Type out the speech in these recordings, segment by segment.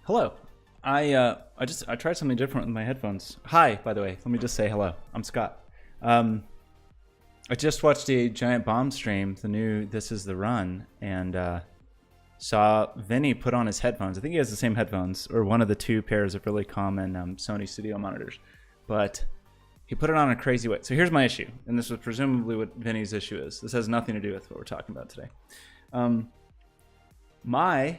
Hello. I tried something different with my headphones. Hi, by the way. Let me just say hello. I'm Scott. I just watched a Giant Bomb stream, the new This Is the Run, and saw Vinny put on his headphones. I think he has the same headphones, or one of the two pairs of really common Sony studio monitors. But he put it on a crazy way. So here's my issue, and this was presumably what Vinny's issue is. This has nothing to do with what we're talking about today. My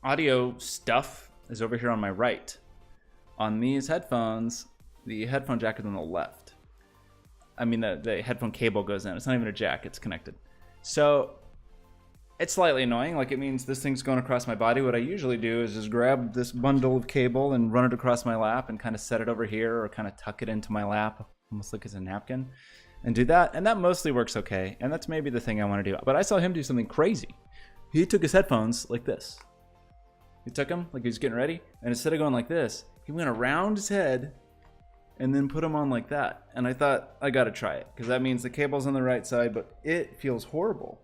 audio stuff is over here on my right. On these headphones, the headphone jack is on the left. I mean, the headphone cable goes in. It's not even a jack, it's connected. So it's slightly annoying. Like, it means this thing's going across my body. What I usually do is just grab this bundle of cable and run it across my lap and kind of set it over here, or kind of tuck it into my lap, almost like it's a napkin, and do that. And that mostly works okay. And that's maybe the thing I want to do. But I saw him do something crazy. He took his headphones like this. He took them like he was getting ready, and instead of going like this, he went around his head and then put them on like that. And I thought, I gotta try it, because that means the cable's on the right side, but it feels horrible.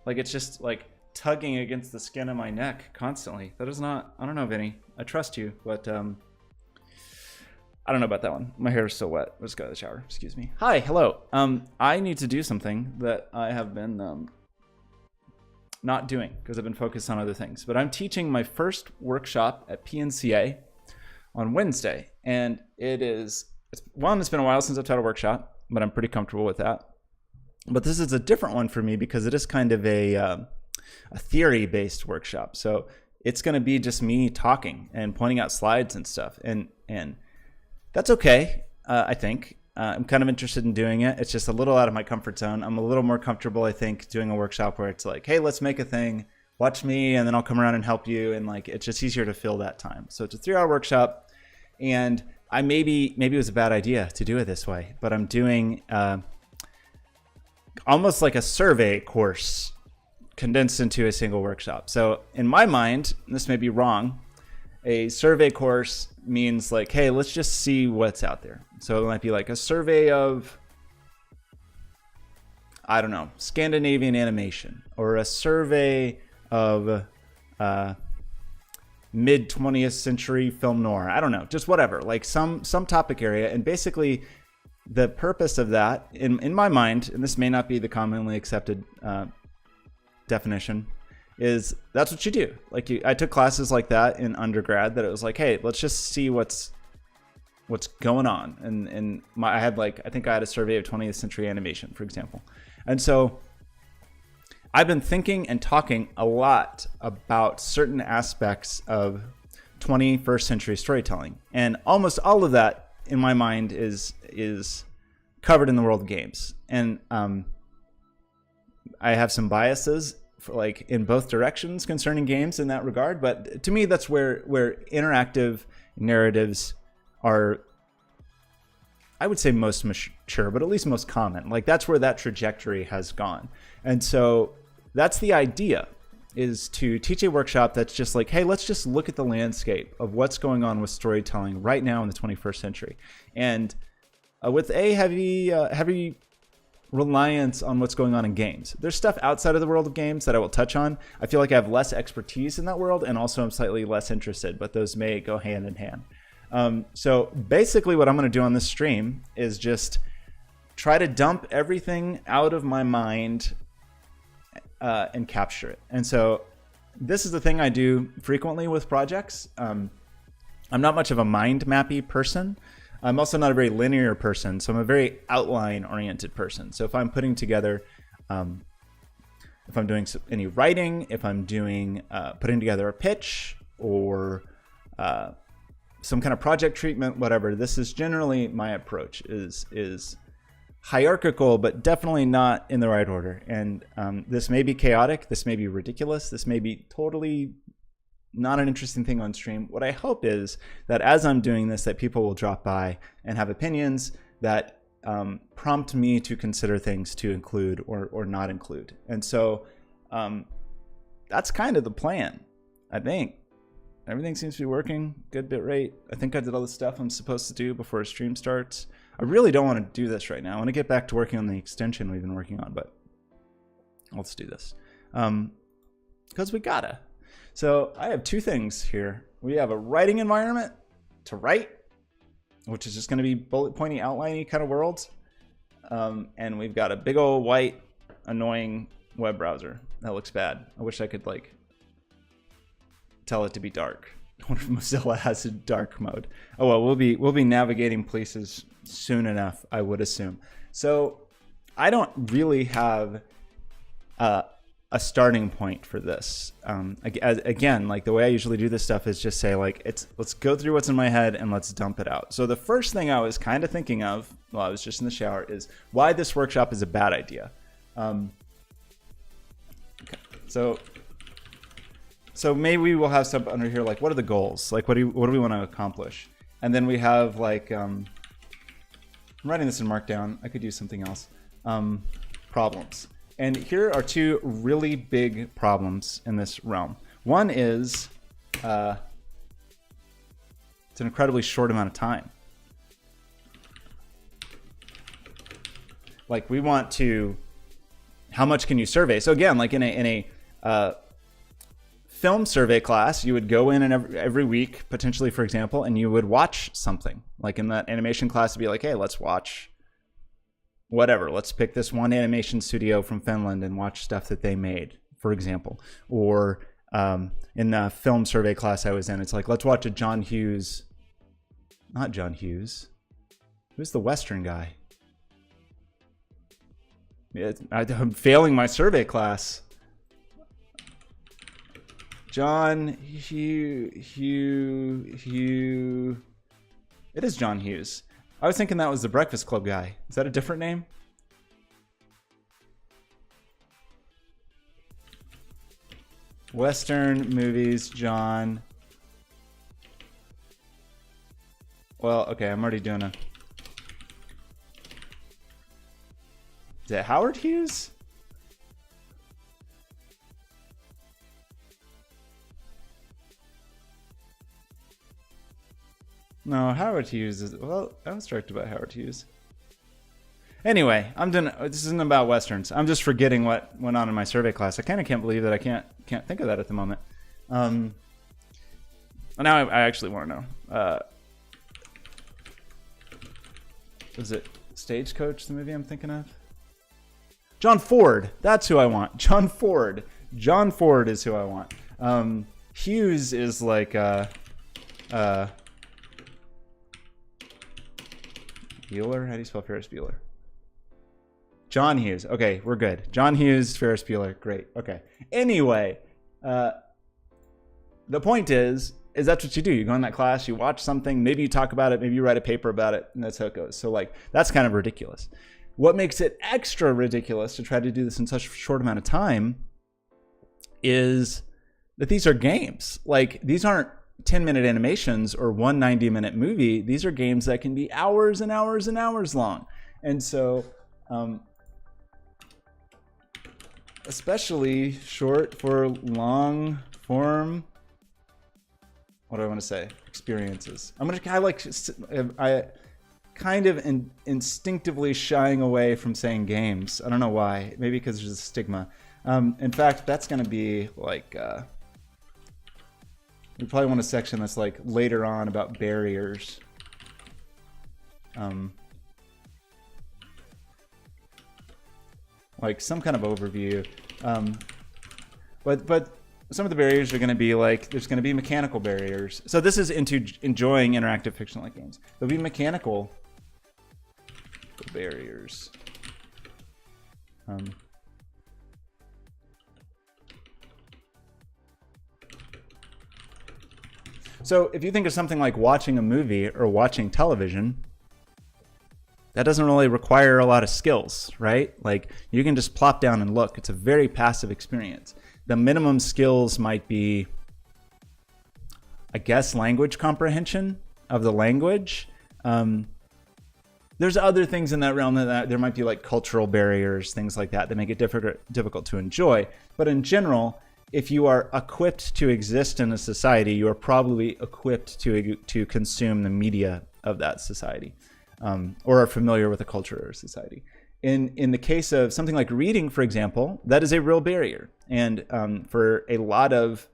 Like, it's just like tugging against the skin of my neck constantly. That is not, I don't know, Vinny. I trust you, but I don't know about that one. My hair is still wet. Let's go to the shower. Excuse me. Hi, hello. I need to do something that I have been not doing because I've been focused on other things. But I'm teaching my first workshop at PNCA on Wednesday, and it's been a while since I've taught a workshop, but I'm pretty comfortable with that. But this is a different one for me because it is kind of a theory-based workshop. So it's going to be just me talking and pointing out slides and stuff, and that's okay. I think I'm kind of interested in doing it. It's just a little out of my comfort zone. I'm a little more comfortable, I think, doing a workshop where it's like, hey, let's make a thing, watch me, and then I'll come around and help you. And like, it's just easier to fill that time. So it's a 3-hour workshop, and I maybe it was a bad idea to do it this way, but I'm doing almost like a survey course condensed into a single workshop. So in my mind, this may be wrong, a survey course means like, hey, let's just see what's out there. So it might be like a survey of, I don't know, Scandinavian animation, or a survey of mid 20th century film noir. I don't know, just whatever, like some topic area. And basically the purpose of that, in my mind, and this may not be the commonly accepted definition, is that's what you do. Like, I took classes like that in undergrad, that it was like, hey, let's just see what's going on. And I had like, I think I had a survey of 20th century animation, for example. And so I've been thinking and talking a lot about certain aspects of 21st century storytelling. And almost all of that in my mind is covered in the world of games. And I have some biases like in both directions concerning games in that regard, but to me that's where interactive narratives are, I would say, most mature, but at least most common. Like, that's where that trajectory has gone. And so that's the idea, is to teach a workshop that's just like, hey, let's just look at the landscape of what's going on with storytelling right now in the 21st century. And with a heavy reliance on what's going on in games. There's stuff outside of the world of games that I will touch on. I feel like I have less expertise in that world, and also I'm slightly less interested, but those may go hand in hand. So basically what I'm going to do on this stream is just try to dump everything out of my mind and capture it. And so this is the thing I do frequently with projects. I'm not much of a mind mappy person. I'm also not a very linear person, so I'm a very outline-oriented person. So if I'm putting together, if I'm doing any writing, if I'm doing putting together a pitch, or some kind of project treatment, whatever, this is generally my approach, is hierarchical, but definitely not in the right order. And this may be chaotic, this may be ridiculous, this may be totally not an interesting thing on stream. What I hope is that as I'm doing this, that people will drop by and have opinions that prompt me to consider things to include or not include. And so that's kind of the plan, I think. Everything seems to be working, good bit rate. I think I did all the stuff I'm supposed to do before a stream starts. I really don't want to do this right now. I want to get back to working on the extension we've been working on, but let's do this. Because we gotta. So I have two things here. We have a writing environment to write, which is just going to be bullet pointy, outliney kind of worlds. And we've got a big old white, annoying web browser. That looks bad. I wish I could like tell it to be dark. I wonder if Mozilla has a dark mode. Oh well, we'll be navigating places soon enough, I would assume. So I don't really have a starting point for this. Again, like the way I usually do this stuff is just say like, let's go through what's in my head and let's dump it out. So the first thing I was kind of thinking of while I was just in the shower is why this workshop is a bad idea. Okay. So maybe we'll have stuff under here like, what are the goals? Like, what do we want to accomplish? And then we have like, I'm writing this in Markdown. I could use something else. Problems. And here are two really big problems in this realm. One is it's an incredibly short amount of time. Like we want to, how much can you survey? So again, like in a film survey class, you would go in and every week, potentially, for example, and you would watch something. Like in that animation class, it'd be like, hey, let's watch whatever. Let's pick this one animation studio from Finland and watch stuff that they made, for example. Or in the film survey class I was in, it's like, let's watch a John Hughes, not John Hughes. Who's the Western guy? I'm failing my survey class. John Hugh. It is John Hughes. I was thinking that was the Breakfast Club guy. Is that a different name? Western movies, John. Well, okay, I'm already doing a... Is it Howard Hughes? No, Howard Hughes is... Well, I was directed by Howard Hughes. Anyway, I'm doing... This isn't about Westerns. I'm just forgetting what went on in my survey class. I kind of can't believe that I can't think of that at the moment. Now I actually want to know. Was it Stagecoach, the movie I'm thinking of? John Ford. That's who I want. John Ford. John Ford is who I want. Hughes is like... Bueller? How do you spell Ferris Bueller? John Hughes. Okay, we're good. John Hughes, Ferris Bueller. Great. Okay. Anyway, the point is that's what you do. You go in that class, you watch something, maybe you talk about it, maybe you write a paper about it, and that's how it goes. So like, that's kind of ridiculous. What makes it extra ridiculous to try to do this in such a short amount of time is that these are games. Like, these aren't 10-minute animations or one 90-minute movie. These are games that can be hours and hours and hours long. And so, especially short for long form, what do I want to say? Experiences. I kind of instinctively shying away from saying games. I don't know why. Maybe because there's a stigma. In fact, that's going to be like... we probably want a section that's like later on about barriers. Like some kind of overview. But some of the barriers are going to be like, there's going to be mechanical barriers. So this is into enjoying interactive fiction-like games. There'll be mechanical barriers. So if you think of something like watching a movie or watching television, that doesn't really require a lot of skills, right? Like you can just plop down and look. It's a very passive experience. The minimum skills might be, I guess, language comprehension of the language. There's other things in that realm that there might be like cultural barriers, things like that make it difficult to enjoy. But in general, if you are equipped to exist in a society, you are probably equipped to consume the media of that society, or are familiar with the culture or society. In the case of something like reading, for example, that is a real barrier. And for a lot of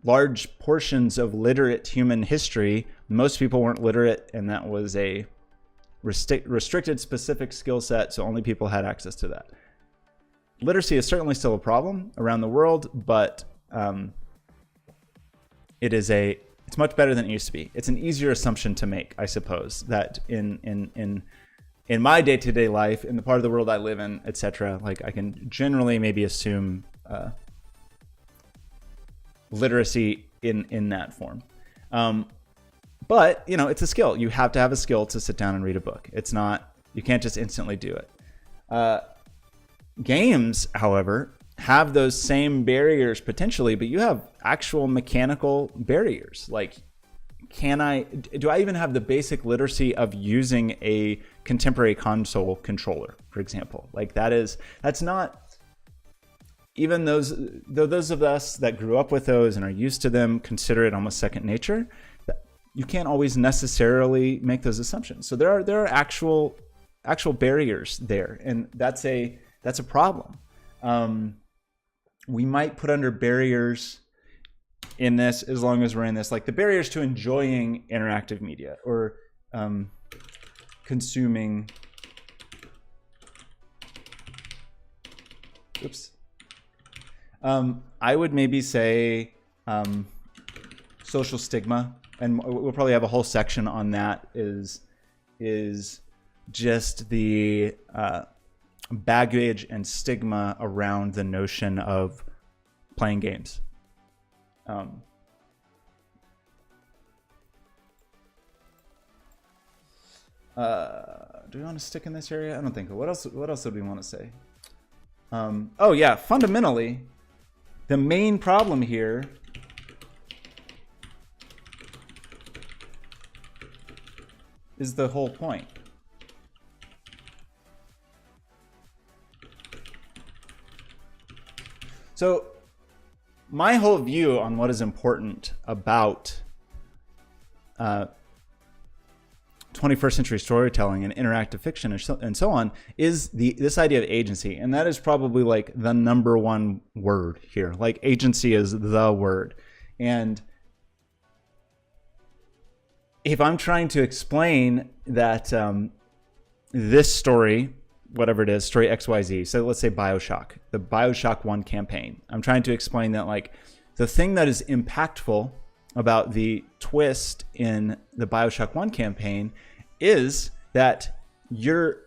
large portions of literate human history, most people weren't literate, and that was a restricted specific skill set, so only people had access to that. Literacy is certainly still a problem around the world, but it's much better than it used to be. It's an easier assumption to make, I suppose, that in my day-to-day life, in the part of the world I live in, etc., like I can generally maybe assume literacy in that form. But, you know, it's a skill. You have to have a skill to sit down and read a book. It's not, you can't just instantly do it. Games, however, have those same barriers potentially, but you have actual mechanical barriers. Like, do I even have the basic literacy of using a contemporary console controller, for example? Like that's not, even those of us that grew up with those and are used to them consider it almost second nature. You can't always necessarily make those assumptions. So there are actual barriers there, and that's a problem. We might put under barriers in this, as long as we're in this, like the barriers to enjoying interactive media or consuming. Oops. I would maybe say social stigma, and we'll probably have a whole section on that. Is just the baggage and stigma around the notion of playing games. Do we want to stick in this area? I don't think so. What else would we want to say? Oh yeah, fundamentally, the main problem here is the whole point. So my whole view on what is important about 21st century storytelling and interactive fiction and so on is this idea of agency. And that is probably like the number one word here. Like agency is the word. And if I'm trying to explain that this story, whatever it is, story XYZ, so let's say BioShock, the BioShock 1 campaign, I'm trying to explain that like the thing that is impactful about the twist in the BioShock 1 campaign is that your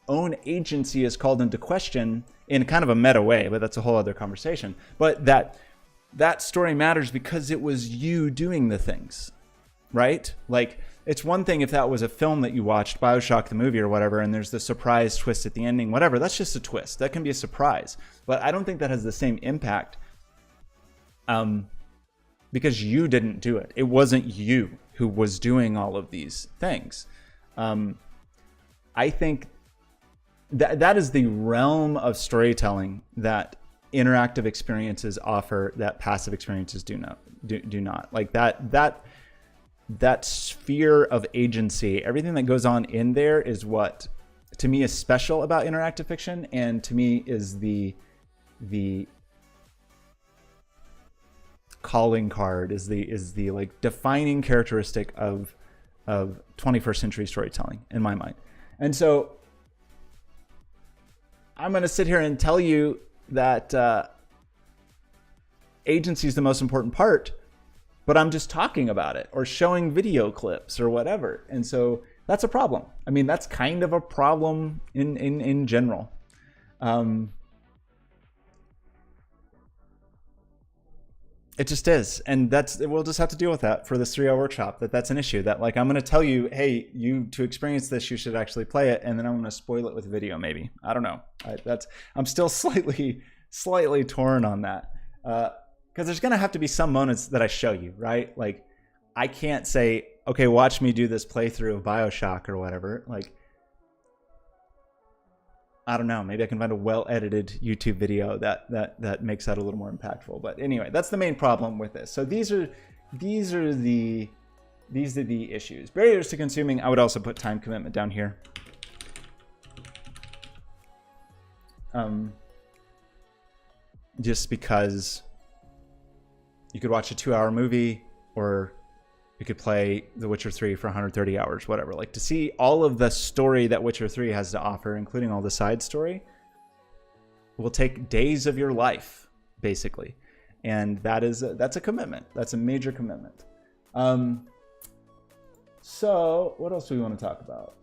own agency is called into question in kind of a meta way, but that's a whole other conversation. But that story matters because it was you doing the things, right? Like, it's one thing if that was a film that you watched, BioShock the movie or whatever, and there's the surprise twist at the ending, whatever, that's just a twist. That can be a surprise. But I don't think that has the same impact because you didn't do it. It wasn't you who was doing all of these things. I think that is the realm of storytelling that interactive experiences offer that passive experiences do not. Like that sphere of agency, everything that goes on in there is what to me is special about interactive fiction, and to me is the calling card, is the like defining characteristic of 21st century storytelling in my mind. And so I'm going to sit here and tell you that agency is the most important part, but I'm just talking about it or showing video clips or whatever. And so that's a problem. I mean, that's kind of a problem in general. It just is. And we'll just have to deal with that for this 3-hour workshop, that's an issue. That like, I'm going to tell you, hey, to experience this, you should actually play it. And then I'm going to spoil it with video, maybe. I don't know. I'm still slightly torn on that. Because there's going to have to be some moments that I show you, right? Like, I can't say, okay, watch me do this playthrough of BioShock or whatever. Like, I don't know. Maybe I can find a well-edited YouTube video that makes that a little more impactful. But anyway, that's the main problem with this. So these are the issues. Barriers to consuming. I would also put time commitment down here. Just because you could watch a 2-hour movie, or you could play The Witcher 3 for 130 hours, whatever. Like, to see all of the story that Witcher 3 has to offer, including all the side story, will take days of your life, basically. And that's a commitment. That's a major commitment. So what else do we want to talk about?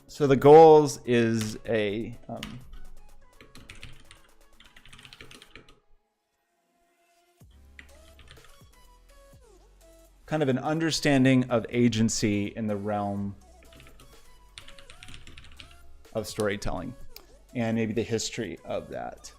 So the goals is a kind of an understanding of agency in the realm of storytelling, and maybe the history of that.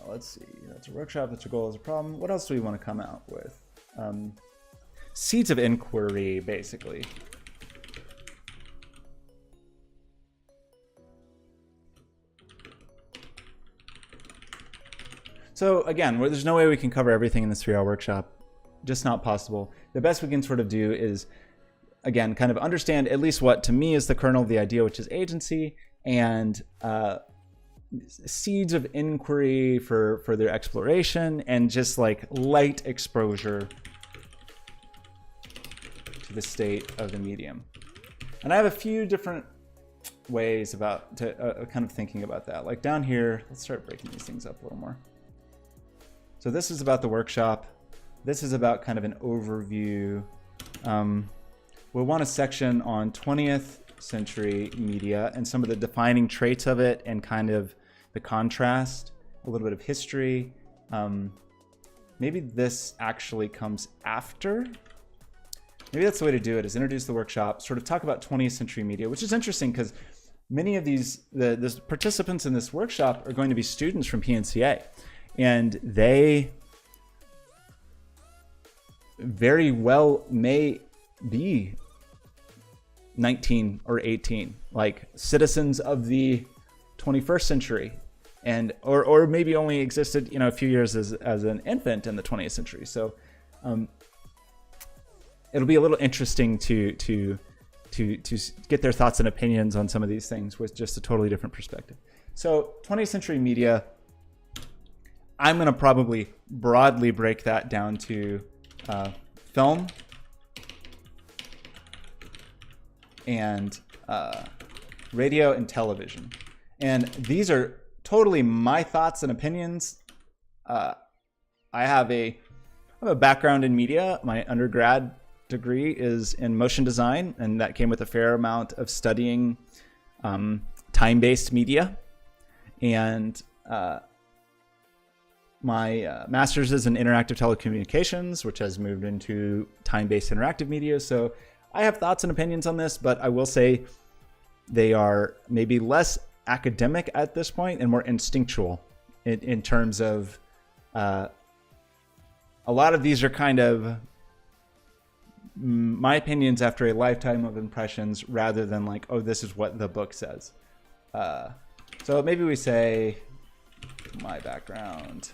Let's see, that's a workshop, that's a goal, that's a problem. What else do we want to come out with? Seeds of inquiry, basically. So again, there's no way we can cover everything in this 3-hour workshop. Just not possible. The best we can sort of do is, again, kind of understand at least what to me is the kernel of the idea, which is agency, and seeds of inquiry for further exploration, and just like light exposure to the state of the medium. And I have a few different ways about kind of thinking about that. Like down here, let's start breaking these things up a little more. So this is about the workshop. This is about kind of an overview. We'll want a section on 20th century media and some of the defining traits of it, and kind of the contrast, a little bit of history. Maybe this actually comes after. Maybe that's the way to do it, is introduce the workshop, sort of talk about 20th century media, which is interesting because many of the participants in this workshop are going to be students from PNCA, and they very well may be 19 or 18, like citizens of the 21st century, and or maybe only existed, you know, a few years as an infant in the 20th century. So it'll be a little interesting to get their thoughts and opinions on some of these things with just a totally different perspective. So 20th century media, I'm going to probably broadly break that down to film and radio and television. And these are totally my thoughts and opinions. I have a background in media. My undergrad degree is in motion design, and that came with a fair amount of studying time-based media. And my master's is in interactive telecommunications, which has moved into time-based interactive media. So I have thoughts and opinions on this, but I will say they are maybe less academic at this point and more instinctual in terms of a lot of these are kind of my opinions after a lifetime of impressions, rather than like, oh, this is what the book says. So maybe we say my background.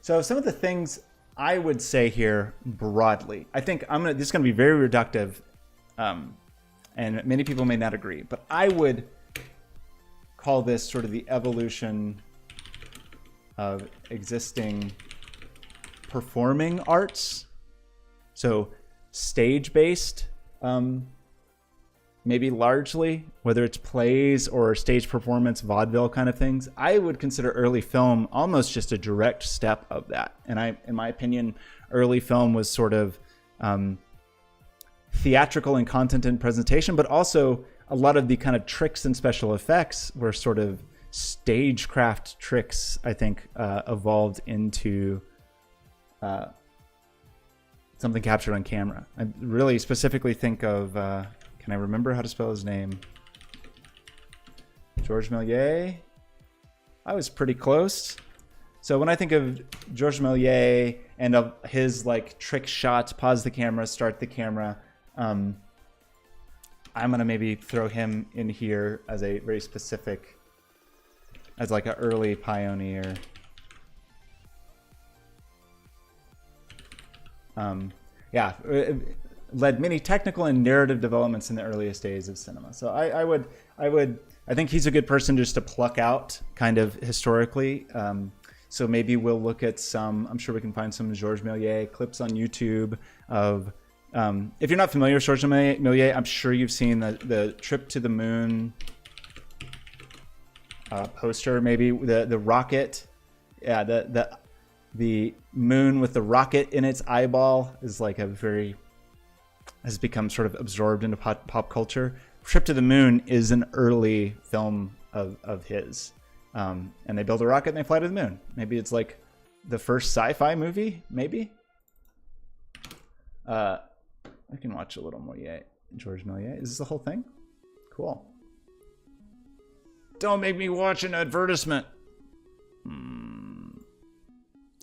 So some of the things I would say here broadly, I think this is going to be very reductive, and many people may not agree, but I would call this sort of the evolution of existing performing arts. So stage-based, maybe largely, whether it's plays or stage performance, vaudeville kind of things. I would consider early film almost just a direct step of that. And in my opinion, early film was sort of theatrical in content and presentation, but also a lot of the kind of tricks and special effects were sort of stagecraft tricks, I think, evolved into something captured on camera. I really specifically think of, can I remember how to spell his name? Georges Méliès. I was pretty close. So when I think of Georges Méliès and of his like trick shots, pause the camera, start the camera, I'm gonna maybe throw him in here as a very specific, as like an early pioneer. Yeah, led many technical and narrative developments in the earliest days of cinema. So I think he's a good person just to pluck out kind of historically. So maybe we'll look at some, I'm sure we can find some Georges Méliès clips on YouTube of, if you're not familiar with Georges Méliès, I'm sure you've seen the Trip to the Moon poster, maybe the rocket. Yeah, the moon with the rocket in its eyeball is like has become sort of absorbed into pop culture. Trip to the Moon is an early film of his. And they build a rocket and they fly to the moon. Maybe it's like the first sci-fi movie, maybe? I can watch a little more. Georges Méliès. Is this the whole thing? Cool. Don't make me watch an advertisement.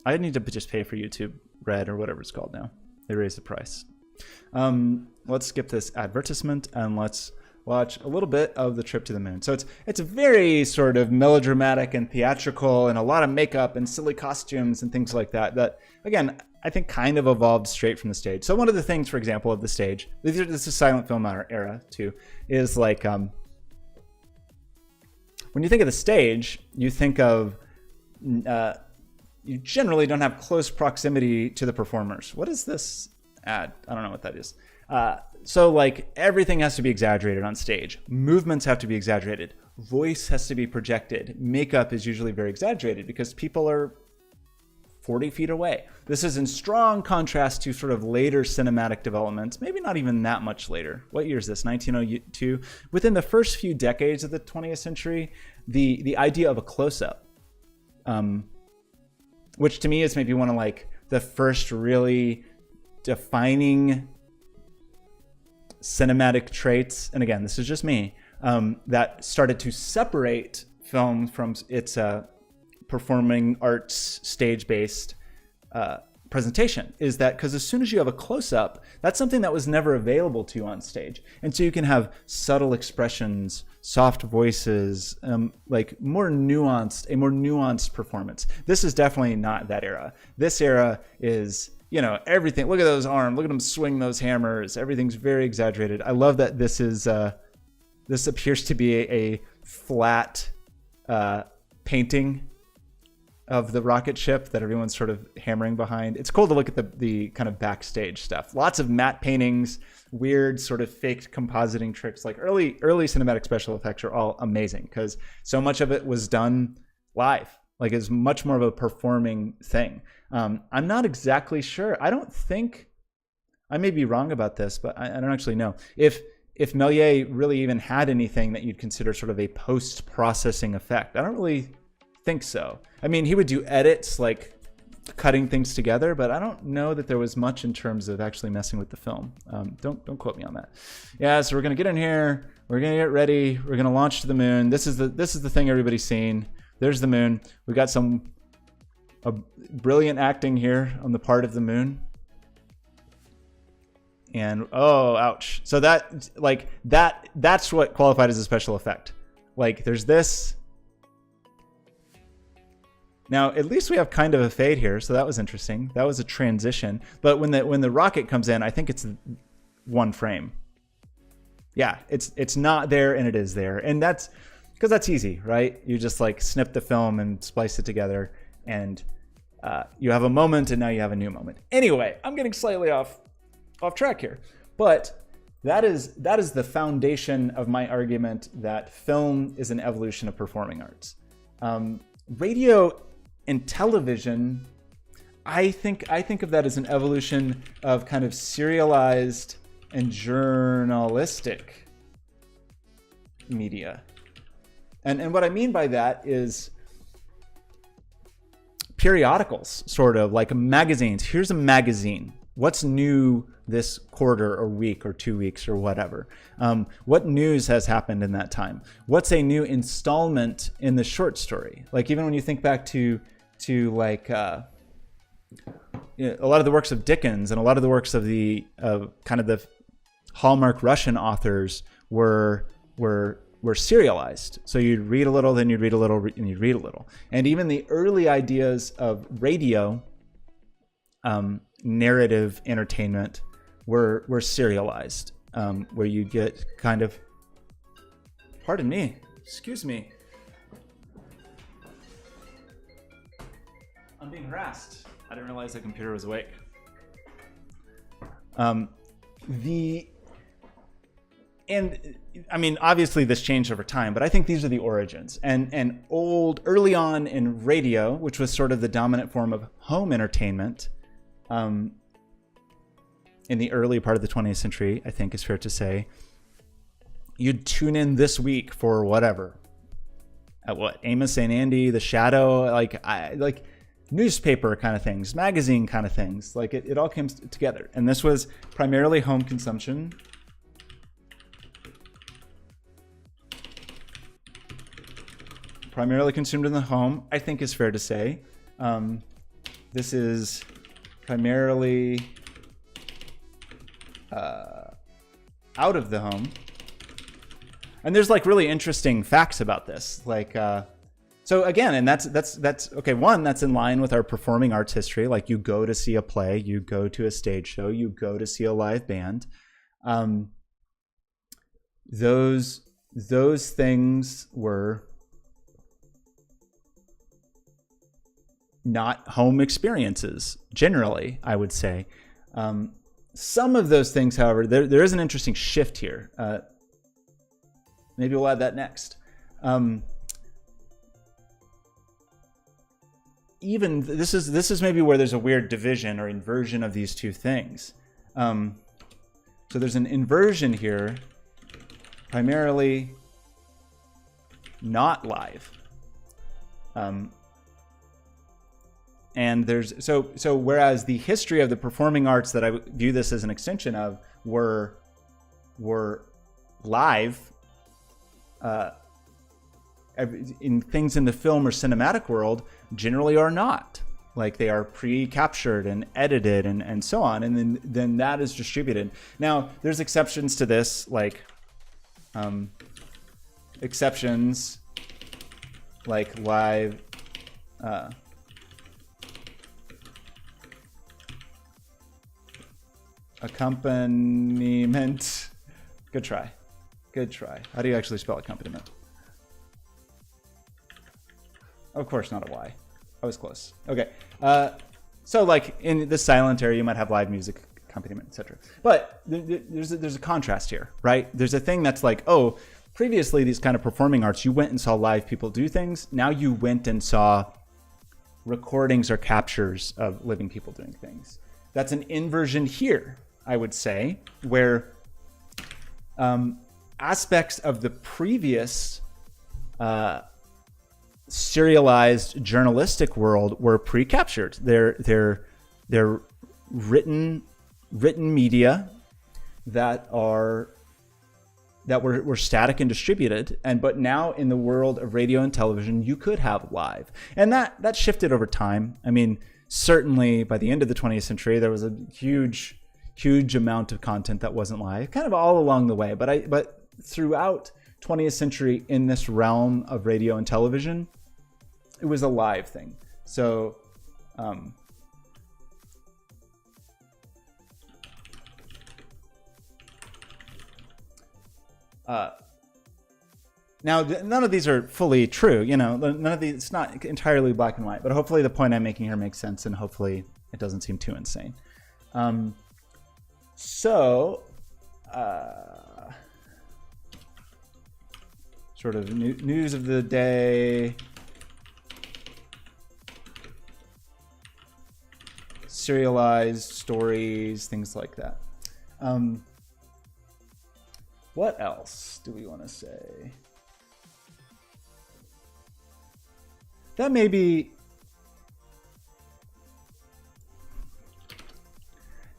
I need to just pay for YouTube Red or whatever it's called now. They raised the price. Let's skip this advertisement and let's watch a little bit of the Trip to the Moon. So it's very sort of melodramatic and theatrical and a lot of makeup and silly costumes and things like that. That, again, I think kind of evolved straight from the stage. So one of the things, for example, of the stage, this is silent film era too, is like when you think of the stage, you think of you generally don't have close proximity to the performers. What is this ad? I don't know what that is. So like everything has to be exaggerated on stage. Movements have to be exaggerated. Voice has to be projected. Makeup is usually very exaggerated because people are 40 feet away. This is in strong contrast to sort of later cinematic developments, maybe not even that much later. What year is this? 1902. Within the first few decades of the 20th century, the idea of a close-up, which to me is maybe one of like the first really defining cinematic traits, and again, this is just me, that started to separate film from its performing arts stage-based presentation, is that because as soon as you have a close-up, that's something that was never available to you on stage. And so you can have subtle expressions, soft voices, like a more nuanced performance. This is definitely not that era. This era is, you know, everything. Look at those arms. Look at them swing those hammers. Everything's very exaggerated. I love that this is, this appears to be a flat painting of the rocket ship that everyone's sort of hammering behind. It's cool to look at the kind of backstage stuff. Lots of matte paintings, weird sort of faked compositing tricks. Like early cinematic special effects are all amazing because so much of it was done live. Like it's much more of a performing thing. I'm not exactly sure. I don't think, I may be wrong about this, but I don't actually know if Méliès really even had anything that you'd consider sort of a post-processing effect. I don't really think so. I mean, he would do edits like cutting things together, but I don't know that there was much in terms of actually messing with the film. Don't quote me on that. Yeah, so we're gonna get in here. We're gonna get ready. We're gonna launch to the moon. This is the thing everybody's seen. There's the moon. We got some brilliant acting here on the part of the moon. And oh, ouch. So that's what qualified as a special effect. Like there's this. Now, at least we have kind of a fade here, so that was interesting. That was a transition. But when the rocket comes in, I think it's one frame. Yeah, it's not there and it is there. And that's because that's easy, right? You just like snip the film and splice it together and you have a moment and now you have a new moment. Anyway, I'm getting slightly off track here. But that is the foundation of my argument that film is an evolution of performing arts. Radio and television, I think of that as an evolution of kind of serialized and journalistic media. And what I mean by that is periodicals, sort of like magazines. Here's a magazine. What's new this quarter or week or 2 weeks or whatever? What news has happened in that time? What's a new installment in the short story? Like even when you think back to like a lot of the works of Dickens and a lot of the works of kind of the Hallmark Russian authors were serialized. So you'd read a little, then you'd read a little, and you'd read a little. And even the early ideas of radio narrative entertainment were serialized, where you get kind of, pardon me, excuse me, I'm being harassed. I didn't realize the computer was awake. And I mean, obviously this changed over time, but I think these are the origins. And early on in radio, which was sort of the dominant form of home entertainment, in the early part of the 20th century, I think is fair to say, you'd tune in this week for whatever. At what? Amos St. Andy, The Shadow, like newspaper kind of things, magazine kind of things. Like it all came together. And this was primarily home consumption. Primarily consumed in the home, I think is fair to say. This is primarily out of the home. And there's like really interesting facts about this. Like, so again, and that's okay. One, that's in line with our performing arts history. Like you go to see a play, you go to a stage show, you go to see a live band. Those things were not home experiences, generally, I would say. Some of those things, however, there is an interesting shift here. Maybe we'll add that next. Even this is maybe where there's a weird division or inversion of these two things. So there's an inversion here, primarily not live. And there's so whereas the history of the performing arts that I view this as an extension of were live, in things in the film or cinematic world generally are not. Like they are pre-captured and edited and so on, and then that is distributed. Now there's exceptions to this, like exceptions like live accompaniment. Good try. How do you actually spell accompaniment? Of course, not a Y. I was close. Okay. So like in the silent area, you might have live music accompaniment, etc. But there's a contrast here, right? There's a thing that's like, oh, previously these kind of performing arts, you went and saw live people do things. Now you went and saw recordings or captures of living people doing things. That's an inversion here, I would say, where aspects of the previous serialized journalistic world were pre-captured. They're written media that were static and distributed, but now in the world of radio and television, you could have live, and that shifted over time. I mean, certainly by the end of the 20th century, there was a huge amount of content that wasn't live, kind of all along the way. But throughout 20th century, in this realm of radio and television, it was a live thing. So, now none of these are fully true. You know, none of these. It's not entirely black and white. But hopefully, the point I'm making here makes sense, and hopefully, it doesn't seem too insane. So, sort of news of the day, serialized stories, things like that. What else do we want to say? That may be...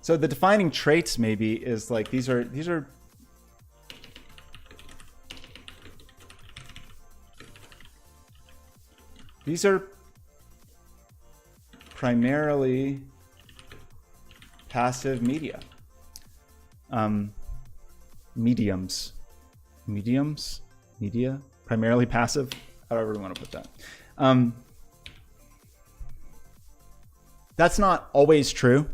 So the defining traits maybe is like these are primarily passive media. mediums, media, primarily passive, however you want to put that. That's not always true.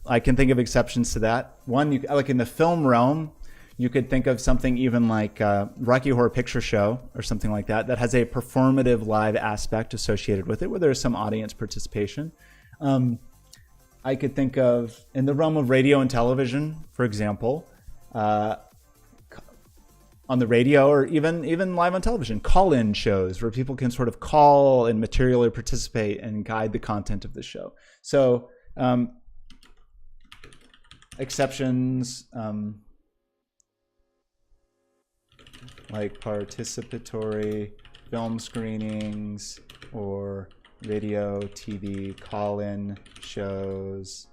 I can think of exceptions to that. One, like in the film realm, you could think of something even like Rocky Horror Picture Show or something like that has a performative live aspect associated with it, where there's some audience participation. I could think of, in the realm of radio and television, for example, on the radio or even live on television, call-in shows where people can sort of call and materially participate and guide the content of the show. So exceptions like participatory film screenings or radio, TV, call-in shows,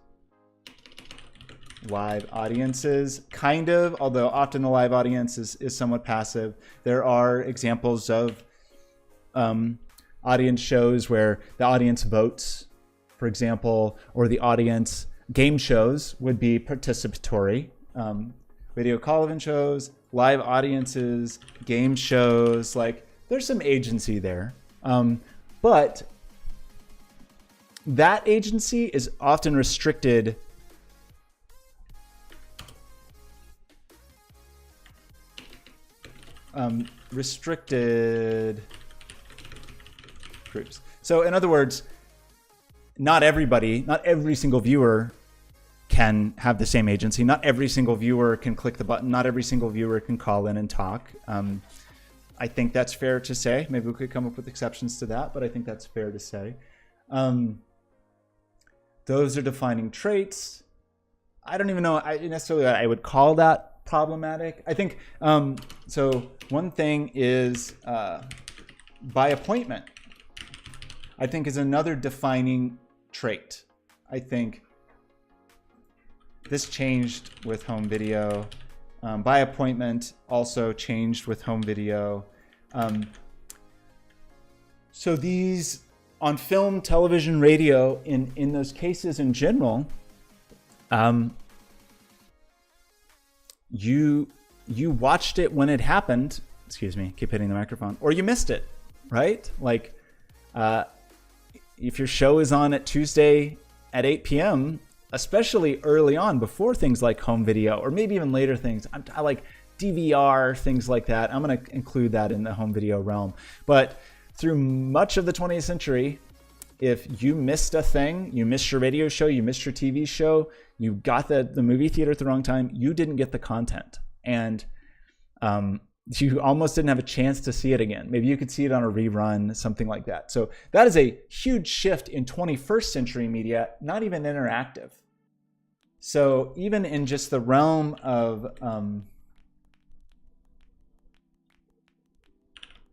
live audiences, kind of, although often the live audience is somewhat passive. There are examples of audience shows where the audience votes, for example, or the audience game shows would be participatory. Video call-in shows, live audiences, game shows, like there's some agency there. But that agency is often restricted groups. So in other words, not every single viewer can have the same agency. Not every single viewer can click the button. Not every single viewer can call in and talk. I think that's fair to say. Maybe we could come up with exceptions to that, but I think that's fair to say. Those are defining traits. I don't even know necessarily I would call that problematic. I think, so one thing is by appointment, I think is another defining trait. I think this changed with home video. By appointment also changed with home video. So these on film, television, radio, in those cases in general, you watched it when it happened. Excuse me, keep hitting the microphone. Or you missed it, right? Like if your show is on at Tuesday at 8 p.m., especially early on before things like home video, or maybe even later things, I like DVR, things like that. I'm going to include that in the home video realm. But through much of the 20th century, if you missed a thing, you missed your radio show, you missed your TV show, you got the movie theater at the wrong time, you didn't get the content. And you almost didn't have a chance to see it again. Maybe you could see it on a rerun, something like that. So that is a huge shift in 21st century media, not even interactive. So even in just the realm of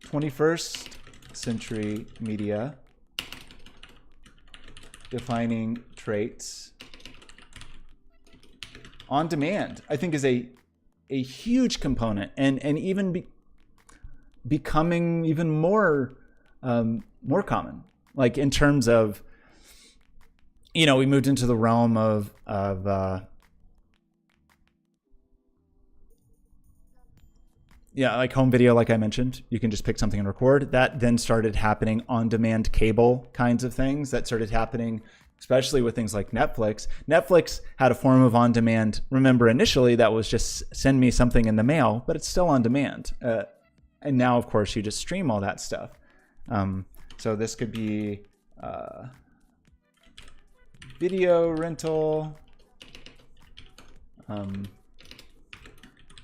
21st century media, defining traits, on demand, I think is a huge component, and even becoming even more common. Like in terms of, we moved into the realm of like home video, like I mentioned, you can just pick something and record. That then started happening on demand cable kinds of things. That started happening especially with things like Netflix. Netflix had a form of on demand. Remember, initially that was just send me something in the mail, but it's still on demand. And now, of course, you just stream all that stuff. So this could be video rental,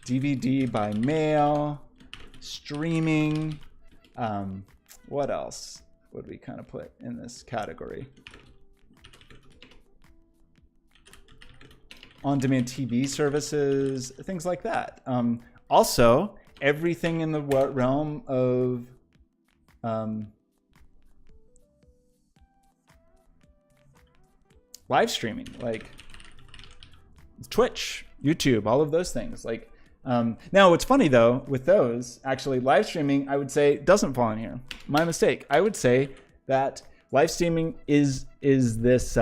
DVD by mail, streaming. What else would we kind of put in this category? On-demand TV services, things like that. Also, everything in the realm of live streaming, like Twitch, YouTube, all of those things. Like now, what's funny though with those, actually, live streaming, I would say doesn't fall in here. My mistake. I would say that live streaming is this.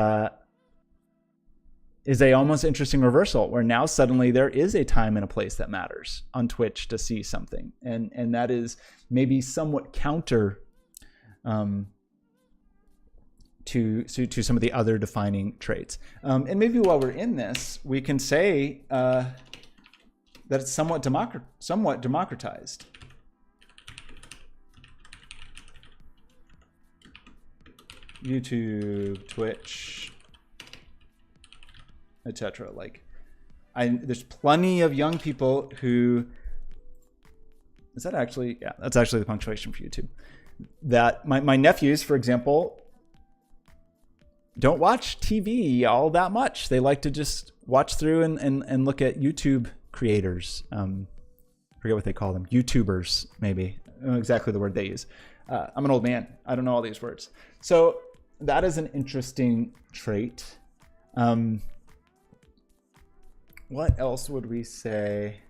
is a almost interesting reversal where now suddenly there is a time and a place that matters on Twitch to see something. And that is maybe somewhat counter to some of the other defining traits. And maybe while we're in this, we can say that it's somewhat democratized. YouTube, Twitch, etc. Like, there's plenty of young people who, is that actually, yeah, that's actually the punctuation for YouTube. That my nephews, for example, don't watch TV all that much. They like to just watch through and look at YouTube creators. Forget what they call them. YouTubers, maybe. I don't know exactly the word they use. I'm an old man. I don't know all these words. So that is an interesting trait. What else would we say?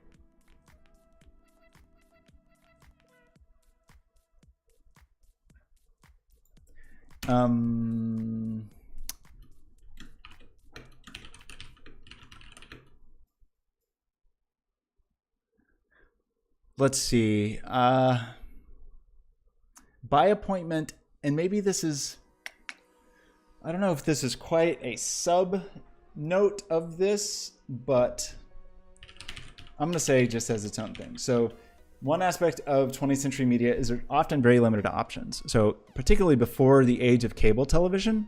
Let's see. By appointment, and maybe this is, I don't know if this is quite a sub note of this, but I'm going to say just as its own thing. So one aspect of 20th century media is they're often very limited options. So particularly before the age of cable television,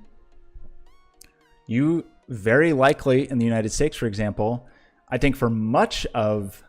you very likely in the United States, for example, I think for much of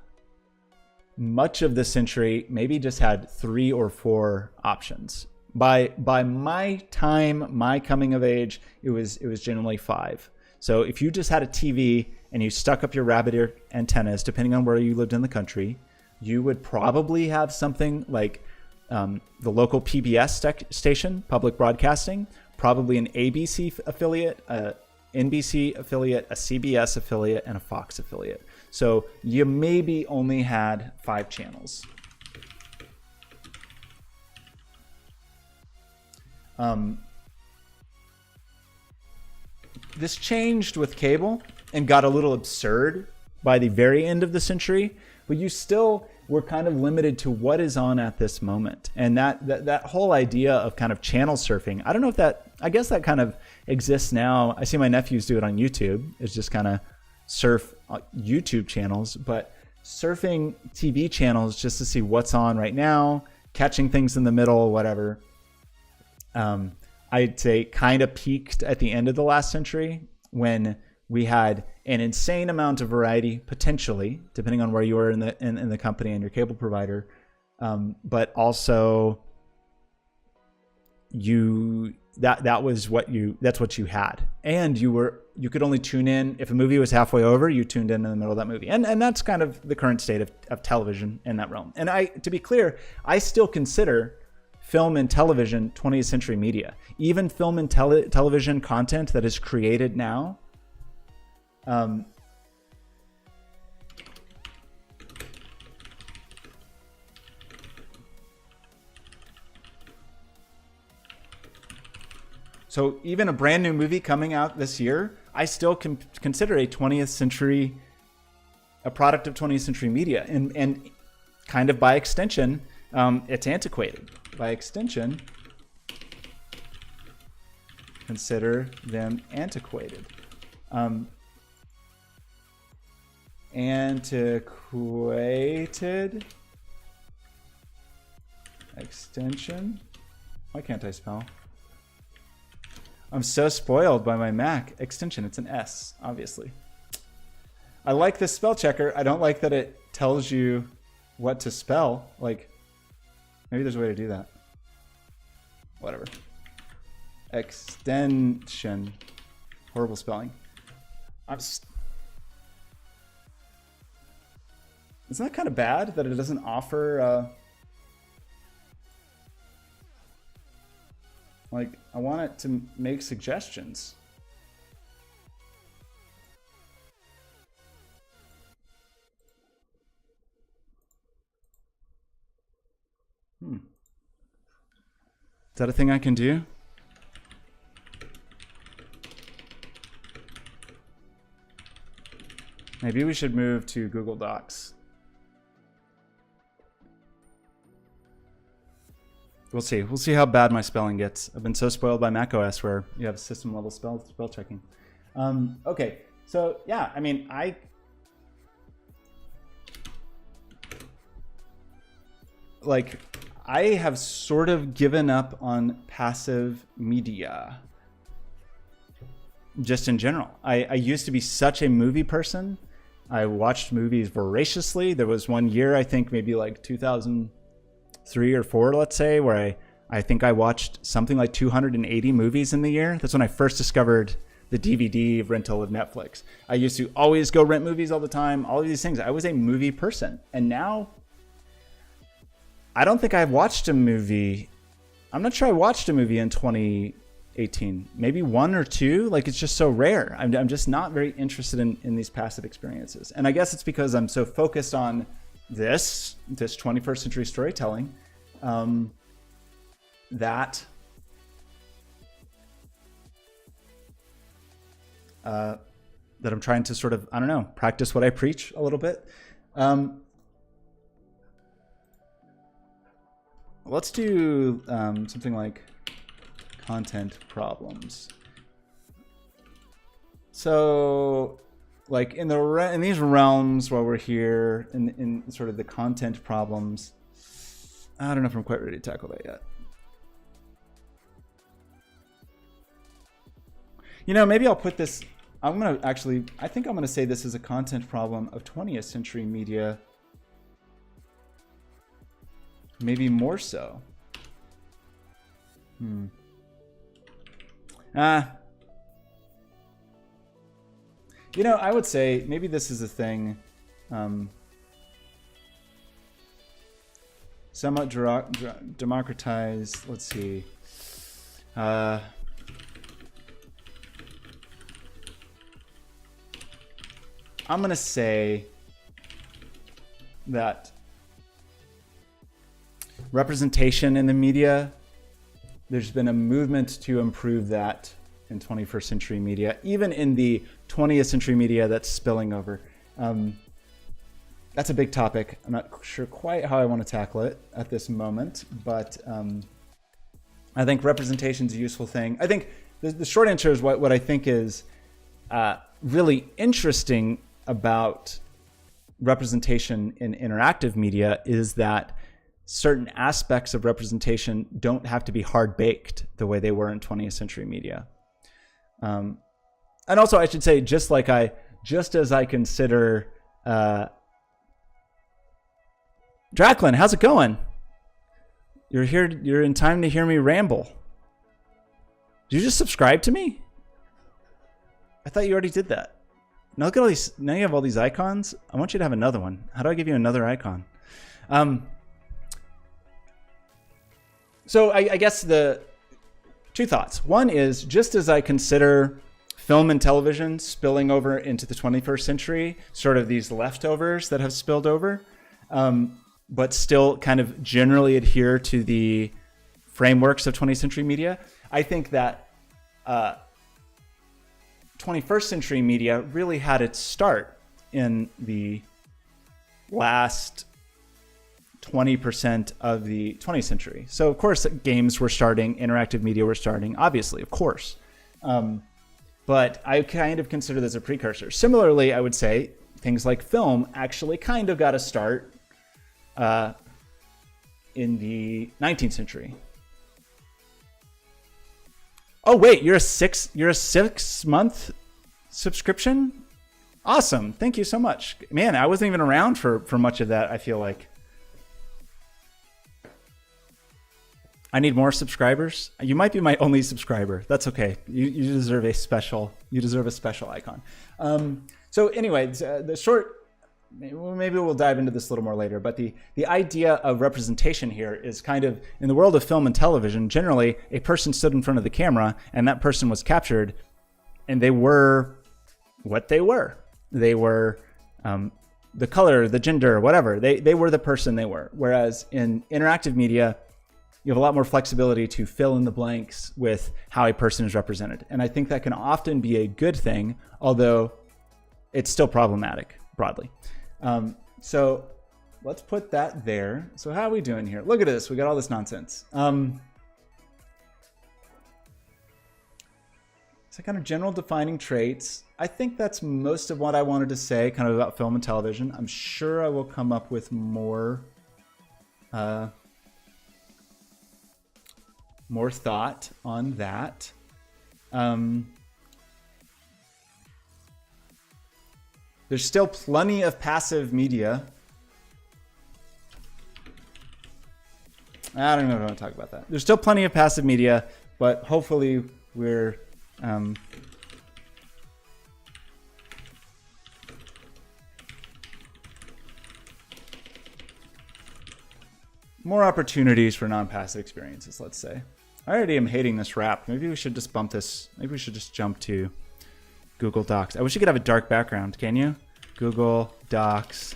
the century, maybe just had 3 or 4 options. By my time, my coming of age, it was generally 5. So if you just had a TV and you stuck up your rabbit ear antennas, depending on where you lived in the country, you would probably have something like the local PBS station, public broadcasting, probably an ABC affiliate, a NBC affiliate, a CBS affiliate, and a Fox affiliate. So you maybe only had 5 channels. This changed with cable and got a little absurd by the very end of the century, but you still were kind of limited to what is on at this moment. And that whole idea of kind of channel surfing, I don't know if that, I guess that kind of exists now. I see my nephews do it on YouTube. It's just kind of surf YouTube channels, but surfing TV channels just to see what's on right now, catching things in the middle, whatever. I'd say kind of peaked at the end of the last century when we had an insane amount of variety, potentially, depending on where you were in the company and your cable provider. But also that's what you had. And you could only tune in if a movie was halfway over, you tuned in the middle of that movie. And that's kind of the current state of television in that realm. And to be clear, I still consider film and television 20th century media. Even film and television content that is created now, so even a brand new movie coming out this year, I still consider a 20th century, a product of 20th century media. And kind of by extension, it's antiquated. By extension, consider them antiquated. Antiquated extension. Why can't I spell? I'm so spoiled by my Mac. Extension, it's an S, obviously. I like this spell checker. I don't like that it tells you what to spell. Like, maybe there's a way to do that. Whatever. Extension. Horrible spelling. Isn't that kind of bad that it doesn't offer... like, I want it to make suggestions. Is that a thing I can do? Maybe we should move to Google Docs. We'll see. We'll see how bad my spelling gets. I've been so spoiled by macOS where you have system level spell checking. Okay, so yeah, I mean, I have sort of given up on passive media. Just in general. I used to be such a movie person. I watched movies voraciously. There was one year, I think maybe like 2003 or 4, let's say, where I think I watched something like 280 movies in the year. That's when I first discovered the DVD rental of Netflix. I used to always go rent movies all the time, all of these things. I was a movie person. And now, I don't think I've watched a movie. I'm not sure I watched a movie in 2018. Maybe 1 or 2. Like, it's just so rare. I'm just not very interested in these passive experiences. And I guess it's because I'm so focused on this 21st century storytelling that I'm trying to sort of, I don't know, practice what I preach a little bit. Let's do something like content problems. So, like in these realms, while we're here in sort of the content problems, I don't know if I'm quite ready to tackle that yet. You know, maybe I'll put this. I think I'm gonna say this is a content problem of 20th century media. Maybe more so. You know, I would say maybe this is a thing. Somewhat democratized. Let's see. I'm gonna say that representation in the media, there's been a movement to improve that in 21st century media, even in the 20th century media that's spilling over. That's a big topic. I'm not sure quite how I want to tackle it at this moment, but I think representation is a useful thing. I think the short answer is what I think is really interesting about representation in interactive media is that certain aspects of representation don't have to be hard-baked the way they were in 20th century media. And also, I should say, just as I consider... Draclin, how's it going? You're here. You're in time to hear me ramble. Did you just subscribe to me? I thought you already did that. Now look at all these. Now you have all these icons. I want you to have another one. How do I give you another icon? So I guess the two thoughts. One is, just as I consider film and television spilling over into the 21st century, sort of these leftovers that have spilled over, but still kind of generally adhere to the frameworks of 20th century media, I think that 21st century media really had its start in the last 20% of the 20th century. So of course games were starting, interactive media were starting, obviously, of course. But I kind of consider this a precursor. Similarly, I would say things like film actually kind of got a start in the 19th century. Oh wait, you're a 6-month subscription? Awesome. Thank you so much. Man, I wasn't even around for much of that, I feel like. I need more subscribers. You might be my only subscriber. That's okay. You deserve a special icon. So anyway, the short, maybe we'll dive into this a little more later, but the idea of representation here is kind of, in the world of film and television, generally a person stood in front of the camera and that person was captured and they were what they were. They were the color, the gender, whatever. They were the person they were. Whereas in interactive media, you have a lot more flexibility to fill in the blanks with how a person is represented. And I think that can often be a good thing, although it's still problematic broadly. So let's put that there. So how are we doing here? Look at this. We got all this nonsense. So kind of general defining traits. I think that's most of what I wanted to say kind of about film and television. I'm sure I will come up with more thought on that. There's still plenty of passive media. I don't know if I want to talk about that. There's still plenty of passive media, but hopefully we're more opportunities for non-passive experiences, let's say. I already am hating this wrap. Maybe we should just bump this. Maybe we should just jump to Google Docs. I wish you could have a dark background. Can you? Google Docs,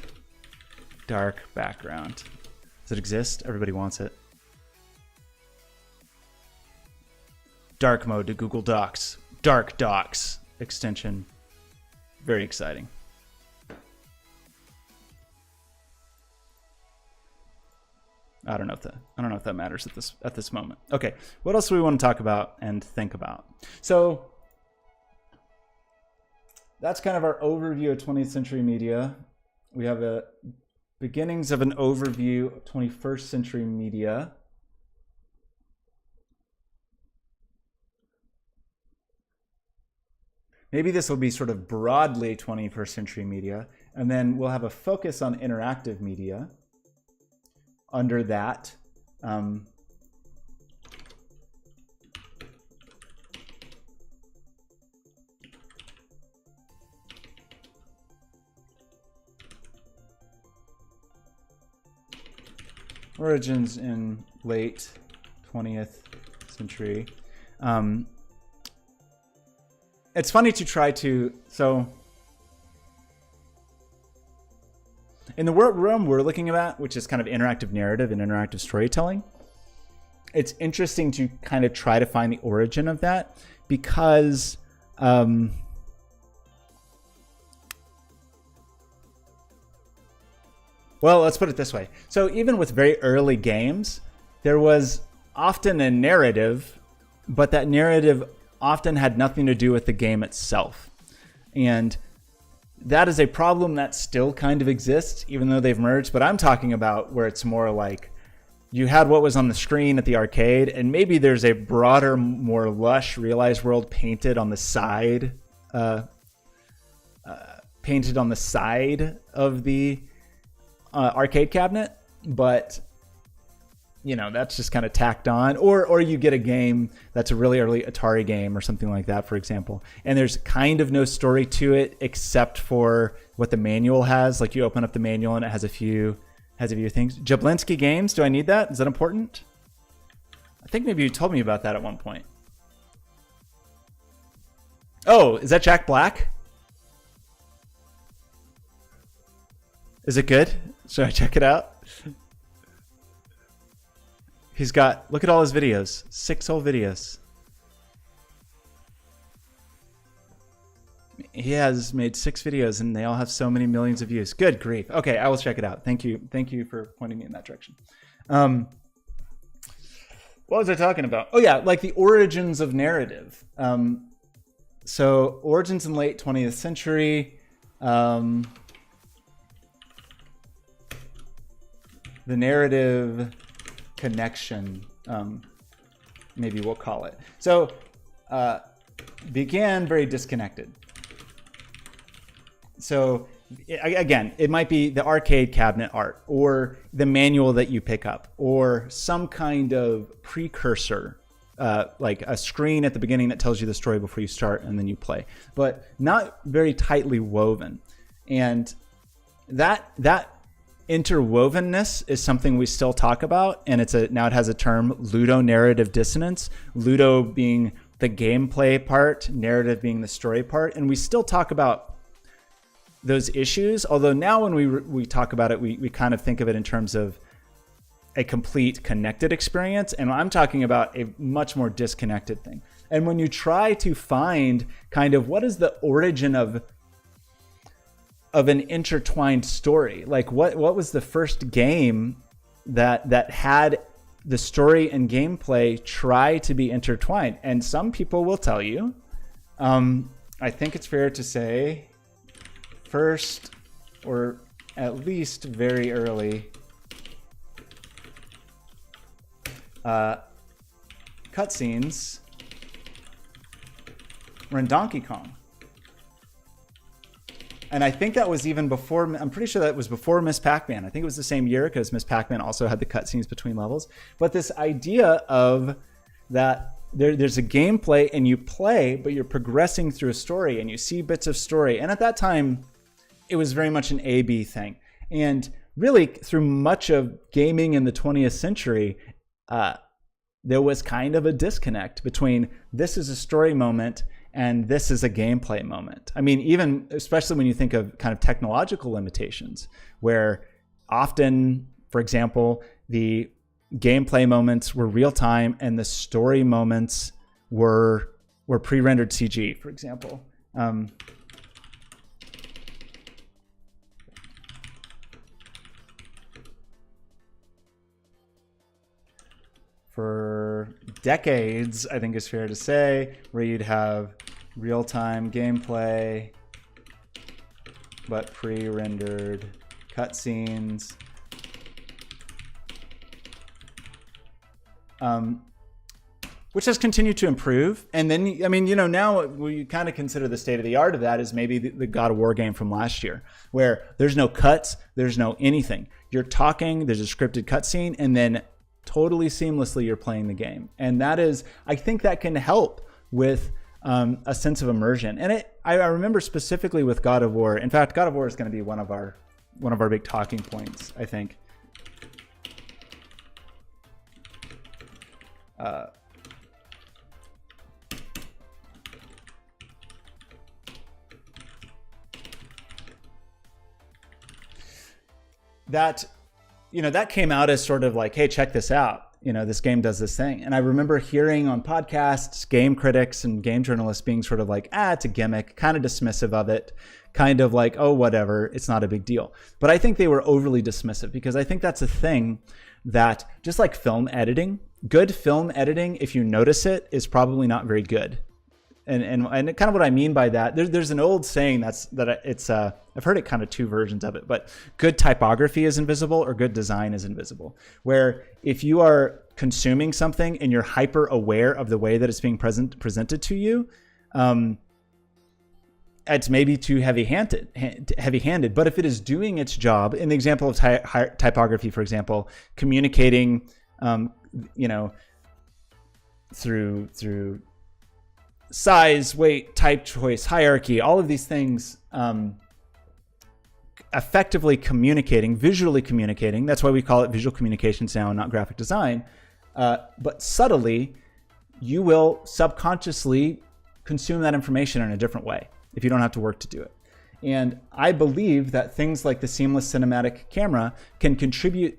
dark background. Does it exist? Everybody wants it. Dark mode to Google Docs. Dark Docs extension. Very exciting. I don't know if that matters at this moment. Okay, what else do we want to talk about and think about? So that's kind of our overview of 20th century media. We have a beginnings of an overview of 21st century media. Maybe this will be sort of broadly 21st century media, and then we'll have a focus on interactive media. Under that, origins in late 20th century. It's funny to try to, so in the realm we're looking at, which is kind of interactive narrative and interactive storytelling, it's interesting to kind of try to find the origin of that because well, let's put it this way. So even with very early games, there was often a narrative, but that narrative often had nothing to do with the game itself. And that is a problem that still kind of exists, even though they've merged. But I'm talking about where it's more like you had what was on the screen at the arcade, and maybe there's a broader, more lush, realized world painted on the side, of the arcade cabinet. But you know, that's just kind of tacked on, or you get a game that's a really early Atari game or something like that, for example, and there's kind of no story to it except for what the manual has. Like you open up the manual and it has a few things. Jablinski games, do I need that? Is that important? I think maybe you told me about that at one point. Oh, is that Jack Black? Is it good? Should I check it out? He's got, look at all his videos, 6 whole videos. He has made 6 videos and they all have so many millions of views. Good grief. Okay, I will check it out. Thank you for pointing me in that direction. What was I talking about? Oh yeah, like the origins of narrative. So origins in late 20th century. The narrative connection, maybe we'll call it. So began very disconnected. So again, it might be the arcade cabinet art or the manual that you pick up or some kind of precursor, like a screen at the beginning that tells you the story before you start and then you play, but not very tightly woven. And that interwovenness is something we still talk about, and now it has a term, ludonarrative dissonance. Ludo being the gameplay part, narrative being the story part, and we still talk about those issues. Although now when we talk about it, we kind of think of it in terms of a complete connected experience, and I'm talking about a much more disconnected thing. And when you try to find kind of what is the origin of of an intertwined story. Like what was the first game that had the story and gameplay try to be intertwined? And some people will tell you, I think it's fair to say, first, or at least very early, cutscenes were in Donkey Kong. And I think that was even before, I'm pretty sure that was before Miss Pac-Man. I think it was the same year because Miss Pac-Man also had the cutscenes between levels. But this idea of that there's a gameplay and you play, but you're progressing through a story and you see bits of story. And at that time, it was very much an A-B thing. And really, through much of gaming in the 20th century, there was kind of a disconnect between this is a story moment and this is a gameplay moment. I mean, even especially when you think of kind of technological limitations, where often, for example, the gameplay moments were real time and the story moments were pre-rendered CG, for example. For decades, I think it's fair to say, where you'd have real-time gameplay, but pre-rendered cutscenes. Which has continued to improve. And then, I mean, you know, now we kind of consider the state of the art of that as maybe the God of War game from last year, where there's no cuts, there's no anything. You're talking, there's a scripted cutscene, and then totally seamlessly you're playing the game. And that is, I think that can help with a sense of immersion. And I remember specifically with God of War. In fact, God of War is going to be one of our big talking points, I think. That, you know, that came out as sort of like, hey, check this out. You know, this game does this thing. And I remember hearing on podcasts, game critics and game journalists being sort of like, it's a gimmick, kind of dismissive of it, kind of like, oh, whatever, it's not a big deal. But I think they were overly dismissive, because I think that's a thing that, just like film editing, good film editing, if you notice it, is probably not very good. And kind of what I mean by that, there's an old saying I've heard it kind of two versions of it, but good typography is invisible or good design is invisible. Where if you are consuming something and you're hyper aware of the way that it's being presented to you, it's maybe too heavy-handed. But if it is doing its job, in the example of typography, for example, communicating, you know, through size, weight, type choice, hierarchy, all of these things, effectively communicating, visually communicating. That's why we call it visual communications now and not graphic design. But subtly, you will subconsciously consume that information in a different way if you don't have to work to do it. And I believe that things like the seamless cinematic camera can contribute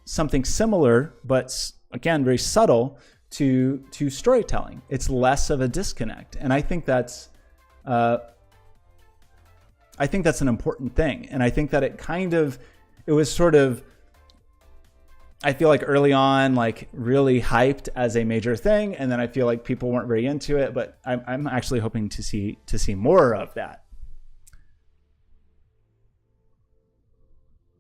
something similar, but again, very subtle, to storytelling. It's less of a disconnect. And I think that's an important thing. And I think that it was sort of, I feel like early on, like really hyped as a major thing. And then I feel like people weren't very into it, but I'm actually hoping to see more of that.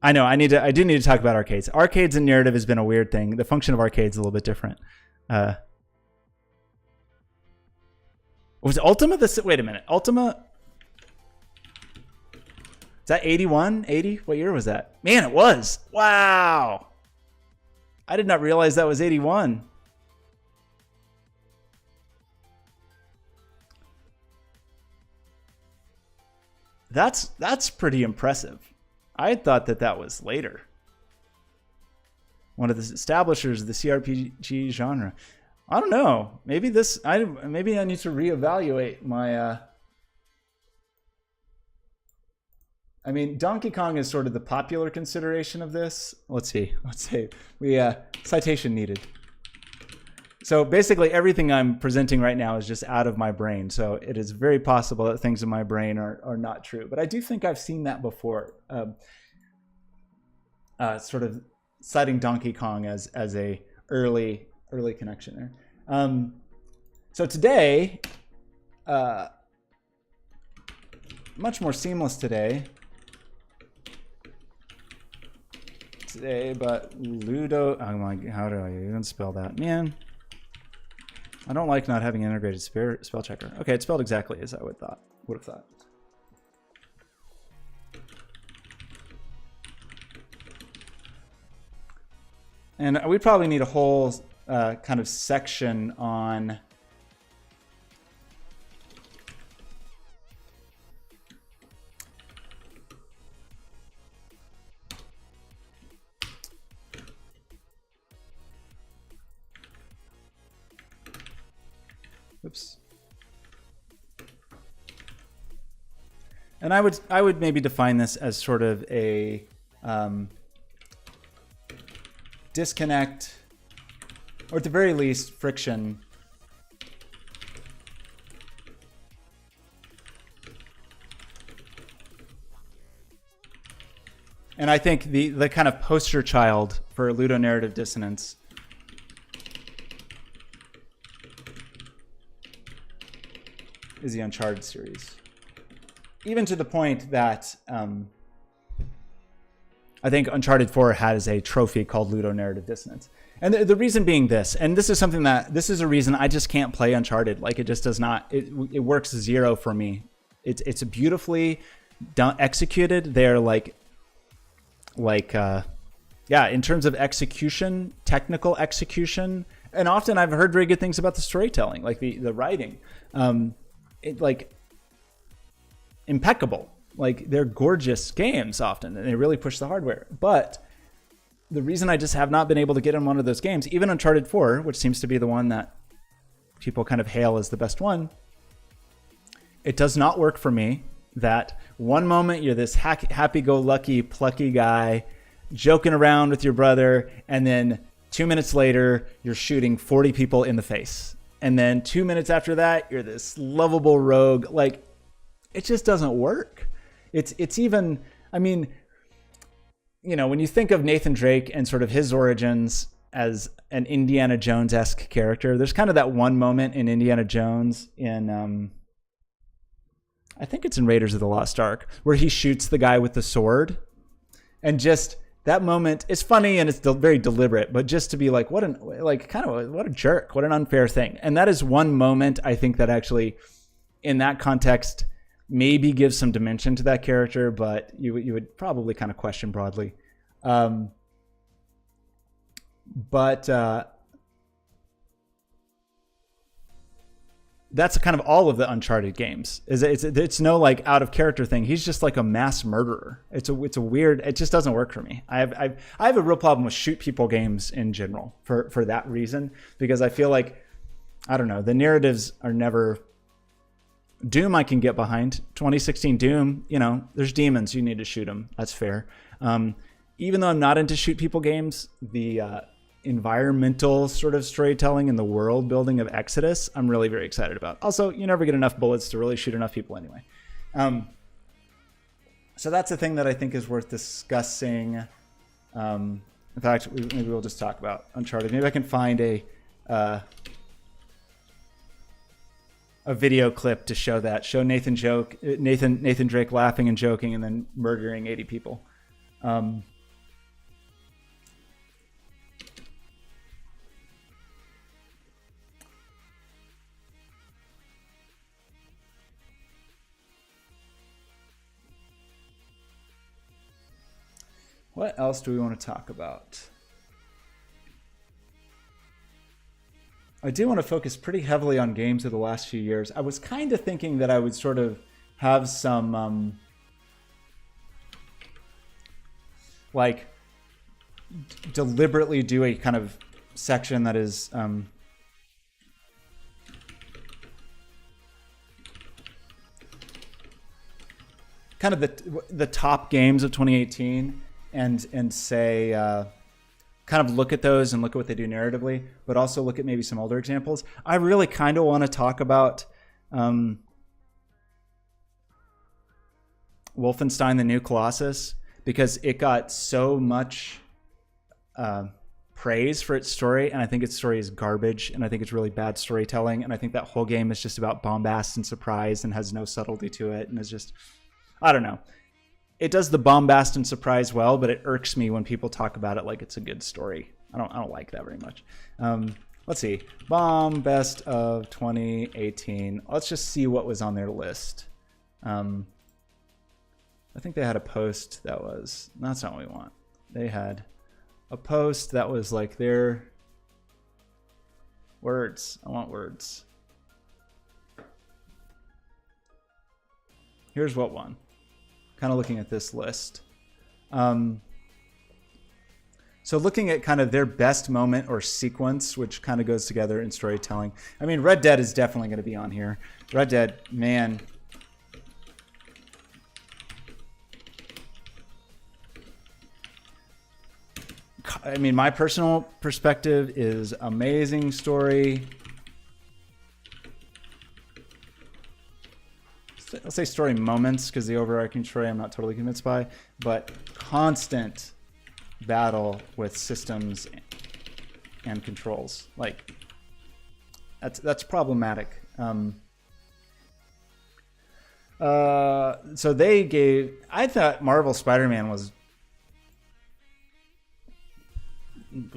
I know I do need to talk about arcades. Arcades and narrative has been a weird thing. The function of arcades is a little bit different. Was Ultima wait a minute, Ultima, is that 81, 80? What year was that? Man, it was. Wow. I did not realize that was 81. That's pretty impressive. I thought that was later. One of the establishers of the CRPG genre. I don't know. Maybe I need to reevaluate my. I mean, Donkey Kong is sort of the popular consideration of this. Let's see. We citation needed. So basically everything I'm presenting right now is just out of my brain. So it is very possible that things in my brain are not true. But I do think I've seen that before. Sort of citing Donkey Kong as a early connection there. So today, much more seamless today, but Ludo, oh my, how do I even spell that? Man, I don't like not having integrated spell checker. Okay, it's spelled exactly as I would have thought. And we probably need a whole kind of section on oops. And I would maybe define this as sort of a disconnect, or at the very least, friction and I think the kind of poster child for ludonarrative dissonance is the Uncharted series. Even to the point that I think Uncharted 4 has a trophy called ludonarrative dissonance. And the reason being this, and this is something this is a reason I just can't play Uncharted. Like, it just does not, it works zero for me. It's beautifully done, executed. They're yeah, in terms of execution, technical execution, and often I've heard very good things about the storytelling, like the writing. Like impeccable. Like, they're gorgeous games often, and they really push the hardware. But the reason I just have not been able to get in one of those games, even Uncharted 4, which seems to be the one that people kind of hail as the best one, it does not work for me. That one moment you're this happy-go-lucky, plucky guy joking around with your brother, and then 2 minutes later, you're shooting 40 people in the face. And then 2 minutes after that, you're this lovable rogue. Like, it just doesn't work. It's even, I mean, you know, when you think of Nathan Drake and sort of his origins as an Indiana Jones-esque character, there's kind of that one moment in Indiana Jones in, I think it's in Raiders of the Lost Ark, where he shoots the guy with the sword. And just that moment is funny and it's very deliberate, but just to be like, what a jerk, what an unfair thing. And that is one moment I think that actually, in that context, maybe gives some dimension to that character, but you would probably kind of question broadly. That's kind of all of the Uncharted games. It's no like out of character thing. He's just like a mass murderer. It's a weird. It just doesn't work for me. I have a real problem with shoot people games in general for that reason, because I feel like, I don't know, the narratives are never. Doom I can get behind. 2016 Doom, you know, there's demons, you need to shoot them. That's fair. Even though I'm not into shoot people games, the environmental sort of storytelling and the world building of Exodus, I'm really very excited about. Also, you never get enough bullets to really shoot enough people anyway. So that's a thing that I think is worth discussing. In fact, maybe we'll just talk about Uncharted. Maybe I can find a video clip to show that. Show Nathan Drake laughing and joking and then murdering 80 people. What else do we want to talk about? I do want to focus pretty heavily on games of the last few years. I was kind of thinking that I would sort of have some like deliberately do a kind of section that is kind of the top games of 2018 and say kind of look at those and look at what they do narratively, but also look at maybe some older examples. I really kind of want to talk about Wolfenstein: The New Colossus, because it got so much praise for its story, and I think its story is garbage, and I think it's really bad storytelling, and I think that whole game is just about bombast and surprise and has no subtlety to it, and is just, I don't know. It does the bombast and surprise well, but it irks me when people talk about it like it's a good story. I don't like that very much. Let's see. Bomb Best of 2018. Let's just see what was on their list. I think they had a post that was... That's not what we want. They had a post that was like their... Words. I want words. Here's what won. Kind of looking at this list. So looking at kind of their best moment or sequence, which kind of goes together in storytelling. I mean, Red Dead is definitely going to be on here. Red Dead, man. I mean, my personal perspective is amazing story. I'll say story moments, because the overarching story I'm not totally convinced by, but constant battle with systems and controls. Like, that's problematic. So they gave... I thought Marvel Spider-Man was...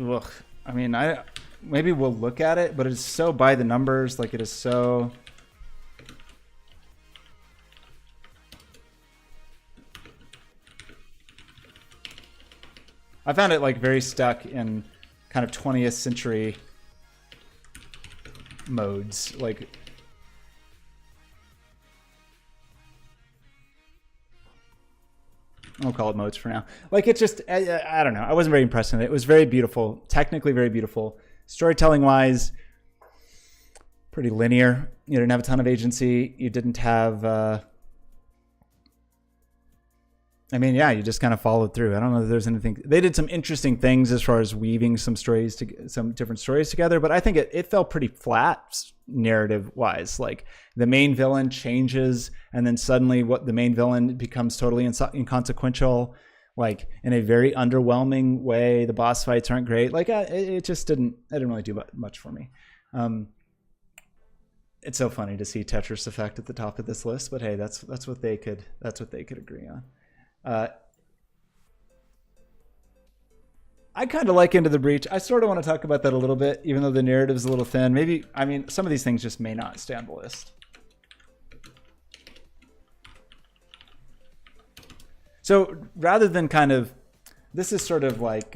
Ugh. I mean, maybe we'll look at it, but it's so by the numbers. Like, it is so... I found it like very stuck in kind of 20th century modes. Like, I'll call it modes for now. Like, it just, I don't know. I wasn't very impressed with it. It was very beautiful, technically very beautiful. Storytelling wise, pretty linear. You didn't have a ton of agency. You didn't have, I mean, yeah, you just kind of followed through. I don't know if there's anything. They did some interesting things as far as weaving some stories, some different stories together, but I think it fell pretty flat narrative wise. Like, the main villain changes, and then suddenly what the main villain becomes totally inconsequential, like in a very underwhelming way. The boss fights aren't great. Like, it just didn't really do much for me. It's so funny to see Tetris Effect at the top of this list, but hey, that's what they could agree on. I kind of like Into the Breach. I sort of want to talk about that a little bit, even though the narrative's a little thin. Maybe, I mean, some of these things just may not stay on the list. So rather than kind of, this is sort of like,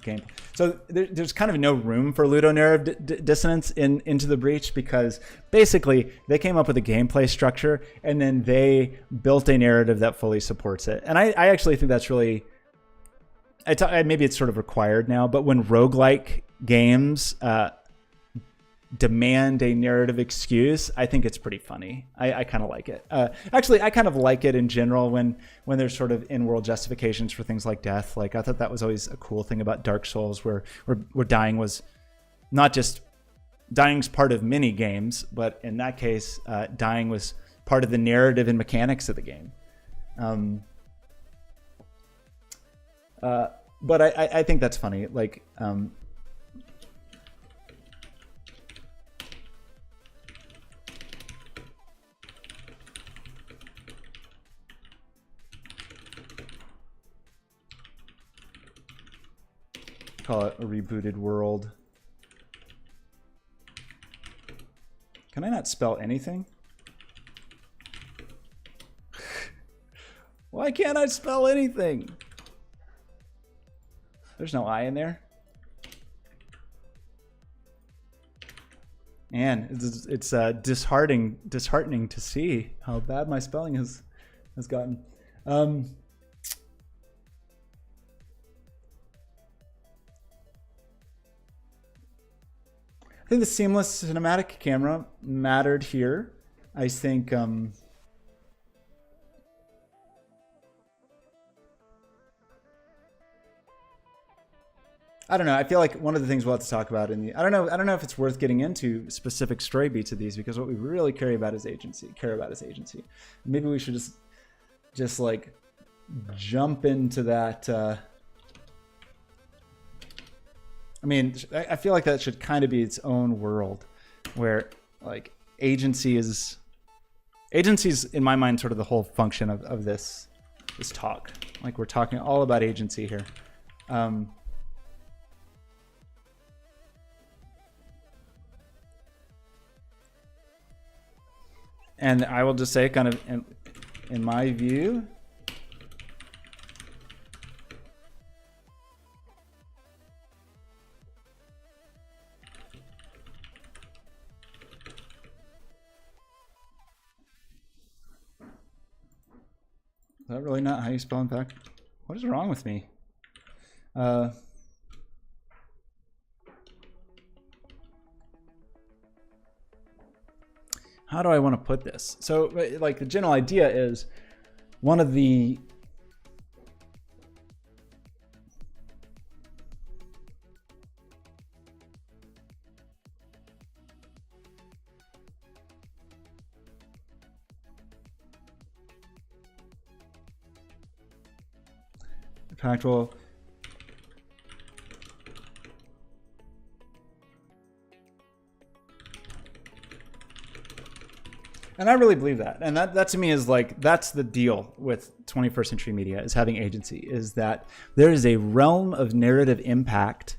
game. So there's kind of no room for ludonarrative dissonance in Into the Breach, because basically they came up with a gameplay structure and then they built a narrative that fully supports it. And I actually think that's really, maybe it's sort of required now, but when roguelike games demand a narrative excuse, I think it's pretty funny. I kind of like it. Actually, I kind of like it in general when there's sort of in-world justifications for things like death. Like, I thought that was always a cool thing about Dark Souls, where dying was not just... Dying's part of many games, but in that case, dying was part of the narrative and mechanics of the game. But I think that's funny. Like... call it a rebooted world. Can I not spell anything? Why can't I spell anything? There's no I in there. Man, it's disheartening to see how bad my spelling has gotten. I think the seamless cinematic camera mattered here. I think I don't know. I feel like one of the things we'll have to talk about in the I don't know if it's worth getting into specific story beats of these, because what we really care about is agency. Maybe we should just like jump into that. I mean, I feel like that should kind of be its own world, where like agency is in my mind sort of the whole function of this talk. Like we're talking all about agency here. And I will just say, kind of in my view, is that really not how you spell impact? What is wrong with me? How do I want to put this? So, like, the general idea is one of the impactful. And I really believe that. And that to me is like, that's the deal with 21st century media, is having agency, is that there is a realm of narrative impact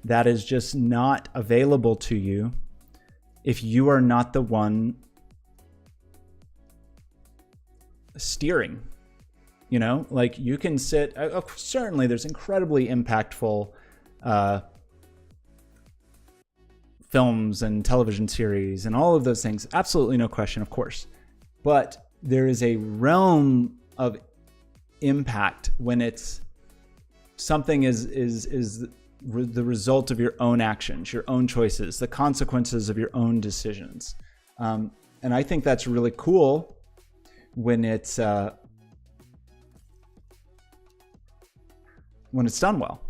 that is just not available to you if you are not the one steering. You know, like you can sit, certainly there's incredibly impactful films and television series and all of those things. Absolutely no question, of course. But there is a realm of impact when it's something is the result of your own actions, your own choices, the consequences of your own decisions. And I think that's really cool when it's done well.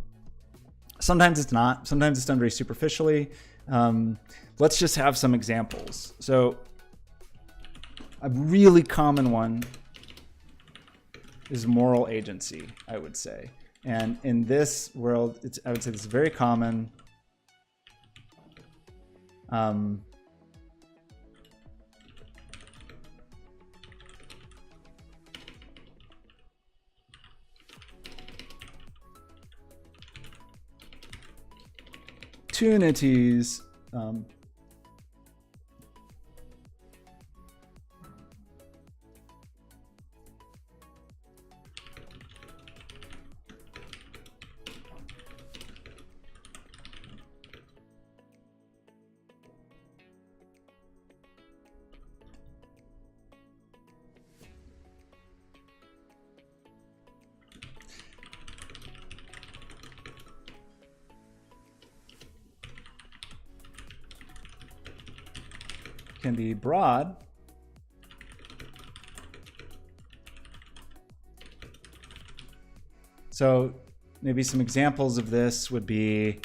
Sometimes it's not. Sometimes it's done very superficially. Let's just have some examples. So a really common one is moral agency, I would say. And in this world, I would say this is very common. Opportunities. Can be broad. So maybe some examples of this would be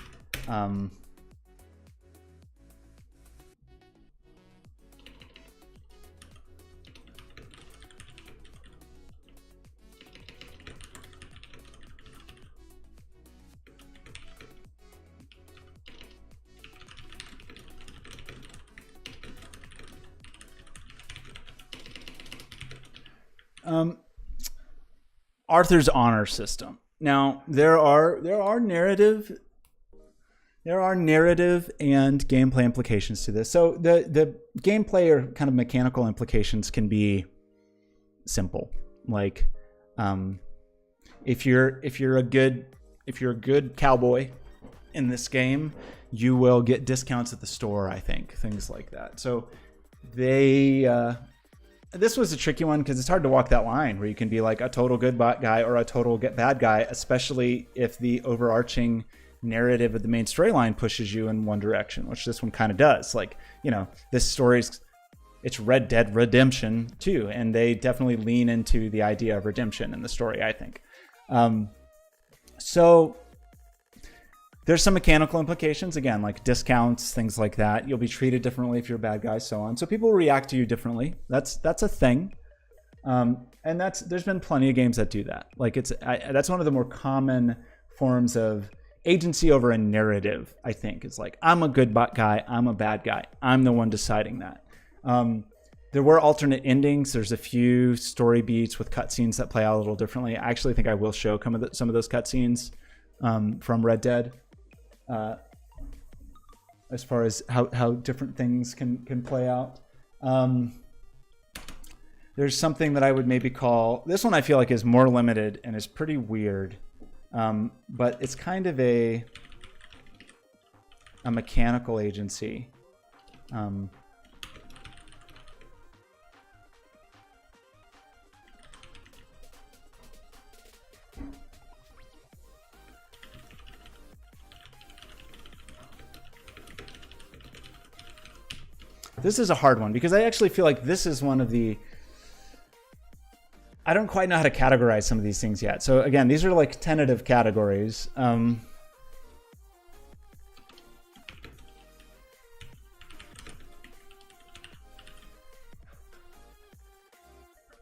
Arthur's honor system. Now there are narrative and gameplay implications to this. So the gameplay or kind of mechanical implications can be simple. Like if you're a good cowboy in this game, you will get discounts at the store, I think, things like that. So this was a tricky one because it's hard to walk that line where you can be like a total good guy or a total bad guy, especially if the overarching narrative of the main storyline pushes you in one direction, which this one kind of does. Like, you know, this story's, it's Red Dead Redemption too, and they definitely lean into the idea of redemption in the story, I think. So There's some mechanical implications, again, like discounts, things like that. You'll be treated differently if you're a bad guy, so on. So people react to you differently. That's a thing. And there's been plenty of games that do that. Like that's one of the more common forms of agency over a narrative, I think. It's like, I'm a good guy, I'm a bad guy. I'm the one deciding that. There were alternate endings. There's a few story beats with cutscenes that play out a little differently. I actually think I will show some of those cutscenes from Red Dead, as far as how different things can play out. There's something that I would maybe call, this one I feel like is more limited and is pretty weird, but it's kind of a mechanical agency. This is a hard one because I actually feel like this is one of the, I don't quite know how to categorize some of these things yet. So again, these are like tentative categories.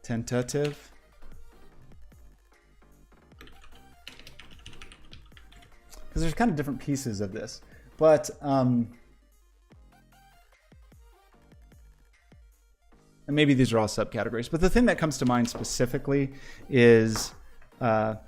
Tentative. Because there's kind of different pieces of this, but and maybe these are all subcategories, but the thing that comes to mind specifically is the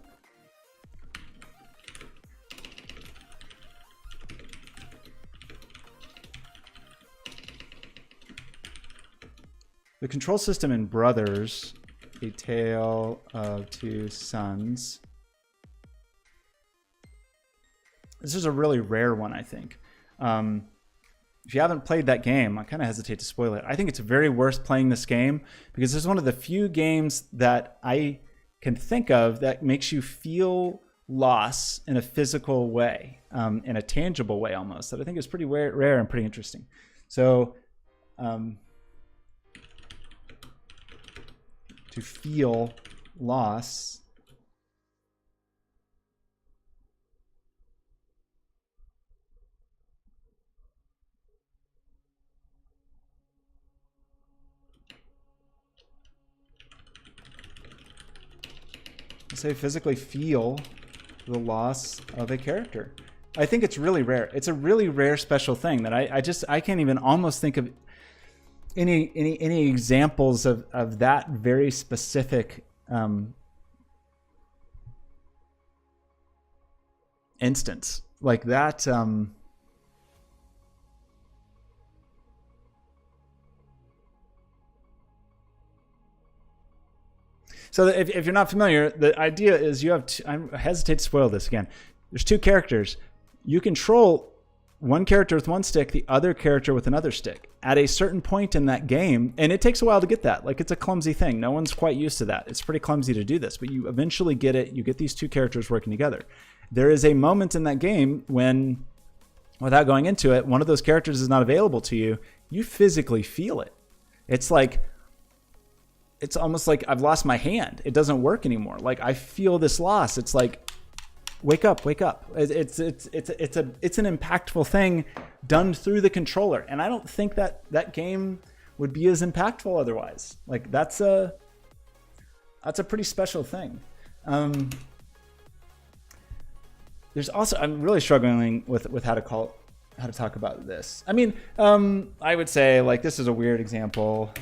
control system in Brothers, A Tale of Two Sons. This is a really rare one, I think. If you haven't played that game, I kind of hesitate to spoil it. I think it's very worth playing this game because it's one of the few games that I can think of that makes you feel loss in a physical way, in a tangible way almost, that I think is pretty rare and pretty interesting. So to feel loss. Say physically feel the loss of a character. I think it's really rare. It's a really rare special thing that I can't even almost think of any examples of that very specific instance like that. So if you're not familiar, the idea is you have I hesitate to spoil this again. There's two characters. You control one character with one stick, the other character with another stick at a certain point in that game. And it takes a while to get that. Like, it's a clumsy thing. No one's quite used to that. It's pretty clumsy to do this, but you eventually get it. You get these two characters working together. There is a moment in that game when, without going into it, one of those characters is not available to you. You physically feel it. It's like, it's almost like I've lost my hand. It doesn't work anymore. Like, I feel this loss. It's like, wake up, wake up. It's an impactful thing done through the controller. And I don't think that game would be as impactful otherwise. Like, that's a pretty special thing. There's also, I'm really struggling with how to talk about this. I mean, I would say, like, this is a weird example.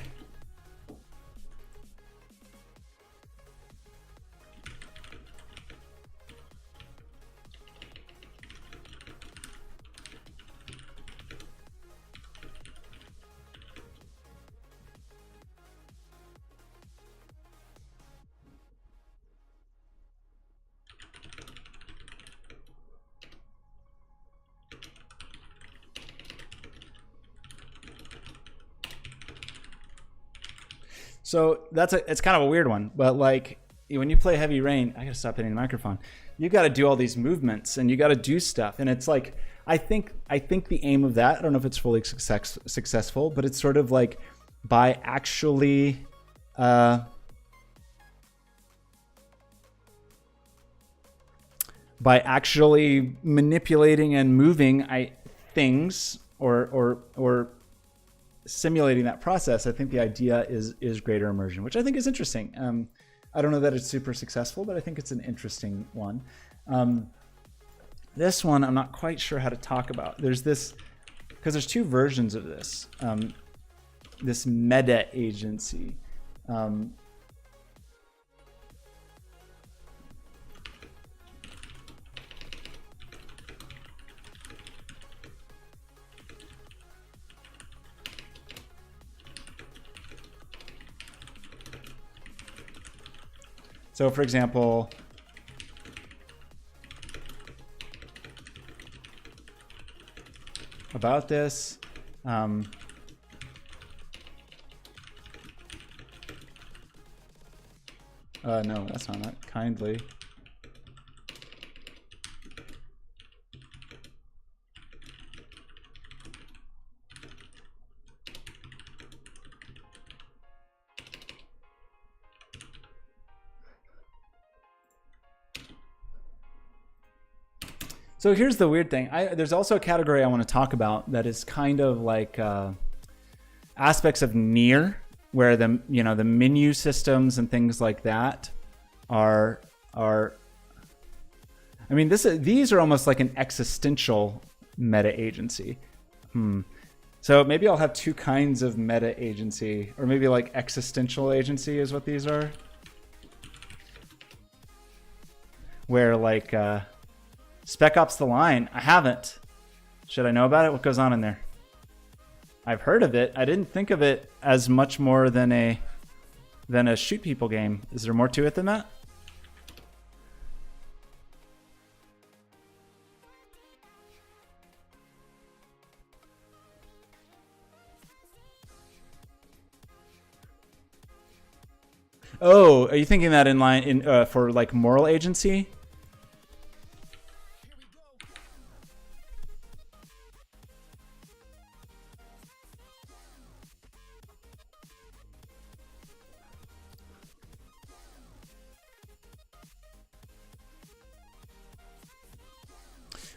So it's kind of a weird one, but like when you play Heavy Rain, I gotta stop hitting the microphone. You got to do all these movements and you got to do stuff, and it's like I think the aim of that, I don't know if it's fully successful, but it's sort of like by actually by actually manipulating and moving things or simulating that process, I think the idea is greater immersion, which I think is interesting. I don't know that it's super successful, but I think it's an interesting one. This one, I'm not quite sure how to talk about. There's this, because there's two versions of this. This meta agency. So for example, about this, no, that's not it. Kindly. So here's the weird thing. There's also a category I want to talk about that is kind of like aspects of Nier, where the menu systems and things like that are. I mean, these are almost like an existential meta agency. So maybe I'll have two kinds of meta agency, or maybe like existential agency is what these are, where like. Spec Ops: The Line. I haven't. Should I know about it? What goes on in there? I've heard of it. I didn't think of it as much more than a shoot people game. Is there more to it than that? Oh, are you thinking that in line for like moral agency?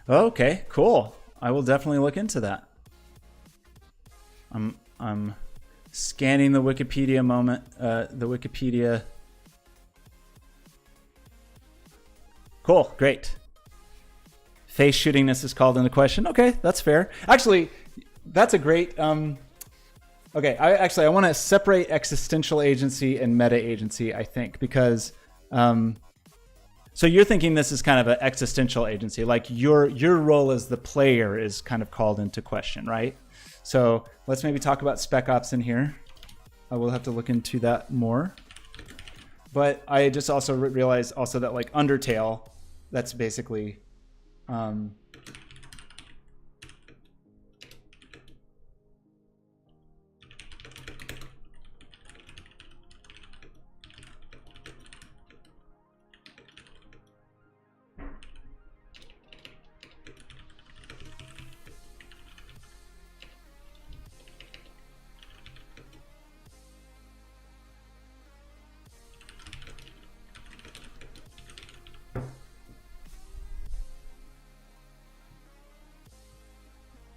Okay, cool. I will definitely look into that. I'm scanning the Wikipedia moment. The Wikipedia. Cool, great. Face shootingness is called into question. Okay, that's fair. Actually, that's a great. Okay, I want to separate existential agency and meta agency. I think because. So you're thinking this is kind of an existential agency, like your role as the player is kind of called into question, right? So let's maybe talk about Spec Ops in here. I will have to look into that more. But I just also realized also that like Undertale, that's basically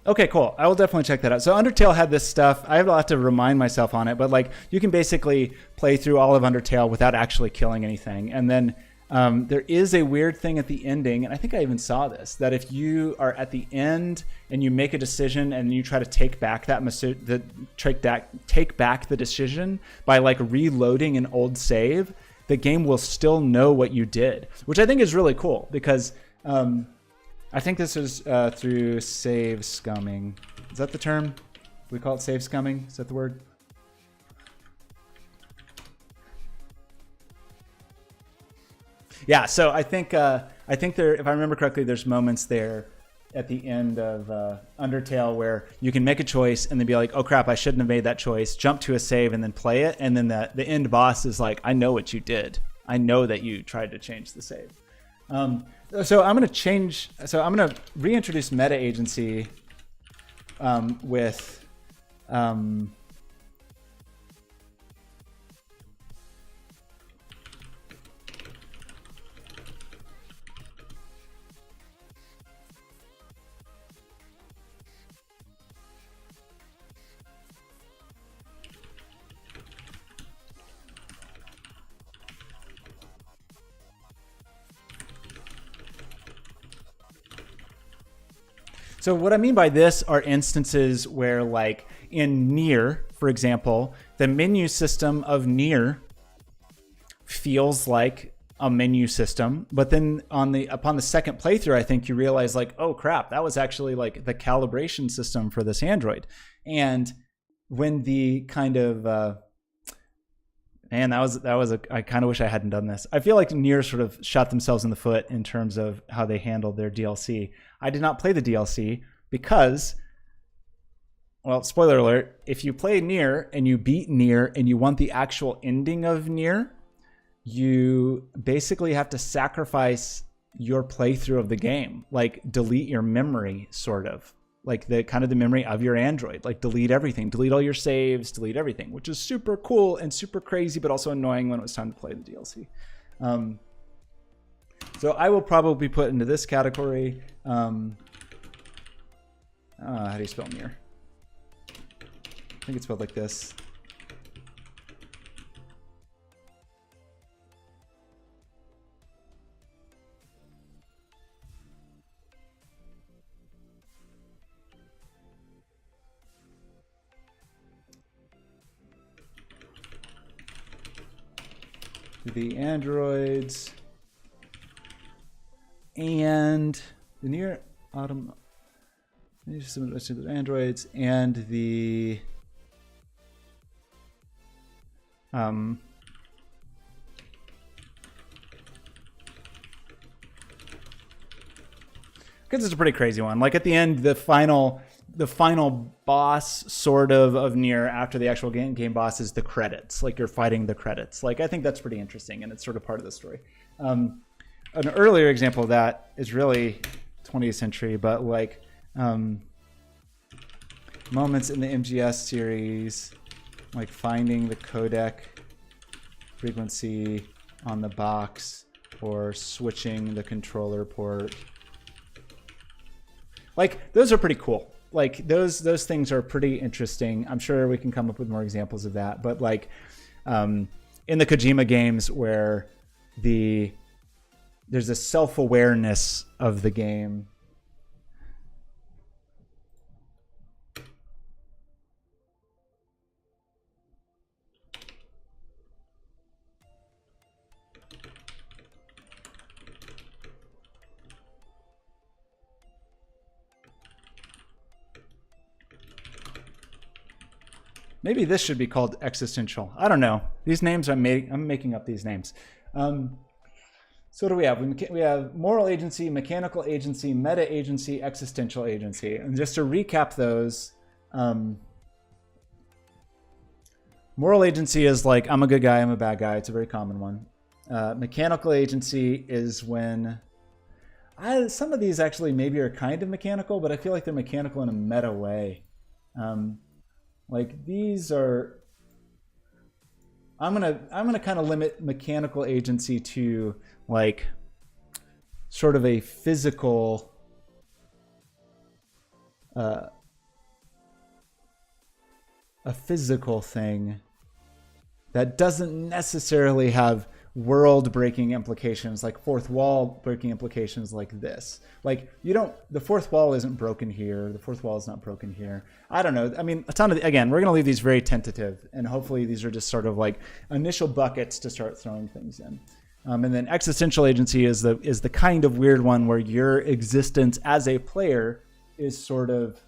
okay, cool. I will definitely check that out. So Undertale had this stuff. I have a lot to remind myself on it, but like you can basically play through all of Undertale without actually killing anything. And then there is a weird thing at the ending, and I think I even saw this, that if you are at the end and you make a decision and you try to take back take back the decision by like reloading an old save, the game will still know what you did, which I think is really cool because I think this is through save scumming. Is that the term? We call it save scumming? Is that the word? Yeah, so I think there, if I remember correctly, there's moments there at the end of Undertale where you can make a choice and then be like, oh crap, I shouldn't have made that choice, jump to a save and then play it, and then the end boss is like, I know what you did. I know that you tried to change the save. So I'm going to reintroduce meta agency with So what I mean by this are instances where, like in Nier, for example, the menu system of Nier feels like a menu system, but then upon the second playthrough, I think you realize like, oh crap, that was actually like the calibration system for this Android. And when the kind of man, I kind of wish I hadn't done this. I feel like Nier sort of shot themselves in the foot in terms of how they handled their DLC. I did not play the DLC because, well, spoiler alert, if you play Nier and you beat Nier and you want the actual ending of Nier, you basically have to sacrifice your playthrough of the game, like delete your memory, sort of. Like the kind of the memory of your Android, like delete everything, delete all your saves, delete everything, which is super cool and super crazy, but also annoying when it was time to play the DLC. So I will probably put into this category. How do you spell Nier? I think it's spelled like this. The androids and the Nier Autumn androids and the because it's a pretty crazy one. Like at the end, the final boss sort of Nier after the actual game boss is the credits. Like you're fighting the credits. Like I think that's pretty interesting, and it's sort of part of the story. An earlier example of that is really 20th century, but like moments in the MGS series, like finding the codec frequency on the box or switching the controller port. Like those are pretty cool. Like those things are pretty interesting. I'm sure we can come up with more examples of that. But like in the Kojima games where there's a self-awareness of the game. Maybe this should be called existential. I don't know. These names I'm making up these names. So what do we have? We have moral agency, mechanical agency, meta agency, existential agency. And just to recap those, moral agency is like, I'm a good guy, I'm a bad guy. It's a very common one. Mechanical agency is when some of these actually maybe are kind of mechanical, but I feel like they're mechanical in a meta way. Like these are, I'm gonna kind of limit mechanical agency to like sort of a physical thing that doesn't necessarily have world-breaking implications, like fourth wall breaking implications like this. Like the fourth wall isn't broken here. The fourth wall is not broken here. I don't know. I mean, a ton of, again, we're going to leave these very tentative, and hopefully these are just sort of like initial buckets to start throwing things in. And then existential agency is the kind of weird one where your existence as a player is sort of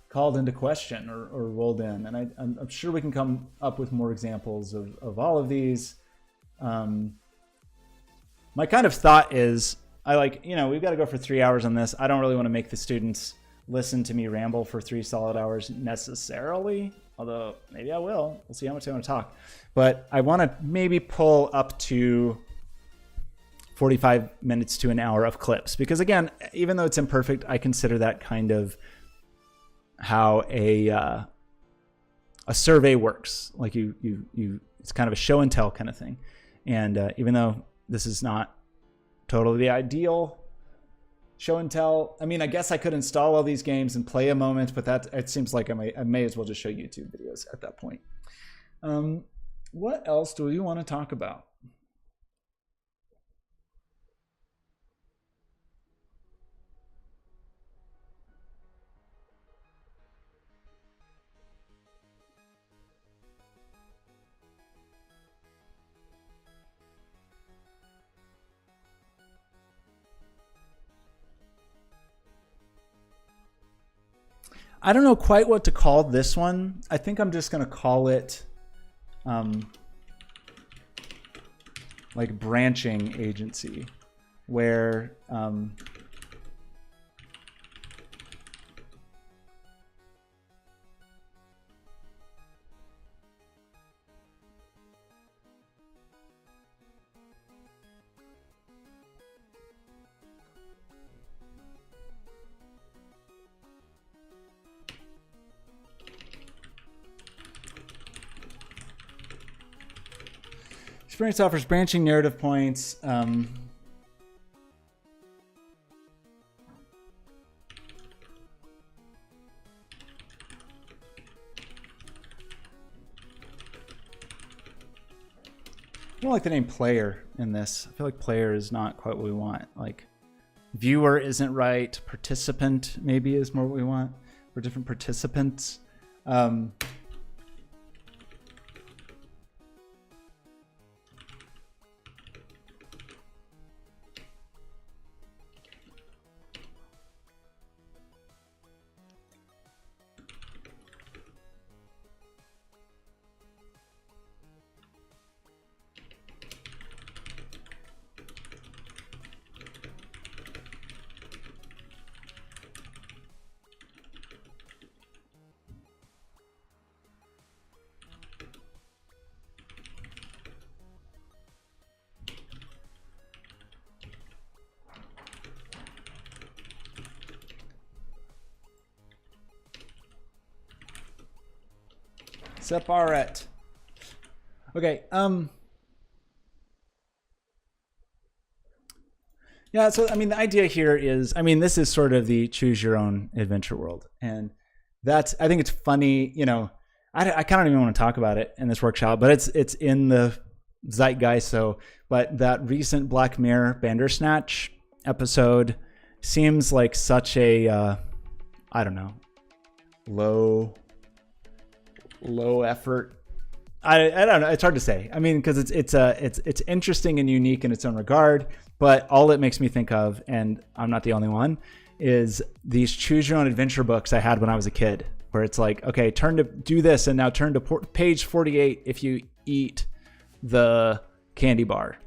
called into question or rolled in. And I'm sure we can come up with more examples of all of these. My kind of thought is, we've got to go for 3 hours on this. I don't really want to make the students listen to me ramble for 3 solid hours necessarily, although maybe I will. We'll see how much I want to talk. But I want to maybe pull up to 45 minutes to an hour of clips. Because again, even though it's imperfect, I consider that kind of how a survey works. Like it's kind of a show and tell kind of thing. And even though this is not totally the ideal show and tell, I mean, I guess I could install all these games and play a moment, but it seems like I may as well just show YouTube videos at that point. What else do we want to talk about? I don't know quite what to call this one. I think I'm just gonna call it like branching agency, where experience offers branching narrative points. I don't like the name player in this. I feel like player is not quite what we want. Like viewer isn't right. Participant maybe is more what we want. For different participants. Separate. Okay. Yeah. So I mean, the idea here is, I mean, this is sort of the choose your own adventure world, and that's. I think it's funny. You know, I kind of don't even want to talk about it in this workshop, but it's in the zeitgeist. So, but that recent Black Mirror Bandersnatch episode seems like such a I don't know, low effort. I don't know. It's hard to say. I mean, because it's interesting and unique in its own regard. But all it makes me think of, and I'm not the only one, is these choose your own adventure books I had when I was a kid, where it's like, okay, turn to do this, and now turn to page 48 if you eat the candy bar,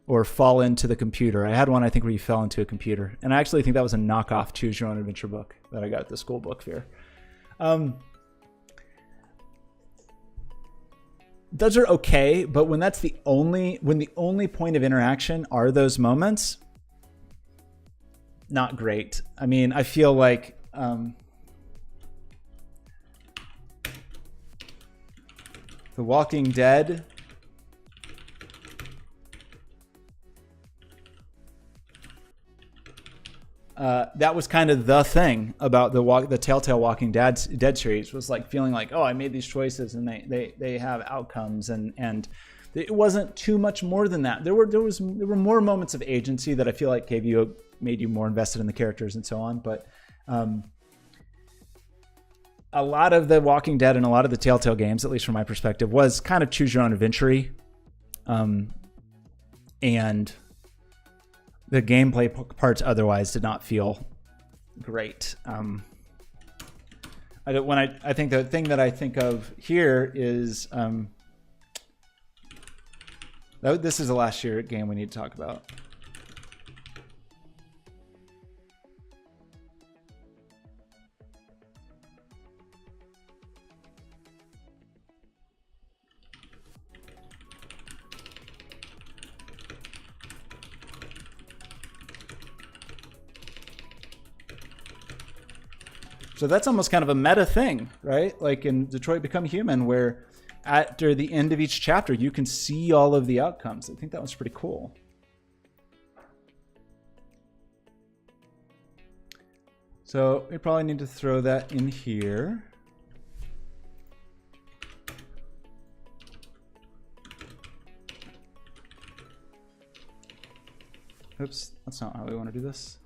or fall into the computer. I had one, I think, where you fell into a computer, and I actually think that was a knockoff choose your own adventure book that I got at the school book fair. Those are okay, but when that's the only point of interaction are those moments, not great. I mean, I feel like The Walking Dead, that was kind of the thing about the Telltale Walking Dead series, was like feeling like, oh, I made these choices and they have outcomes, and it wasn't too much more than that. There were more moments of agency that I feel like made you more invested in the characters and so on. But a lot of the Walking Dead and a lot of the Telltale games, at least from my perspective, was kind of choose your own adventure-y, and the gameplay parts otherwise did not feel great. I think the thing that I think of here is this is the last year game we need to talk about. So that's almost kind of a meta thing, right? Like in Detroit Become Human, where after the end of each chapter, you can see all of the outcomes. I think that was pretty cool. So we probably need to throw that in here. Oops, that's not how we want to do this.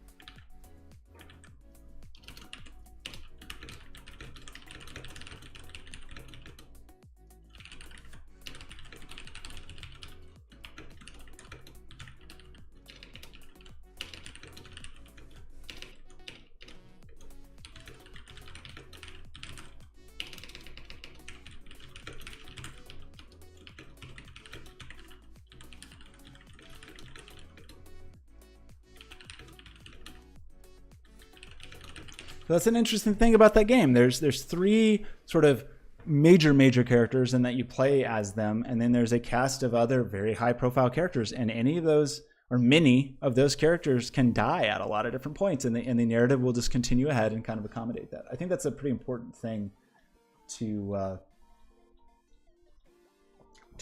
So that's an interesting thing about that game. There's three sort of major characters, and that you play as them, and then there's a cast of other very high profile characters, and any of those or many of those characters can die at a lot of different points, and the narrative will just continue ahead and kind of accommodate that. I think that's a pretty important thing to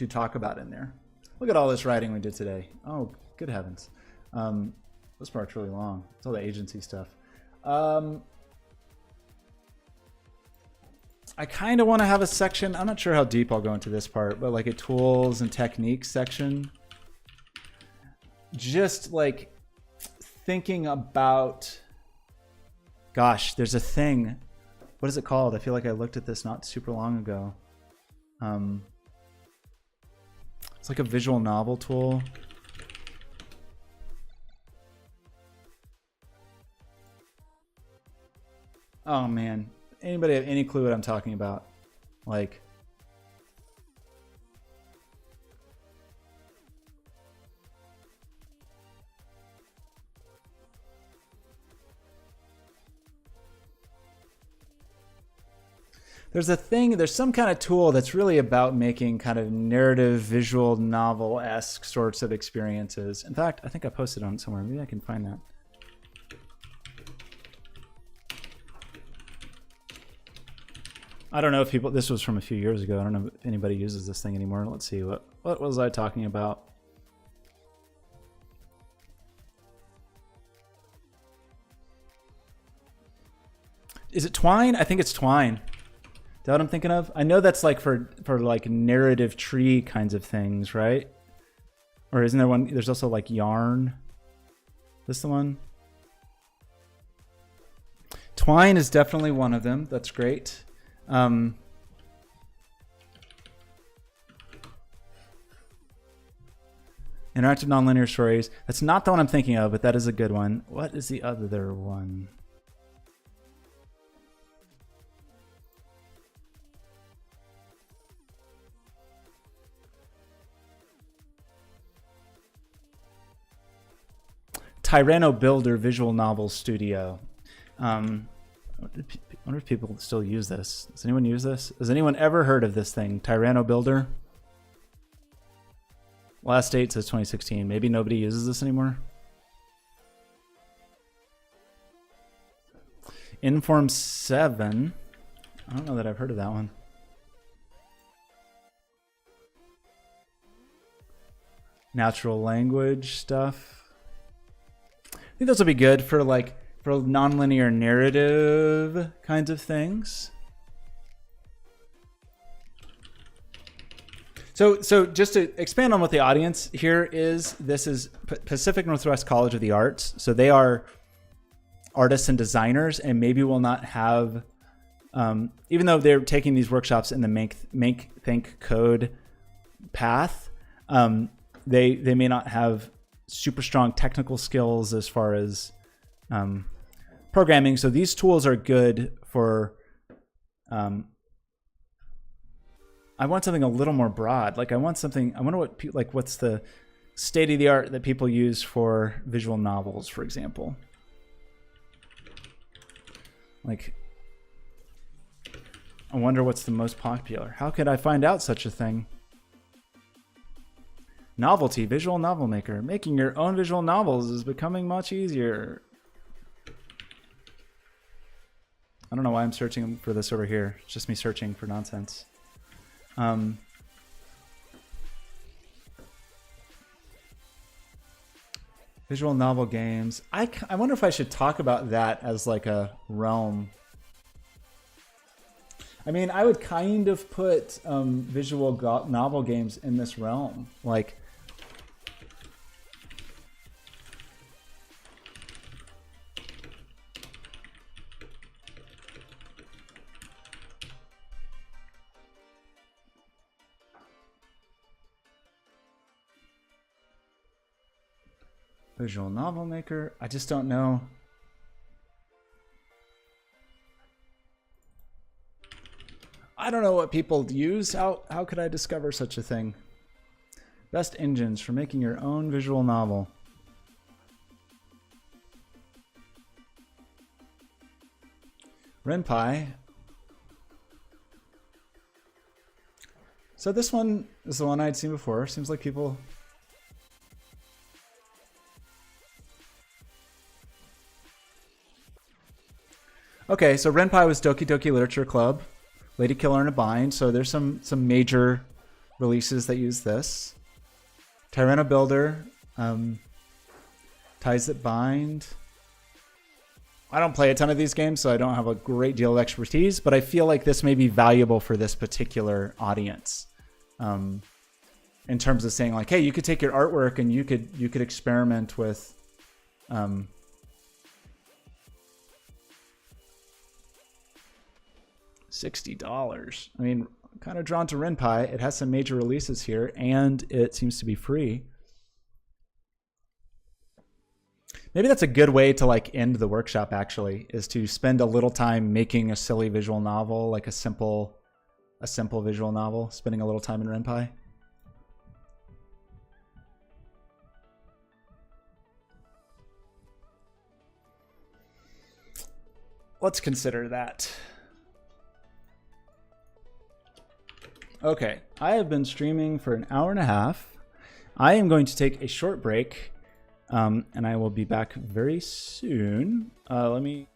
talk about in there. Look at all this writing we did today. Oh, good heavens. This part's really long. It's all the agency stuff. I kind of want to have a section. I'm not sure how deep I'll go into this part, but like a tools and techniques section. Just like thinking about, gosh, there's a thing. What is it called? I feel like I looked at this not super long ago. It's like a visual novel tool. Oh man. Anybody have any clue what I'm talking about? Like, there's some kind of tool that's really about making kind of narrative, visual novel-esque sorts of experiences. In fact, I think I posted on it somewhere. Maybe I can find that. I don't know if people, this was from a few years ago. I don't know if anybody uses this thing anymore. Let's see, what was I talking about? Is it Twine? I think it's Twine. Is that what I'm thinking of? I know that's like for like narrative tree kinds of things, right? Or isn't there one, there's also like Yarn. Is this the one? Twine is definitely one of them. That's great. Interactive nonlinear stories. That's not the one I'm thinking of, but that is a good one. What is the other one? Tyranno Builder Visual Novel Studio. I wonder if people still use this. Does anyone use this? Has anyone ever heard of this thing? Tyranno Builder? Last date says 2016. Maybe nobody uses this anymore. Inform 7. I don't know that I've heard of that one. Natural language stuff. I think those will be good for like for nonlinear narrative kinds of things. So just to expand on what the audience here is, this is Pacific Northwest College of the Arts. So they are artists and designers, and maybe will not have, even though they're taking these workshops in the make think code path, they may not have super strong technical skills as far as programming. So these tools are good for, I want something a little more broad. Like I wonder what, like what's the state of the art that people use for visual novels, for example. Like, I wonder what's the most popular. How could I find out such a thing? Novelty, visual novel maker. Making your own visual novels is becoming much easier. I don't know why I'm searching for this over here. It's just me searching for nonsense. Visual novel games. I wonder if I should talk about that as like a realm. I mean, I would kind of put visual novel games in this realm. Like, visual novel maker. I just don't know. I don't know what people use. How could I discover such a thing? Best engines for making your own visual novel. Ren'Py. So this one is the one I'd seen before. Seems like people... Okay, so Ren'Py was Doki Doki Literature Club, Lady Killer in a Bind. So there's some major releases that use this. Tyranno Builder, Ties That Bind. I don't play a ton of these games, so I don't have a great deal of expertise, but I feel like this may be valuable for this particular audience. In terms of saying like, hey, you could take your artwork and you could experiment with $60. I mean, kind of drawn to Ren'Py. It has some major releases here, and it seems to be free. Maybe that's a good way to like end the workshop, actually, is to spend a little time making a silly visual novel, like a simple visual novel, spending a little time in Ren'Py. Let's consider that. Okay, I have been streaming for an hour and a half. I am going to take a short break, and I will be back very soon. Let me...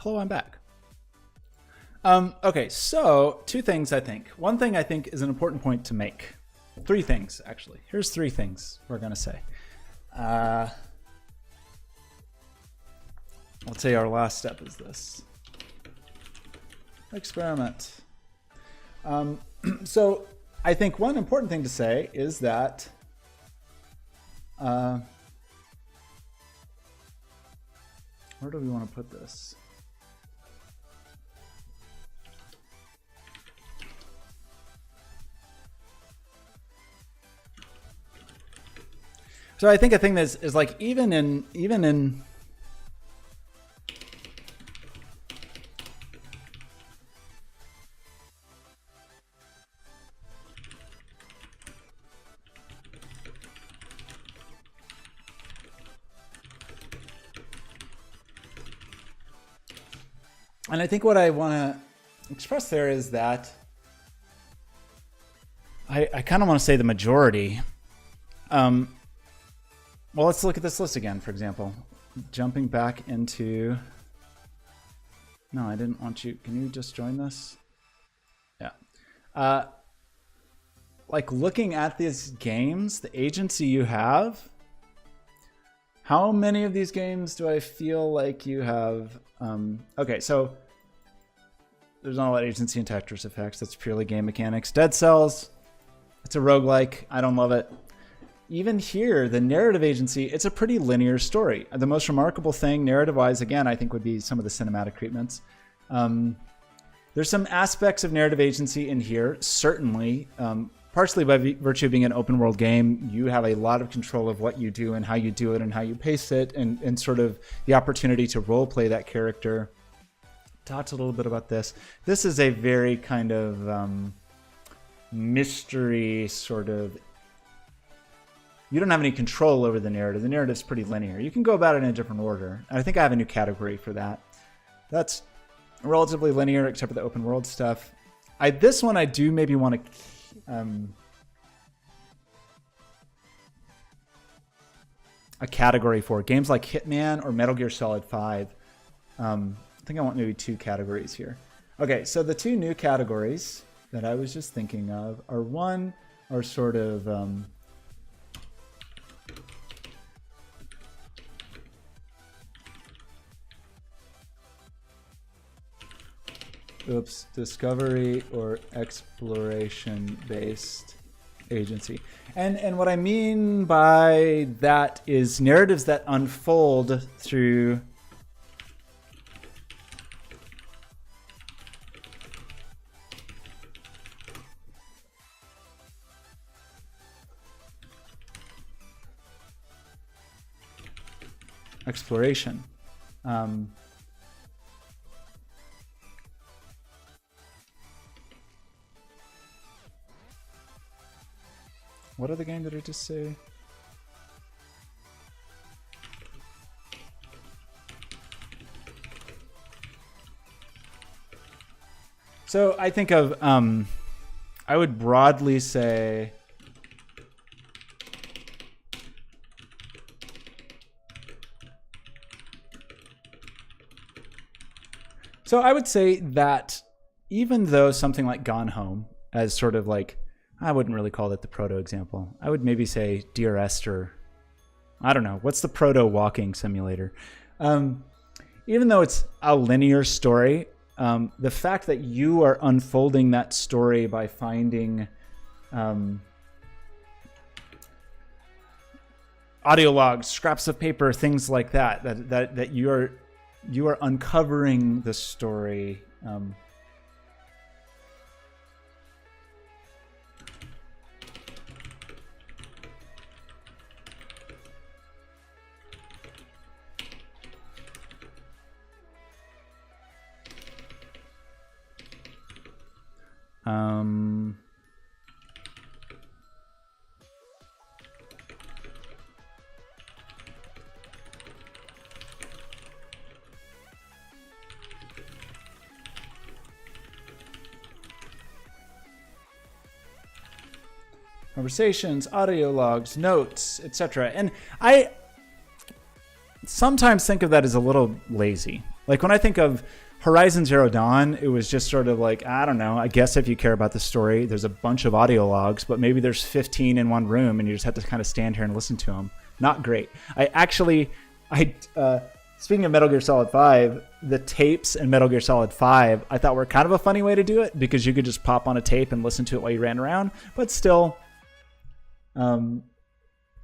hello, I'm back. Okay, so 2 things I think. One thing I think is an important point to make. 3 things, actually. Here's 3 things we're going to say. Let's say our last step is this. Experiment. So I think one important thing to say is that where do we want to put this? So I think a thing that is like even in and I think what I want to express there is that I kind of want to say the majority. Well, let's look at this list again, for example. Jumping back into... No, I didn't want you... Can you just join this? Yeah. Like looking at these games, the agency you have, how many of these games do I feel like you have? Okay, so there's not a lot of agency in Tetris Effects. That's purely game mechanics. Dead Cells, it's a roguelike. I don't love it. Even here, the narrative agency, it's a pretty linear story. The most remarkable thing, narrative-wise, again, I think would be some of the cinematic treatments. There's some aspects of narrative agency in here, certainly. Partially by virtue of being an open world game, you have a lot of control of what you do and how you do it and how you pace it and sort of the opportunity to role play that character. Talked a little bit about this. This is a very kind of mystery sort of... You don't have any control over the narrative. The narrative's pretty linear. You can go about it in a different order. And I think I have a new category for that. That's relatively linear, except for the open world stuff. This one I do maybe want to... a category for games like Hitman or Metal Gear Solid 5. I think I want maybe 2 categories here. Okay, so the 2 new categories that I was just thinking of are one are sort of... discovery or exploration based agency. And what I mean by that is narratives that unfold through exploration. What other game did I just say? So I think of, I would broadly say, so I would say that even though something like Gone Home, as sort of like, I wouldn't really call it the proto example. I would maybe say Dear Esther. I don't know. What's the proto walking simulator? Even though it's a linear story, the fact that you are unfolding that story by finding audio logs, scraps of paper, things like that you are uncovering the story. Conversations, audio logs, notes, etc. And I sometimes think of that as a little lazy. Like when I think of Horizon Zero Dawn, it was just sort of like, I don't know, I guess if you care about the story, there's a bunch of audio logs, but maybe there's 15 in one room and you just have to kind of stand here and listen to them. Not great. Speaking of Metal Gear Solid 5, the tapes in Metal Gear Solid 5 I thought were kind of a funny way to do it, because you could just pop on a tape and listen to it while you ran around. But still,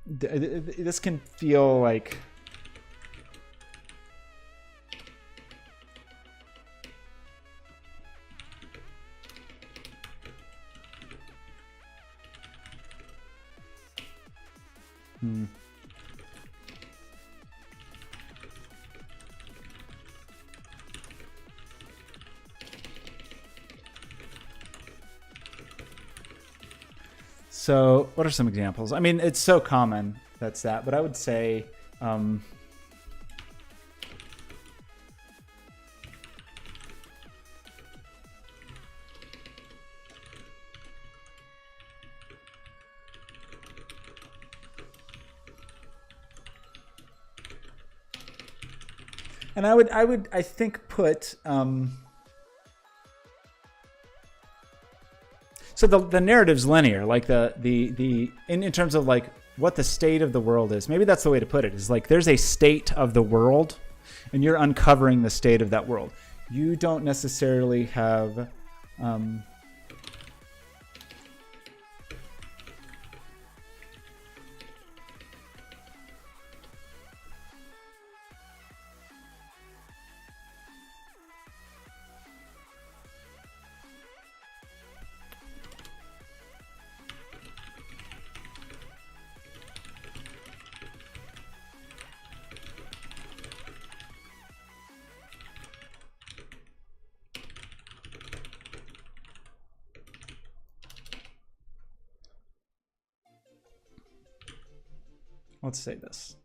this can feel like... So what are some examples? I mean, it's so common, that's that, but I would say... and I think put... So the narrative's linear, like in terms of like what the state of the world is. Maybe that's the way to put it. Is like there's a state of the world, and you're uncovering the state of that world. You don't necessarily have. Let's say this.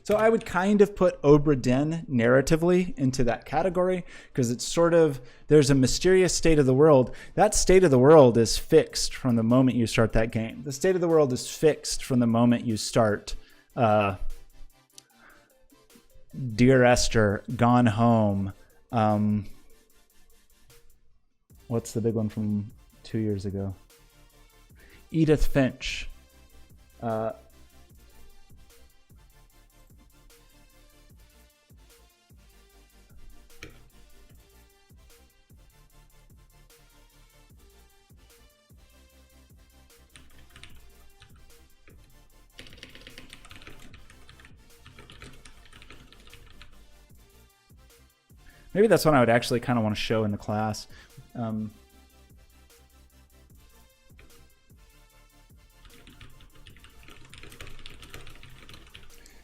So I would kind of put Obra Dinn narratively into that category, because it's sort of, there's a mysterious state of the world. That state of the world is fixed from the moment you start that game. The state of the world is fixed from the moment you start Dear Esther, Gone Home. What's the big one from 2 years ago? Edith Finch. Maybe that's one I would actually kind of want to show in the class.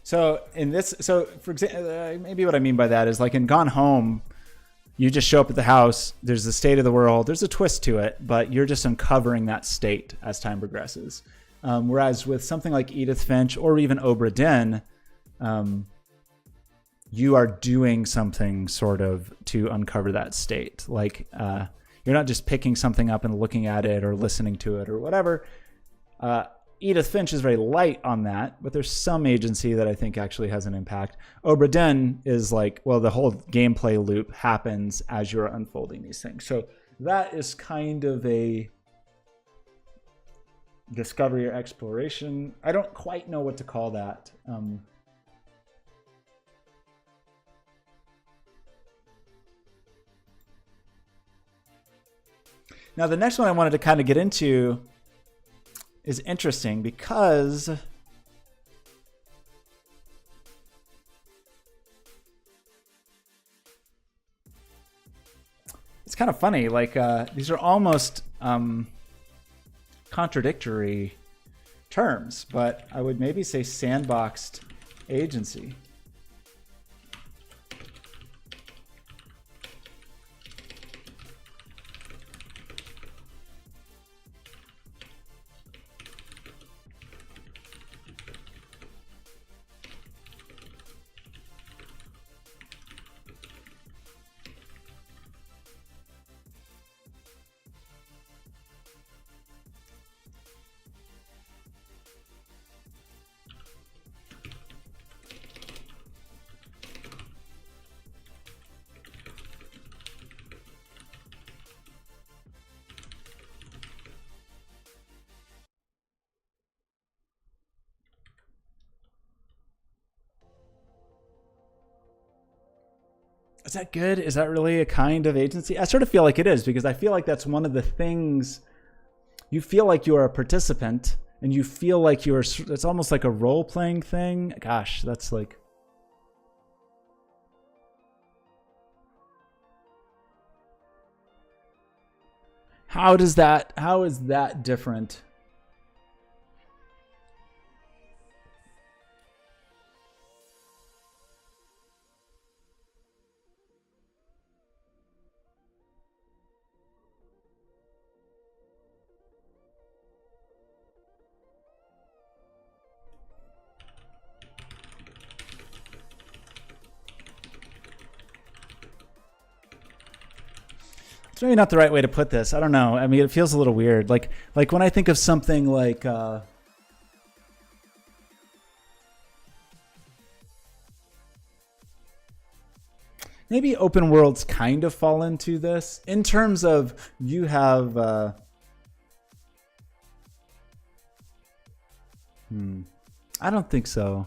So in this, so for example, maybe what I mean by that is like in Gone Home, you just show up at the house, there's the state of the world, there's a twist to it, but you're just uncovering that state as time progresses. Whereas with something like Edith Finch or even Obra Dinn, you are doing something sort of to uncover that state. Like you're not just picking something up and looking at it or listening to it or whatever. Edith Finch is very light on that, but there's some agency that I think actually has an impact. Obra Dinn is like, well, the whole gameplay loop happens as you're unfolding these things. So that is kind of a discovery or exploration. I don't quite know what to call that. Now, the next one I wanted to kind of get into is interesting because it's kind of funny. Like these are almost contradictory terms, but I would maybe say sandboxed agency. Is that good? Is that really a kind of agency? I sort of feel like it is, because I feel like that's one of the things. You feel like you are a participant, and you feel like you're, it's almost like a role-playing thing. Gosh, that's like, how is that different? It's maybe not the right way to put this. I don't know. I mean, it feels a little weird. Like when I think of something like maybe open worlds kind of fall into this in terms of you have I don't think so.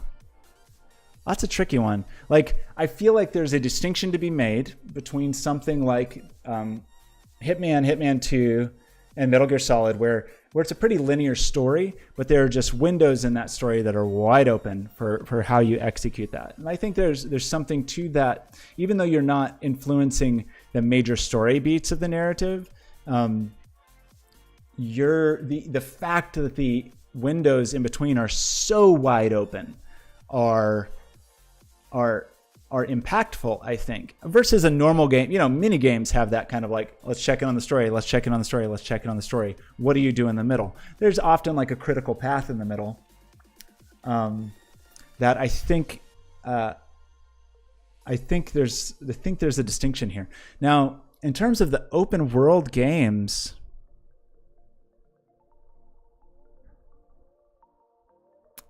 That's a tricky one. Like, I feel like there's a distinction to be made between something like Hitman, Hitman 2, and Metal Gear Solid, where it's a pretty linear story, but there are just windows in that story that are wide open for how you execute that. And I think there's something to that, even though you're not influencing the major story beats of the narrative. You're the fact that the windows in between are so wide open are impactful, I think, versus a normal game. You know, mini games have that kind of like, let's check in on the story, let's check in on the story, let's check in on the story. What do you do in the middle? There's often like a critical path in the middle that I think there's a distinction here. Now, in terms of the open world games,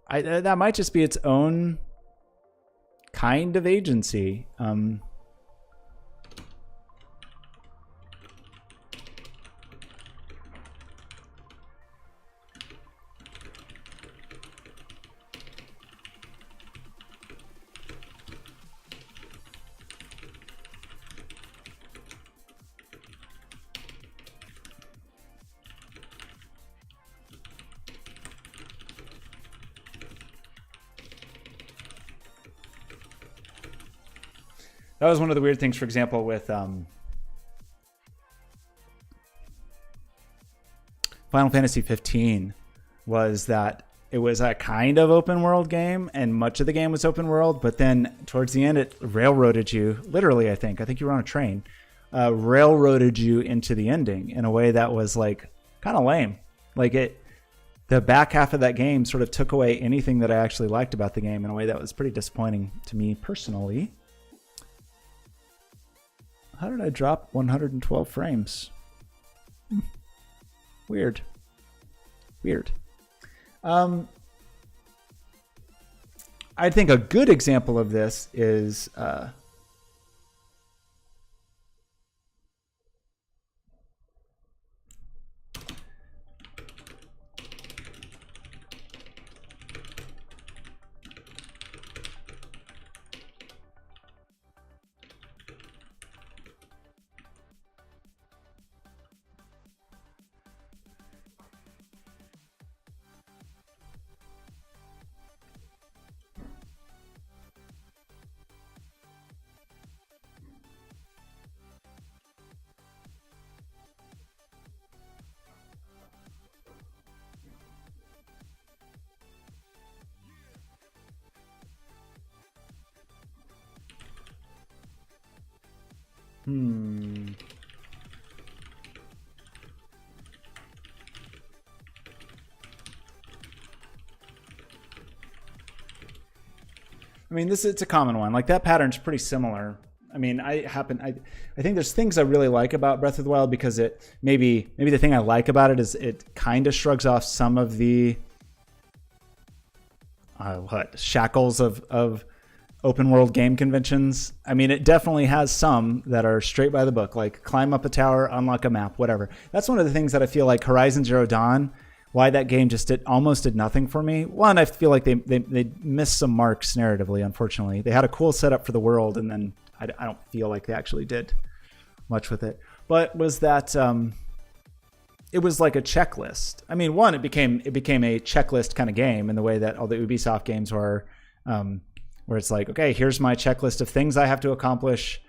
that might just be its own kind of agency. That was one of the weird things, for example, with Final Fantasy 15, was that it was a kind of open world game, and much of the game was open world, but then towards the end it railroaded you, literally. I think you were on a train, railroaded you into the ending in a way that was like kind of lame. Like the back half of that game sort of took away anything that I actually liked about the game in a way that was pretty disappointing to me personally. How did I drop 112 frames? Weird. I think a good example of this is I mean, it's a common one. Like, that pattern's pretty similar. I mean, I think there's things I really like about Breath of the Wild, because it maybe the thing I like about it is it kind of shrugs off some of the shackles of open world game conventions. I mean, it definitely has some that are straight by the book, like climb up a tower, unlock a map, whatever. That's one of the things that I feel like Horizon Zero Dawn, why that game just almost did nothing for me. One, I feel like they missed some marks narratively, unfortunately. They had a cool setup for the world, and then I don't feel like they actually did much with it, but was that it was like a checklist. I mean, one, it became a checklist kind of game in the way that all the Ubisoft games were, where it's like, okay, here's my checklist of things I have to accomplish.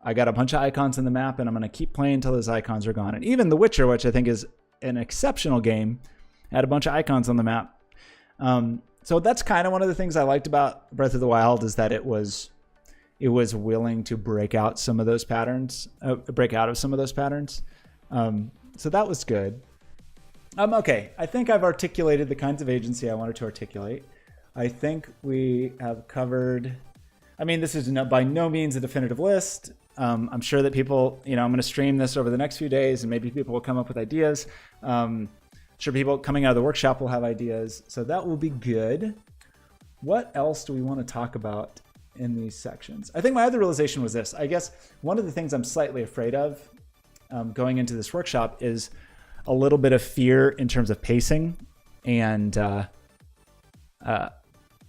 I got a bunch of icons in the map, and I'm going to keep playing until those icons are gone. And even The Witcher, which I think is an exceptional game, had a bunch of icons on the map. So that's kind of one of the things I liked about Breath of the Wild, is that it was willing to break out some of those patterns, so that was good. Okay, I think I've articulated the kinds of agency I wanted to articulate. I think we have covered, I mean, this is by no means a definitive list. I'm sure that people, I'm going to stream this over the next few days, and maybe people will come up with ideas. Sure, people coming out of the workshop will have ideas, so that will be good. What else do we want to talk about in these sections? I think my other realization was this. I guess one of the things I'm slightly afraid of going into this workshop is a little bit of fear in terms of pacing. And,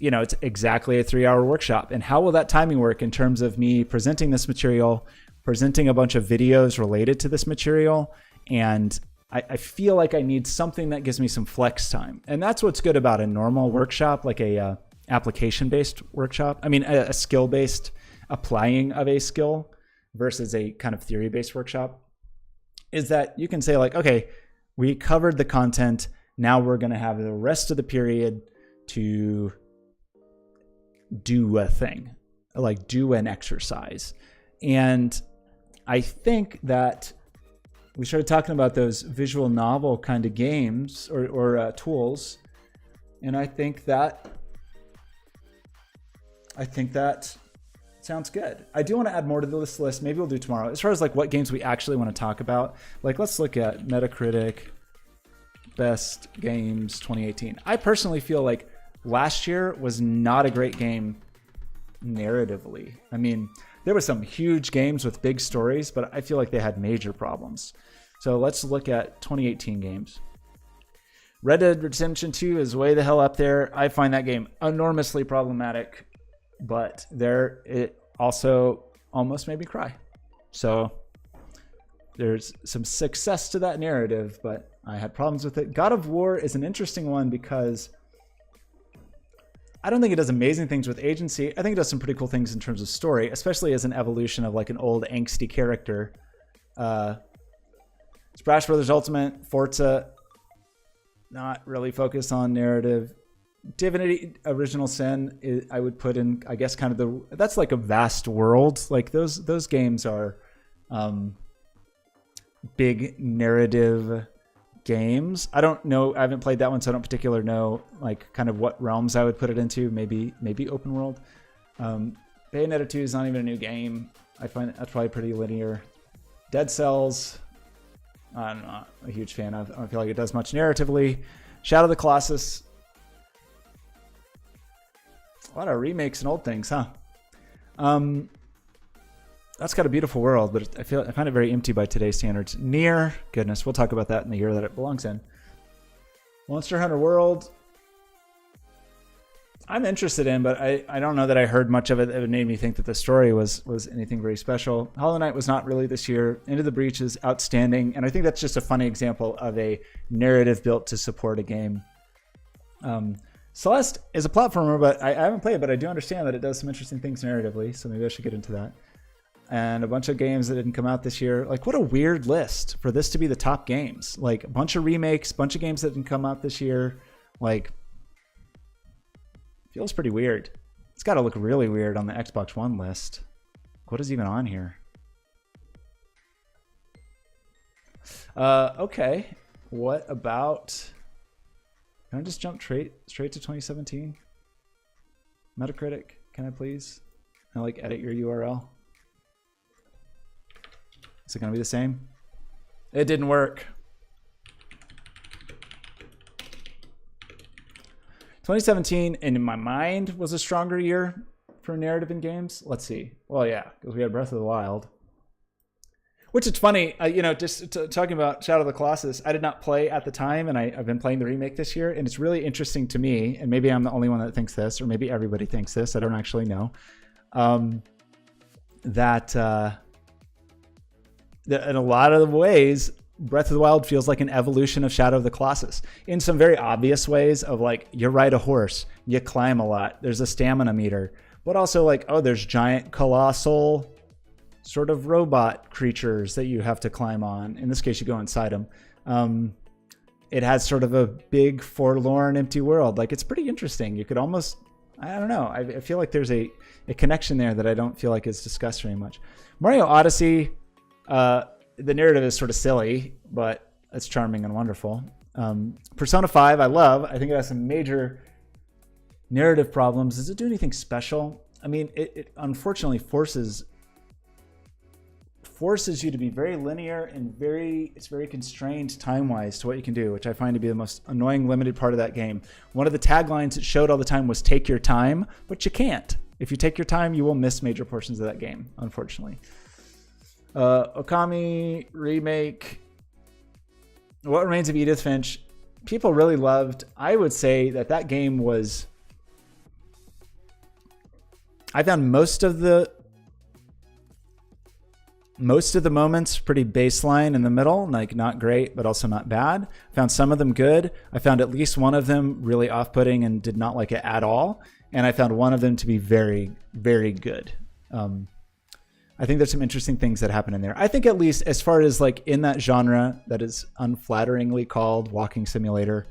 it's exactly a 3-hour workshop. And how will that timing work in terms of me presenting this material, presenting a bunch of videos related to this material? And I feel like I need something that gives me some flex time. And that's what's good about a normal workshop, like a application-based workshop. I mean, a skill-based applying of a skill versus a kind of theory-based workshop, is that you can say like, okay, we covered the content. Now we're going to have the rest of the period to do a thing, like do an exercise. And I think that we started talking about those visual novel kind of games or tools. And I think that sounds good. I do want to add more to this list. Maybe we'll do tomorrow. As far as like what games we actually want to talk about, like let's look at Metacritic Best Games 2018. I personally feel like last year was not a great game narratively. I mean, there were some huge games with big stories, but I feel like they had major problems. So let's look at 2018 games. Red Dead Redemption 2 is way the hell up there. I find that game enormously problematic, but it also almost made me cry. So there's some success to that narrative, but I had problems with it. God of War is an interesting one because I don't think it does amazing things with agency. I think it does some pretty cool things in terms of story, especially as an evolution of like an old angsty character. Smash Brothers Ultimate, Forza, not really focused on narrative. Divinity Original Sin, I would put in, I guess, kind of that's like a vast world. Like those games are big narrative games. I don't know. I haven't played that one, so I don't particularly know like kind of what realms I would put it into. Maybe open world. Bayonetta 2 is not even a new game. I find that's probably pretty linear. Dead Cells, I'm not a huge fan of. I don't feel like it does much narratively. Shadow of the Colossus, a lot of remakes and old things, huh? That's got a beautiful world, but I find it very empty by today's standards. Nier, goodness, we'll talk about that in the year that it belongs in. Monster Hunter World, I'm interested in, but I don't know that I heard much of it that made me think that the story was anything very special. Hollow Knight was not really this year. Into the Breach is outstanding, and I think that's just a funny example of a narrative built to support a game. Celeste is a platformer, but I haven't played it, but I do understand that it does some interesting things narratively, so maybe I should get into that. And a bunch of games that didn't come out this year. Like, what a weird list for this to be the top games. Like, a bunch of remakes, bunch of games that didn't come out this year. Like, feels pretty weird. It's got to look really weird on the Xbox One list. What is even on here? Okay. What about... Can I just jump straight to 2017? Metacritic, can I please? Can I like edit your URL? Is it going to be the same? It didn't work. 2017, in my mind, was a stronger year for narrative in games. Let's see. Well, yeah, because we had Breath of the Wild. Which is funny, just talking about Shadow of the Colossus, I did not play at the time, and I've been playing the remake this year, and it's really interesting to me, and maybe I'm the only one that thinks this, or maybe everybody thinks this, I don't actually know. that in a lot of ways, Breath of the Wild feels like an evolution of Shadow of the Colossus in some very obvious ways of like, you ride a horse, you climb a lot, there's a stamina meter, but also like, oh, there's giant colossal sort of robot creatures that you have to climb on. In this case, you go inside them. It has sort of a big forlorn empty world. Like, it's pretty interesting. You could almost, I don't know. I feel like there's a connection there that I don't feel like is discussed very much. Mario Odyssey, the narrative is sort of silly, but it's charming and wonderful. Persona 5, I love. I think it has some major narrative problems. Does it do anything special? I mean, it unfortunately forces you to be very linear and it's very constrained time-wise to what you can do, which I find to be the most annoying limited part of that game. One of the taglines it showed all the time was "take your time," but you can't. If you take your time, you will miss major portions of that game, unfortunately. Okami remake. What Remains of Edith Finch. People really loved. I would say that game was. I found most of the moments pretty baseline in the middle, like not great, but also not bad. I found some of them good. I found at least one of them really off-putting and did not like it at all. And I found one of them to be very, very good. I think there's some interesting things that happen in there. I think at least as far as like in that genre that is unflatteringly called walking simulator,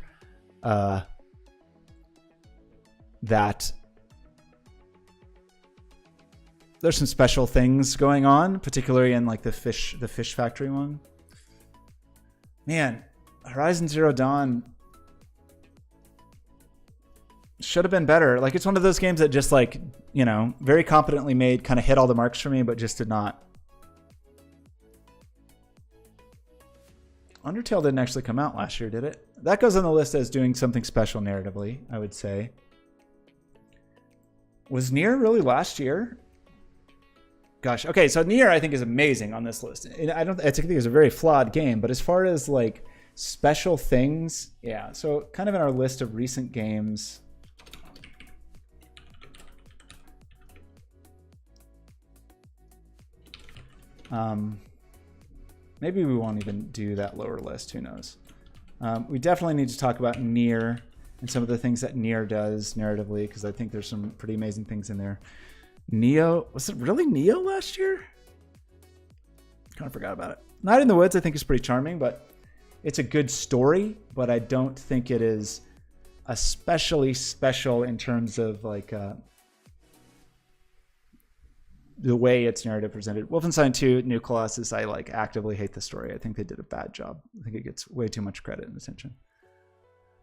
that there's some special things going on, particularly in like the fish factory one. Man, Horizon Zero Dawn should have been better. Like, it's one of those games that just like, you know, very competently made, kind of hit all the marks for me, but just did not. Undertale didn't actually come out last year, did it? That goes on the list as doing something special narratively, I would say. Was Nier really last year? Gosh, okay, so Nier I think is amazing on this list. I think it's a very flawed game, but as far as like special things, yeah. So kind of in our list of recent games. Maybe we won't even do that lower list, who knows. We definitely need to talk about Nier and some of the things that Nier does narratively, because I think there's some pretty amazing things in there. Neo, was it really Neo last year? Kind of forgot about it. Night in the Woods I think is pretty charming, but it's a good story, but I don't think it is especially special in terms of like the way it's narrative presented. Wolfenstein 2, New Colossus, I like actively hate the story. I think they did a bad job. I think it gets way too much credit and attention.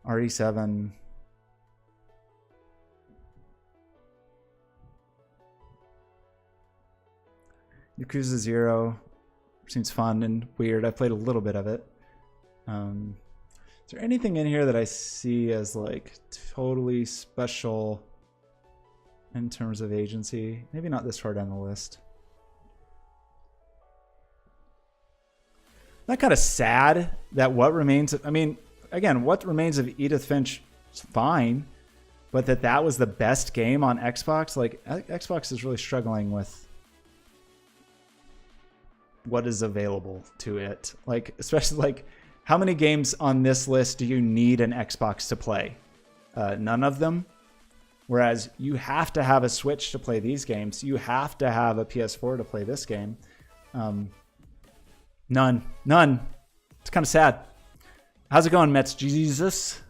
RE7. Yakuza 0 seems fun and weird. I played a little bit of it. Is there anything in here that I see as like totally special in terms of agency? Maybe not this far down the list. Not kind of sad that What Remains of, I mean, again, What Remains of Edith Finch is fine, but that was the best game on Xbox. Like, Xbox is really struggling with what is available to it. Like, especially like, how many games on this list do you need an Xbox to play? None of them. Whereas you have to have a Switch to play these games. You have to have a PS4 to play this game. None. It's kind of sad. How's it going, Mets Jesus?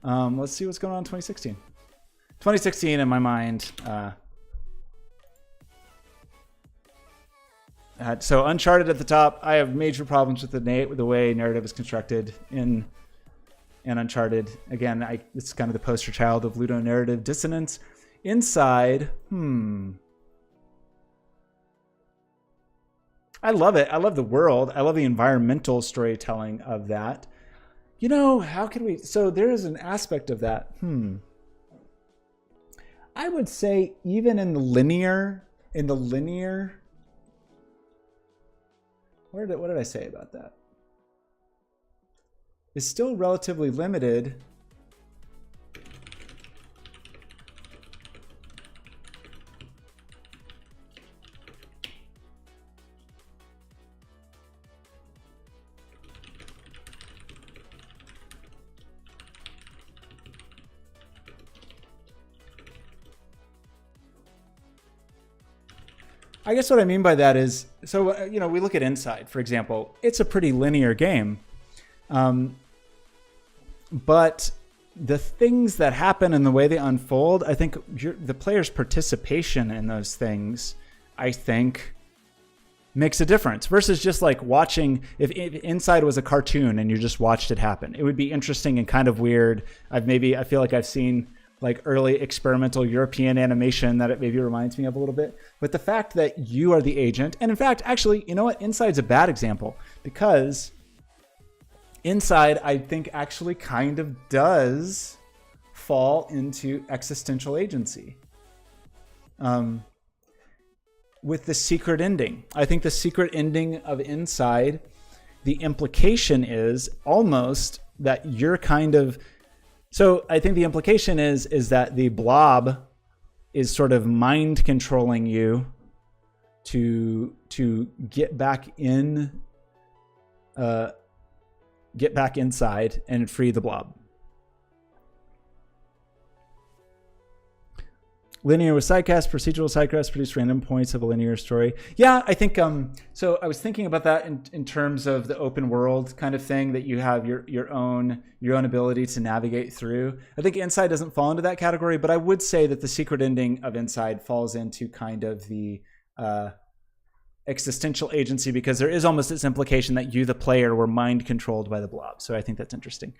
Let's see what's going on in 2016. 2016 in my mind. So Uncharted at the top. I have major problems with the way narrative is constructed in Uncharted. Again, it's kind of the poster child of ludonarrative dissonance. Inside, I love it. I love the world. I love the environmental storytelling of that. You know, how can we... So there is an aspect of that. I would say even in the linear... What did I say about that? It's still relatively limited. I guess what I mean by that is, so, we look at Inside, for example. It's a pretty linear game. But the things that happen and the way they unfold, I think the player's participation in those things, I think, makes a difference versus just like watching. If Inside was a cartoon and you just watched it happen, it would be interesting and kind of weird. I feel like I've seen like early experimental European animation that it maybe reminds me of a little bit. But the fact that you are the agent, and in fact, actually, you know what? Inside's a bad example because Inside, I think, actually kind of does fall into existential agency. With the secret ending. I think the secret ending of Inside, the implication is almost that you're kind of... So I think the implication is that the blob is sort of mind controlling you to get back inside and free the blob. Linear with sidecast, procedural sidecast produce random points of a linear story. Yeah, I think so I was thinking about that in terms of the open world kind of thing, that you have your own ability to navigate through. I think Inside doesn't fall into that category, but I would say that the secret ending of Inside falls into kind of the existential agency, because there is almost this implication that you, the player, were mind controlled by the blob. So I think that's interesting.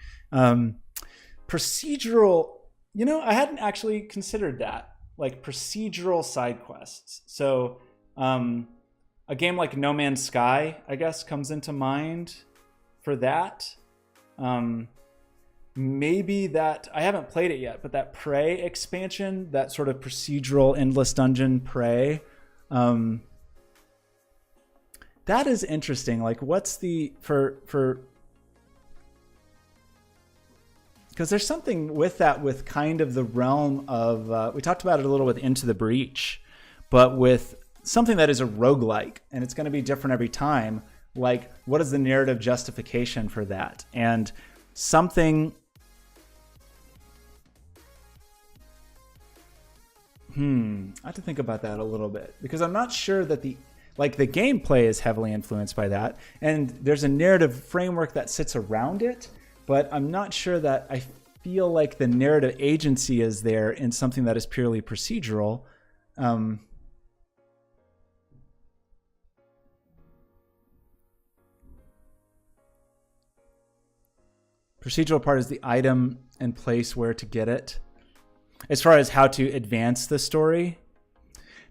Procedural, I hadn't actually considered that. Like procedural side quests. So a game like No Man's Sky, I guess, comes into mind for that. Maybe that, I haven't played it yet, but that Prey expansion, that sort of procedural endless dungeon Prey, that is interesting. Like what's the, because there's something with that, with kind of the realm of, we talked about it a little with Into the Breach, but with something that is a roguelike, and it's going to be different every time. Like, what is the narrative justification for that? And something, I have to think about that a little bit, because I'm not sure that the gameplay is heavily influenced by that, and there's a narrative framework that sits around it. But I'm not sure that I feel like the narrative agency is there in something that is purely procedural. Procedural part is the item and place where to get it. As far as how to advance the story,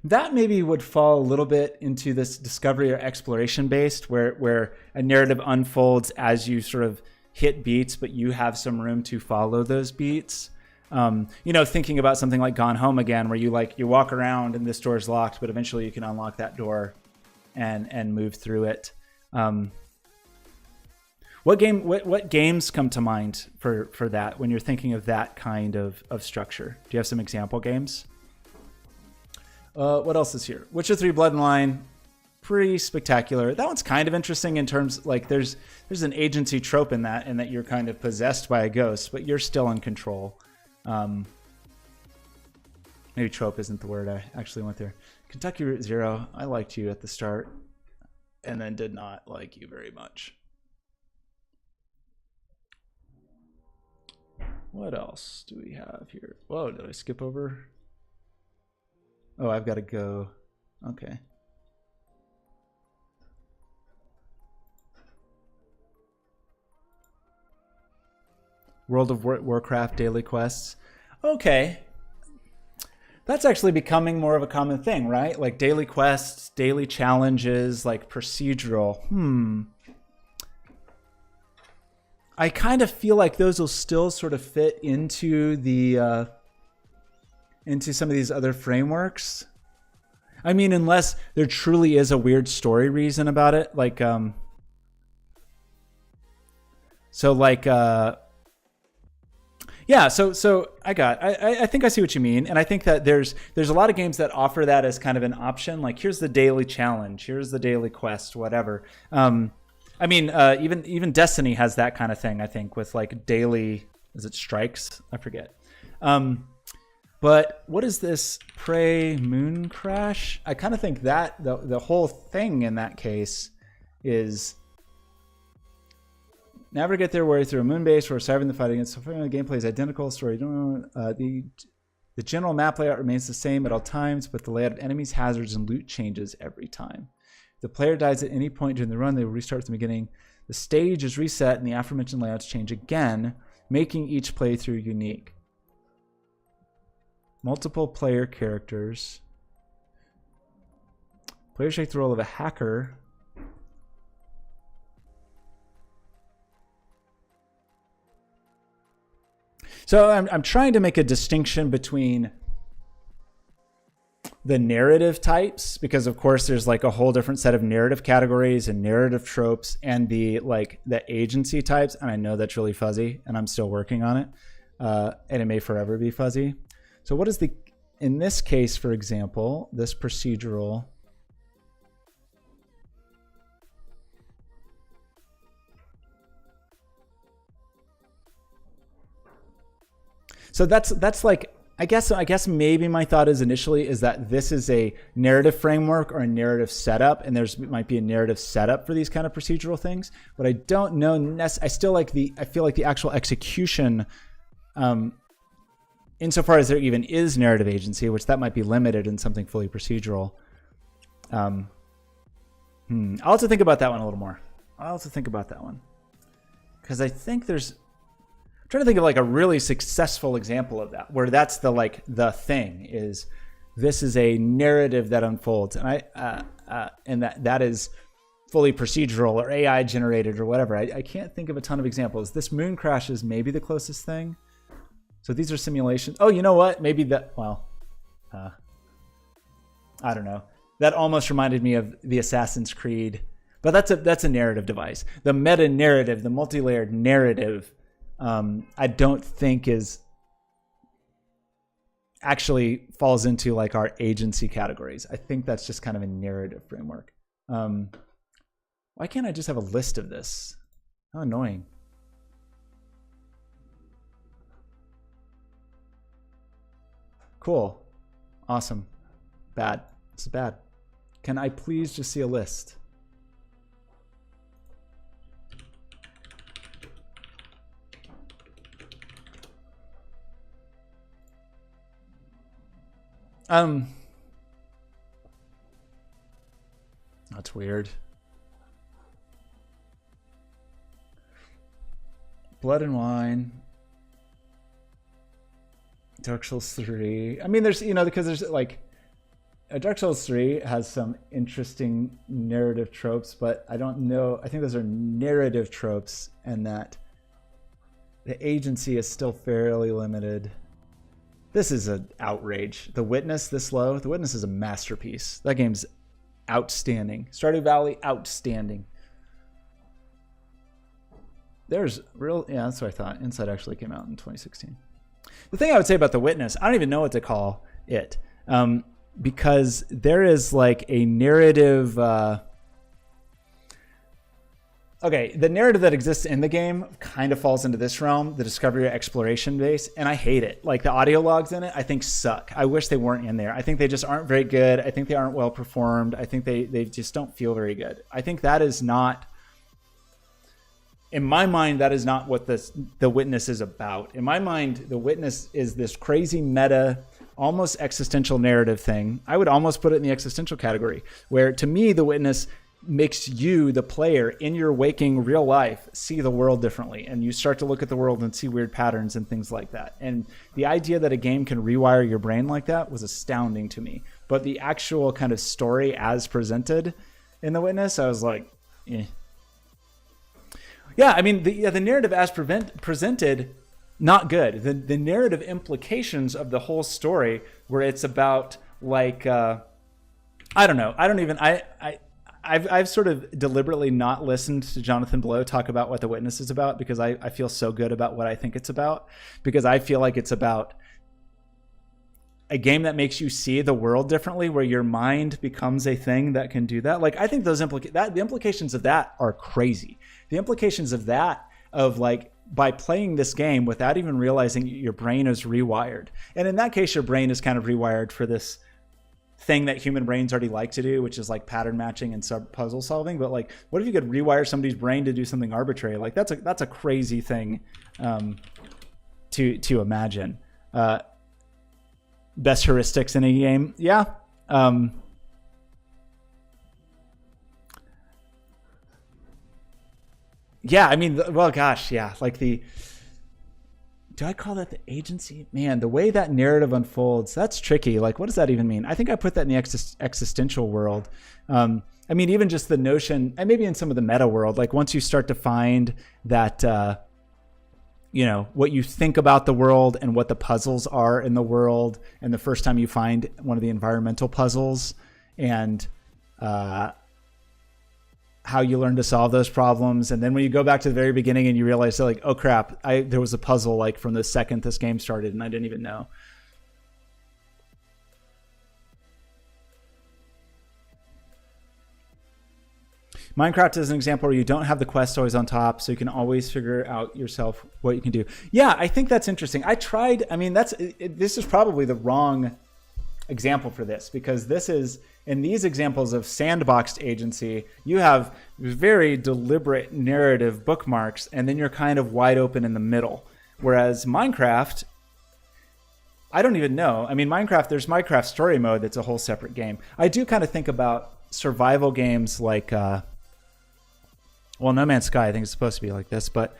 that maybe would fall a little bit into this discovery or exploration based, where a narrative unfolds as you sort of hit beats, but you have some room to follow those beats. Thinking about something like Gone Home Again, where you walk around and this door is locked, but eventually you can unlock that door and move through it. What games come to mind for that when you're thinking of that kind of structure? Do you have some example games? What else is here? Witcher 3 Blood and Wine. Pretty spectacular. That one's kind of interesting in terms, like, there's an agency trope in that you're kind of possessed by a ghost, but you're still in control. Maybe trope isn't the word I actually went there. Kentucky Route Zero. I liked you at the start, and then did not like you very much. What else do we have here? Whoa, did I skip over? Oh, I've got to go. Okay. World of Warcraft daily quests. Okay. That's actually becoming more of a common thing, right? Like daily quests, daily challenges, like procedural. I kind of feel like those will still sort of fit into the into some of these other frameworks. I mean, unless there truly is a weird story reason about it, like yeah, so I think I see what you mean, and I think that there's a lot of games that offer that as kind of an option. Like, here's the daily challenge, here's the daily quest, whatever. I mean, even Destiny has that kind of thing. I think with like daily, is it strikes? I forget. But But what is this Prey Moon Crash? I kind of think that the whole thing in that case is navigate their way through a moon base where surviving the fight against the gameplay is identical. Story, the general map layout remains the same at all times, but the layout of enemies, hazards, and loot changes every time. If the player dies at any point during the run, they will restart from the beginning. The stage is reset, and the aforementioned layouts change again, making each playthrough unique. Multiple player characters. Players take the role of a hacker. So I'm trying to make a distinction between the narrative types, because of course there's like a whole different set of narrative categories and narrative tropes, and the agency types. And I know that's really fuzzy, and I'm still working on it, and it may forever be fuzzy. So what is in this case, for example, this procedural. So that's like, I guess maybe my thought is initially is that this is a narrative framework or a narrative setup, and might be a narrative setup for these kind of procedural things. But I don't know. I feel like the actual execution, insofar as there even is narrative agency, which that might be limited in something fully procedural. I'll have to think about that one a little more. Because I think I'm trying to think of like a really successful example of that, where that's the thing is, this is a narrative that unfolds, and and that is fully procedural or AI generated or whatever. I can't think of a ton of examples. This Moon Crash is maybe the closest thing. So these are simulations. Oh, you know what? Maybe that. Well, I don't know. That almost reminded me of the Assassin's Creed, but that's a narrative device. The meta narrative, the multi-layered narrative. I don't think is actually falls into like our agency categories. I think that's just kind of a narrative framework. Why can't I just have a list of this? How annoying. Cool. Awesome. Bad. This is bad. Can I please just see a list? That's weird. Blood and Wine. Dark Souls 3. I mean, there's, because there's like, Dark Souls 3 has some interesting narrative tropes, but I don't know. I think those are narrative tropes, and that the agency is still fairly limited. This is an outrage. The Witness this low. The Witness is a masterpiece. That game's outstanding. Stardew Valley, outstanding. There's real, yeah, that's what I thought. Inside actually came out in 2016. The thing I would say about The Witness, I don't even know what to call it, because there is like a narrative. Okay, the narrative that exists in the game kind of falls into this realm, the discovery or exploration base, and I hate it. Like the audio logs in it, I think suck. I wish they weren't in there. I think they just aren't very good. I think they aren't well performed. I think they just don't feel very good. I think that is not, in my mind, that is not what the Witness is about. In my mind, The Witness is this crazy meta, almost existential narrative thing. I would almost put it in the existential category, where to me, The Witness makes you, the player, in your waking real life, see the world differently, and you start to look at the world and see weird patterns and things like that. And the idea that a game can rewire your brain like that was astounding to me. But the actual kind of story as presented in The Witness, I was like, eh. Yeah, I mean, the narrative as presented, not good. The narrative implications of the whole story, where it's about like, I don't know. I've sort of deliberately not listened to Jonathan Blow talk about what The Witness is about, because I feel so good about what I think it's about, because I feel like it's about a game that makes you see the world differently, where your mind becomes a thing that can do that. Like, I think those the implications of that are crazy. The implications of that, of like by playing this game without even realizing your brain is rewired. And in that case, your brain is kind of rewired for this thing that human brains already like to do, which is like pattern matching and puzzle solving. But like, what if you could rewire somebody's brain to do something arbitrary? Like that's a crazy thing to imagine. Best heuristics in a game, yeah. Yeah, I mean, well, gosh, yeah. Like do I call that the agency? Man, the way that narrative unfolds, that's tricky. Like, what does that even mean? I think I put that in the existential world. I mean, even just the notion, and maybe in some of the meta world, like once you start to find that, what you think about the world and what the puzzles are in the world, and the first time you find one of the environmental puzzles and how you learn to solve those problems. And then when you go back to the very beginning and you realize that like, oh crap, there was a puzzle like from the second this game started and I didn't even know. Minecraft is an example where you don't have the quest always on top, so you can always figure out yourself what you can do. Yeah, I think that's interesting. This is probably the wrong example for this, because this is, in these examples of sandboxed agency, you have very deliberate narrative bookmarks, and then you're kind of wide open in the middle. Whereas Minecraft, I don't even know. I mean, there's Minecraft story mode that's a whole separate game. I do kind of think about survival games like, No Man's Sky, I think it's supposed to be like this, but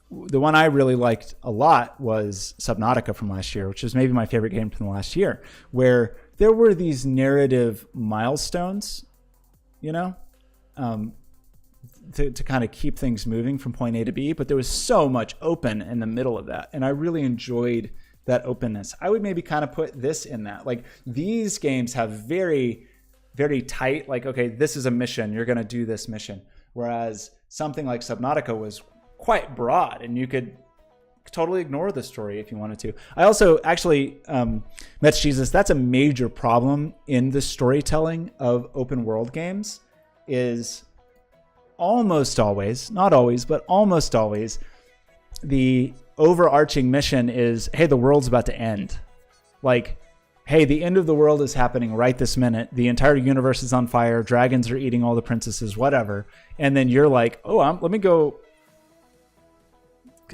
the one I really liked a lot was Subnautica from last year, which is maybe my favorite game from the last year, where there were these narrative milestones, to kind of keep things moving from point A to B, but there was so much open in the middle of that. And I really enjoyed that openness. I would maybe kind of put this in that. Like, these games have very, very tight, like, okay, this is a mission, you're going to do this mission. Whereas something like Subnautica was quite broad, and you could totally ignore the story if you wanted to. I also actually, Metz Jesus, that's a major problem in the storytelling of open world games, is almost always, not always, but almost always, the overarching mission is, hey, the world's about to end. Like, hey, the end of the world is happening right this minute. The entire universe is on fire. Dragons are eating all the princesses, whatever. And then you're like, oh, let me go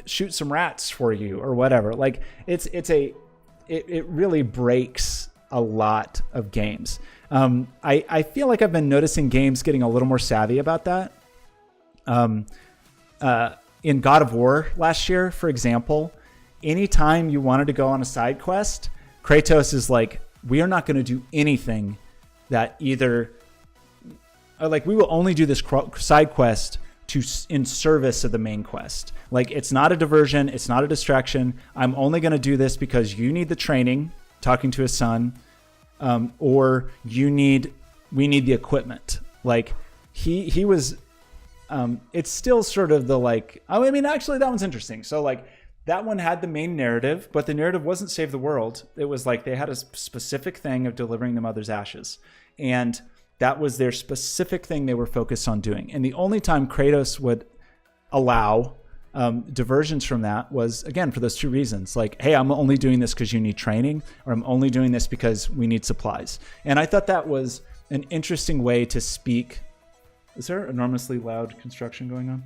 shoot some rats for you or whatever. Like, it really breaks a lot of games. I feel like I've been noticing games getting a little more savvy about that. In God of War last year, for example, anytime you wanted to go on a side quest, Kratos is like, we are not going to do anything that either, like, we will only do this side quest in service of the main quest. Like, it's not a diversion, it's not a distraction. I'm only going to do this because you need the training, talking to his son, or we need the equipment. Like, he was, it's still sort of the, like, I mean, actually that one's interesting. So like, that one had the main narrative, but the narrative wasn't save the world. It was like they had a specific thing of delivering the mother's ashes. And that was their specific thing they were focused on doing. And the only time Kratos would allow diversions from that was, again, for those two reasons. Like, hey, I'm only doing this because you need training, or I'm only doing this because we need supplies. And I thought that was an interesting way to speak. Is there enormously loud construction going on?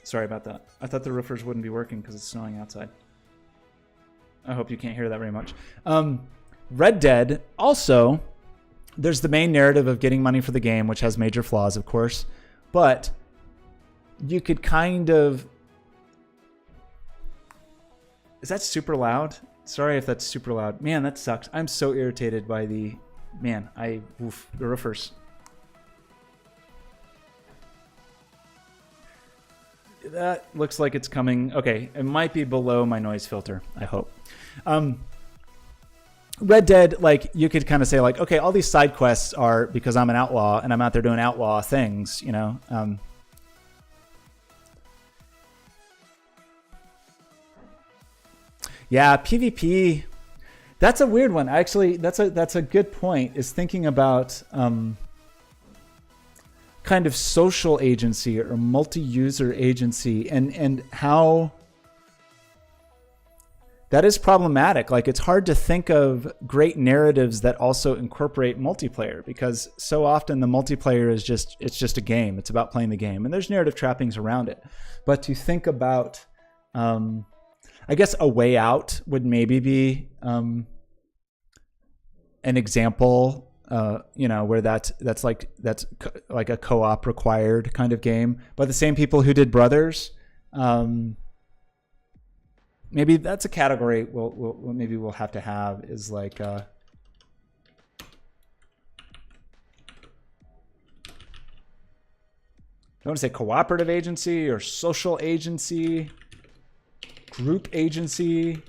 Sorry about that. I thought the roofers wouldn't be working because it's snowing outside. I hope you can't hear that very much. Red Dead, also, there's the main narrative of getting money for the game, which has major flaws, of course. But you could kind of... Is that super loud? Sorry if that's super loud. Man, that sucks. I'm so irritated by the... Man, the roofers. That looks like it's coming. Okay, it might be below my noise filter, I hope. Red Dead, like, you could kind of say, like, okay, all these side quests are because I'm an outlaw and I'm out there doing outlaw things, you know. Yeah, PvP. That's a weird one. Actually, that's a good point. Is thinking about kind kind of social agency or multi-user agency, and how that is problematic. Like, it's hard to think of great narratives that also incorporate multiplayer, because so often the multiplayer is just a game. It's about playing the game, and there's narrative trappings around it. But to think about, I guess A Way Out would maybe be an example, where that's like a co-op required kind of game by the same people who did Brothers. Maybe that's a category we'll have to have, is like don't want to say cooperative agency or social agency, group agency.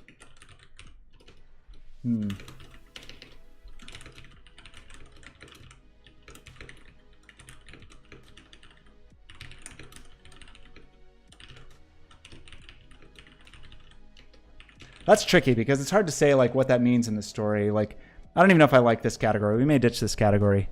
That's tricky, because it's hard to say like what that means in the story. Like, I don't even know if I like this category. We may ditch this category.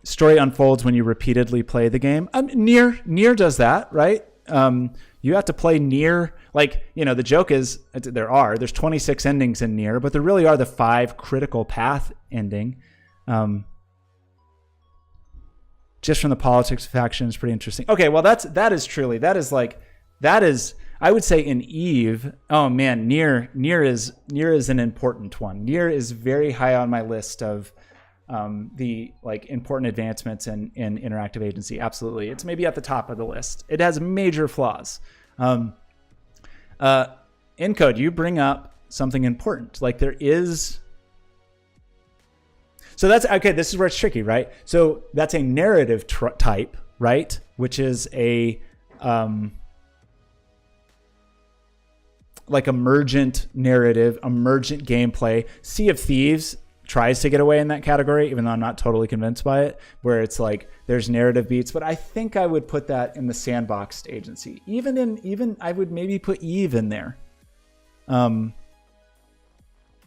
Story unfolds when you repeatedly play the game. Nier does that, right? You have to play Nier. Like, the joke is there's 26 endings in Nier, but there really are the 5 critical path ending. Just from the politics of faction is pretty interesting. Okay, well that is I would say in Eve. Oh man, Nier is an important one. Nier is very high on my list of the like important advancements in interactive agency. Absolutely, it's maybe at the top of the list. It has major flaws. Encode, you bring up something important. Like, there is. So that's okay. This is where it's tricky, right? So that's a narrative type, right? Which is a like emergent narrative, emergent gameplay. Sea of Thieves tries to get away in that category, even though I'm not totally convinced by it, where it's like there's narrative beats. But I think I would put that in the sandboxed agency. Even I would maybe put Eve in there.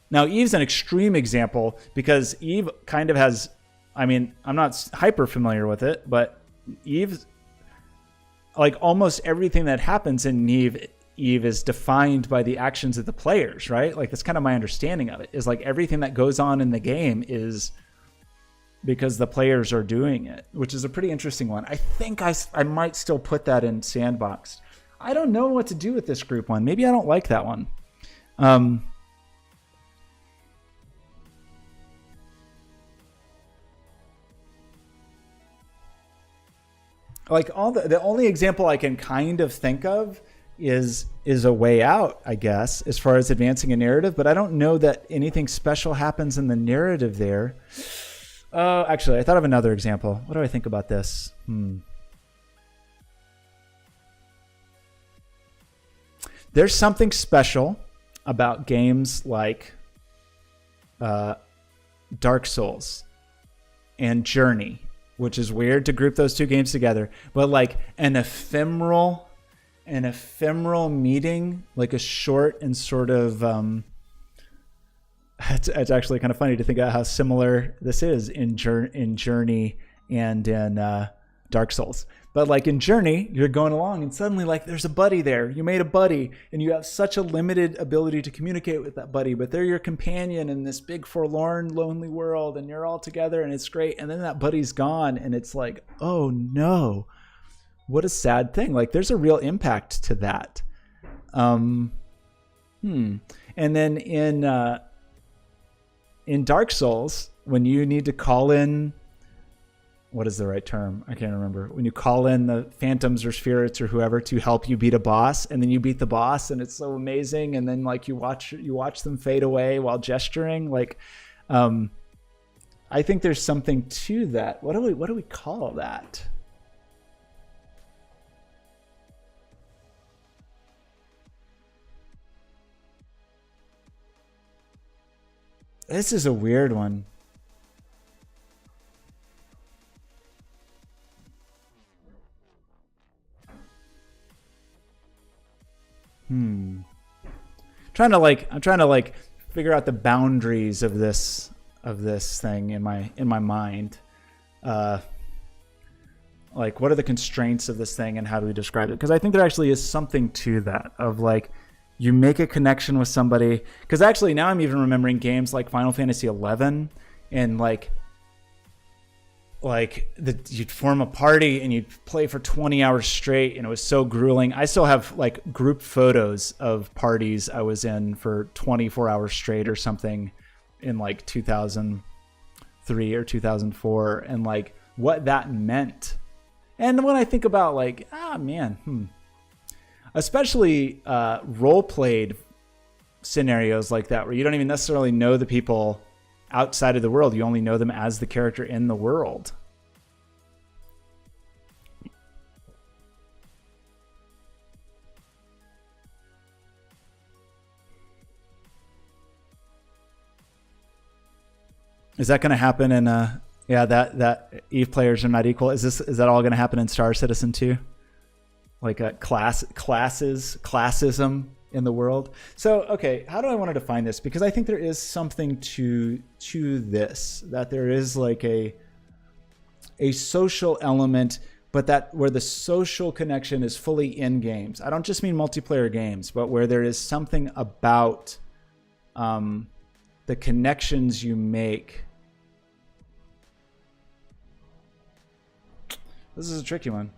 Now, Eve's an extreme example, because Eve kind of has, I'm not hyper familiar with it, but Eve, like almost everything that happens in Eve is defined by the actions of the players, right? Like, that's kind of my understanding of it, is like everything that goes on in the game is because the players are doing it, which is a pretty interesting one. I think I might still put that in sandboxed. I don't know what to do with this group one. Maybe I don't like that one. Like, the only example I can kind of think of is A Way Out, I guess, as far as advancing a narrative, but I don't know that anything special happens in the narrative there. Actually, I thought of another example. What do I think about this? There's something special about games like Dark Souls and Journey, which is weird to group those two games together, but like an ephemeral meeting, like a short and sort of it's actually kind of funny to think about how similar this is in Journey and in Dark Souls. But like in Journey, you're going along and suddenly like there's a buddy there. You made a buddy and you have such a limited ability to communicate with that buddy, but they're your companion in this big forlorn, lonely world, and you're all together and it's great. And then that buddy's gone and it's like, oh no, what a sad thing. Like, there's a real impact to that. And then in Dark Souls, when you need to call in, what is the right term? I can't remember. When you call in the phantoms or spirits or whoever to help you beat a boss, and then you beat the boss and it's so amazing, and then like you watch them fade away while gesturing. Like, I think there's something to that. What do we call that? This is a weird one. I'm trying to like figure out the boundaries of this of this thing in my mind. Like, what are the constraints of this thing and how do we describe it? Because I think there actually is something to that, of like, you make a connection with somebody. Because actually now I'm even remembering games like Final Fantasy 11, and you'd form a party and you'd play for 20 hours straight, and it was so grueling. I still have like group photos of parties I was in for 24 hours straight or something in like 2003 or 2004, and like what that meant. And when I think about like, especially role-played scenarios like that, where you don't even necessarily know the people outside of the world, you only know them as the character in the world. Is that going to happen in that Eve players are not equal? Is that all going to happen in Star Citizen 2? Like a classism in the world. So, okay, how do I want to define this? Because I think there is something to this, that there is like a social element, but that where the social connection is fully in games. I don't just mean multiplayer games, but where there is something about the connections you make. This is a tricky one.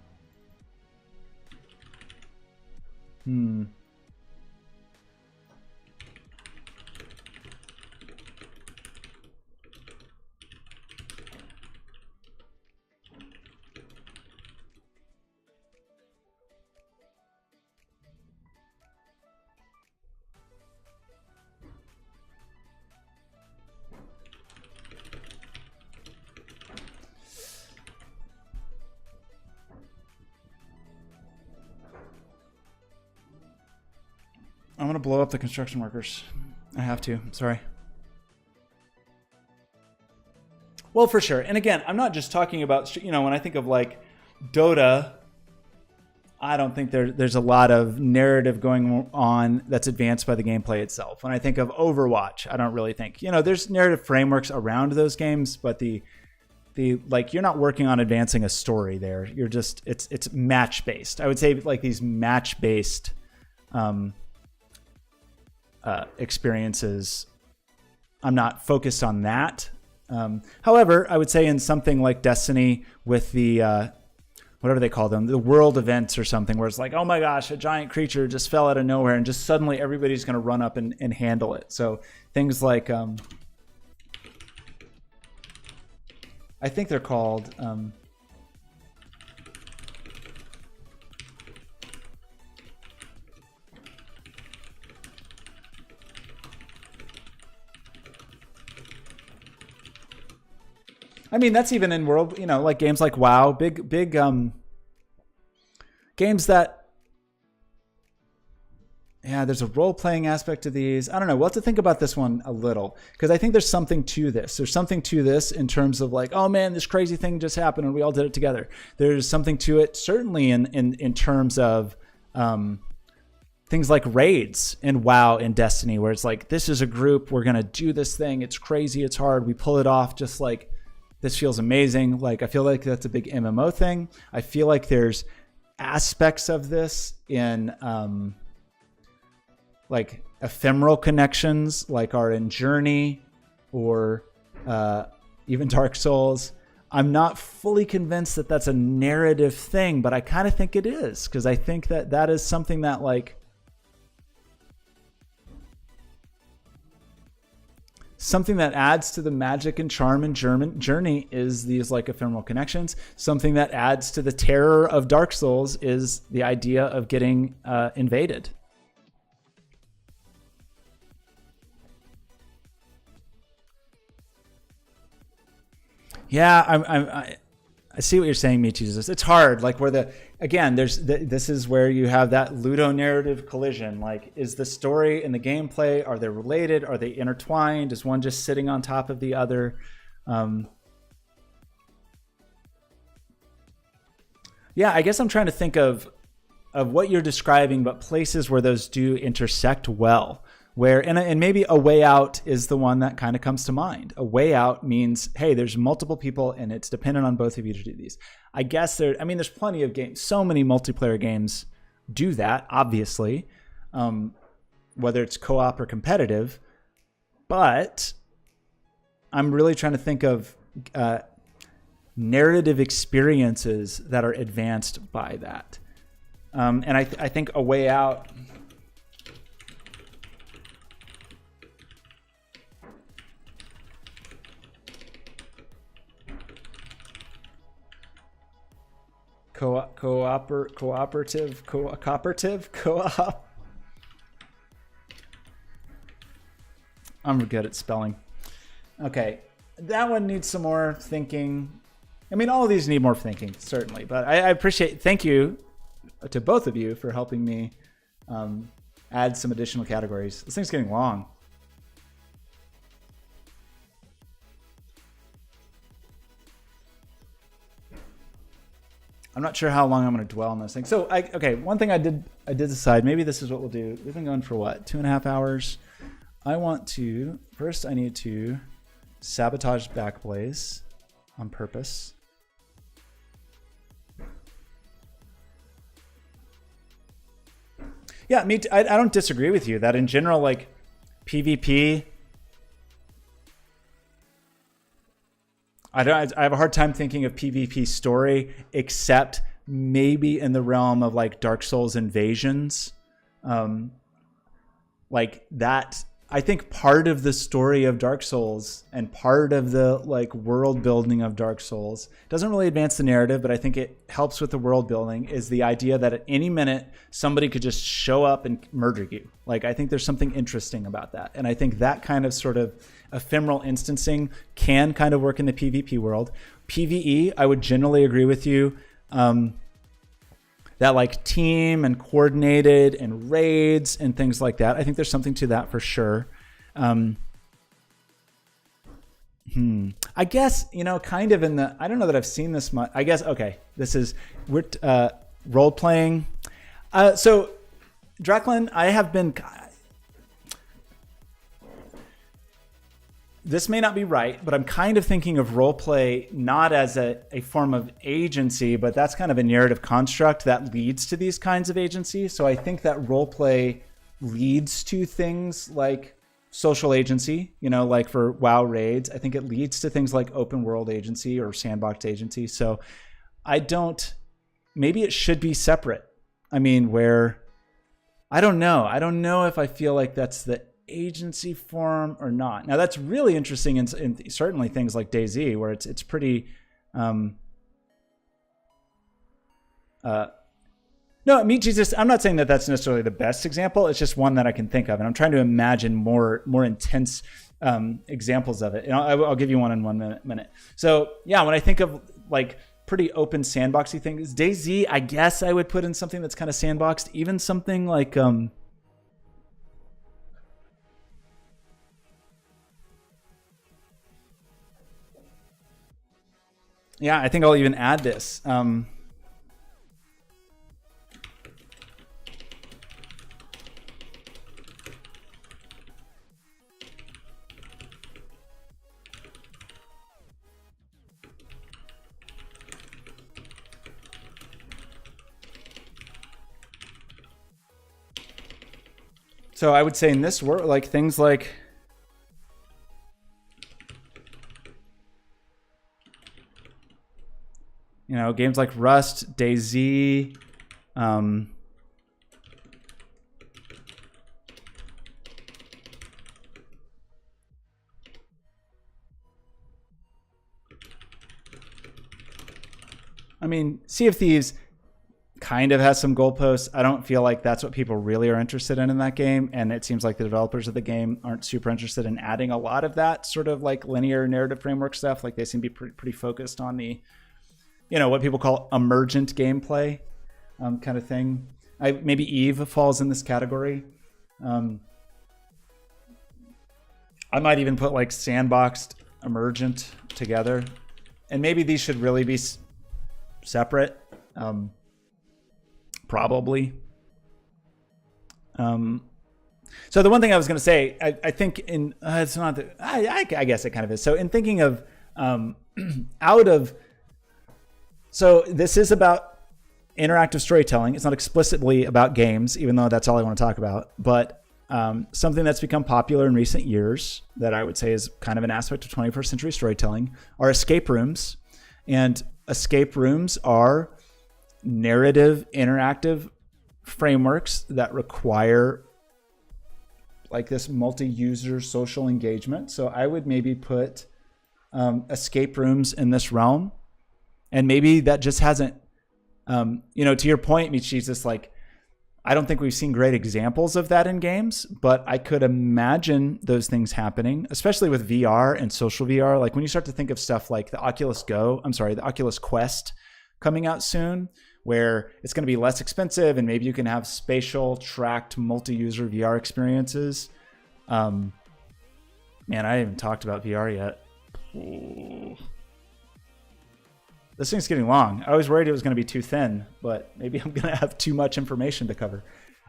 I'm going to blow up the construction workers. I have to. Sorry. Well, for sure. And again, I'm not just talking about, when I think of like Dota, I don't think there's a lot of narrative going on that's advanced by the gameplay itself. When I think of Overwatch, I don't really think, there's narrative frameworks around those games, but the like, you're not working on advancing a story there. You're just, it's match based. I would say like these match based, experiences, I'm not focused on that. However, I would say in something like Destiny with the whatever they call them, the world events or something, where it's like, oh my gosh, a giant creature just fell out of nowhere, and just suddenly everybody's going to run up and handle it. So things like I think they're called I mean, that's even in world, like games like WoW, big games that, there's a role-playing aspect to these. I don't know. We'll have to think about this one a little, because I think there's something to this. There's something to this in terms of like, oh man, this crazy thing just happened and we all did it together. There's something to it, certainly in terms of things like raids in WoW and Destiny, where it's like, this is a group, we're going to do this thing. It's crazy. It's hard. We pull it off just like, this feels amazing. Like, I feel like that's a big MMO thing. I feel like there's aspects of this in like ephemeral connections, like are in Journey or even Dark Souls. I'm not fully convinced that that's a narrative thing, but I kind of think it is, because I think that is something that like something that adds to the magic and charm in Journey is these like ephemeral connections. Something that adds to the terror of Dark Souls is the idea of getting invaded. Yeah, I see what you're saying, me Jesus. It's hard. Like where this is where you have that ludonarrative collision. Like, is the story and the gameplay, are they related? Are they intertwined? Is one just sitting on top of the other? Yeah, I guess I'm trying to think of what you're describing, but places where those do intersect well, where, and maybe a way out is the one that kind of comes to mind. A way out means, hey, there's multiple people and it's dependent on both of you to do these. I guess there's plenty of games. So many multiplayer games do that, obviously, whether it's co-op or competitive. But I'm really trying to think of narrative experiences that are advanced by that. And I think a way out. Cooperative, co-op. I'm good at spelling. Okay, that one needs some more thinking. I mean, all of these need more thinking, certainly. But I appreciate, thank you to both of you for helping me add some additional categories. This thing's getting long. I'm not sure how long I'm going to dwell on this thing. So, okay, one thing I did decide, maybe this is what we'll do. We've been going for what, 2.5 hours? I need to sabotage Backblaze on purpose. Yeah, I don't disagree with you that in general, like PvP, I have a hard time thinking of PvP story, except maybe in the realm of like Dark Souls invasions. Like that, I think part of the story of Dark Souls and part of the like world building of Dark Souls doesn't really advance the narrative, but I think it helps with the world building, is the idea that at any minute somebody could just show up and murder you. Like, I think there's something interesting about that. And I think that kind of sort of ephemeral instancing can kind of work in the PvP world. PvE, I would generally agree with you. That like team and coordinated and raids and things like that. I think there's something to that for sure. I guess, kind of in the, I don't know that I've seen this much. I guess, okay, we're role playing. So Draclin, I have been, this may not be right, but I'm kind of thinking of roleplay not as a form of agency, but that's kind of a narrative construct that leads to these kinds of agency. So I think that roleplay leads to things like social agency, like for WoW raids. I think it leads to things like open world agency or sandbox agency. So maybe it should be separate. I mean, I don't know if I feel like that's the agency form or not. Now that's really interesting in certainly things like DayZ, where it's pretty no, Meat Jesus, I'm not saying that that's necessarily the best example. It's just one that I can think of, and I'm trying to imagine more intense examples of it. And I'll give you one in 1 minute. So yeah, when I think of like pretty open sandboxy things, DayZ, I guess I would put in something that's kind of sandboxed. Even something like yeah, I think I'll even add this. So I would say in this world, like things like, games like Rust, DayZ, I mean, Sea of Thieves kind of has some goalposts. I don't feel like that's what people really are interested in that game. And it seems like the developers of the game aren't super interested in adding a lot of that sort of like linear narrative framework stuff. Like they seem to be pretty focused on the, what people call emergent gameplay kind of thing. Maybe Eve falls in this category. I might even put like sandboxed, emergent together. And maybe these should really be separate. Probably. So the one thing I was going to say, I think it's not that, I guess it kind of is. So in thinking of so this is about interactive storytelling. It's not explicitly about games, even though that's all I want to talk about. But something that's become popular in recent years that I would say is kind of an aspect of 21st century storytelling are escape rooms. And escape rooms are narrative, interactive frameworks that require like this multi-user social engagement. So I would maybe put escape rooms in this realm. And maybe that just hasn't, to your point, Michis, like, I don't think we've seen great examples of that in games, but I could imagine those things happening, especially with VR and social VR. Like when you start to think of stuff like the Oculus Quest coming out soon, where it's going to be less expensive and maybe you can have spatial tracked multi-user VR experiences. Man, I haven't even talked about VR yet. Ooh. This thing's getting long. I was worried it was going to be too thin, but maybe I'm going to have too much information to cover.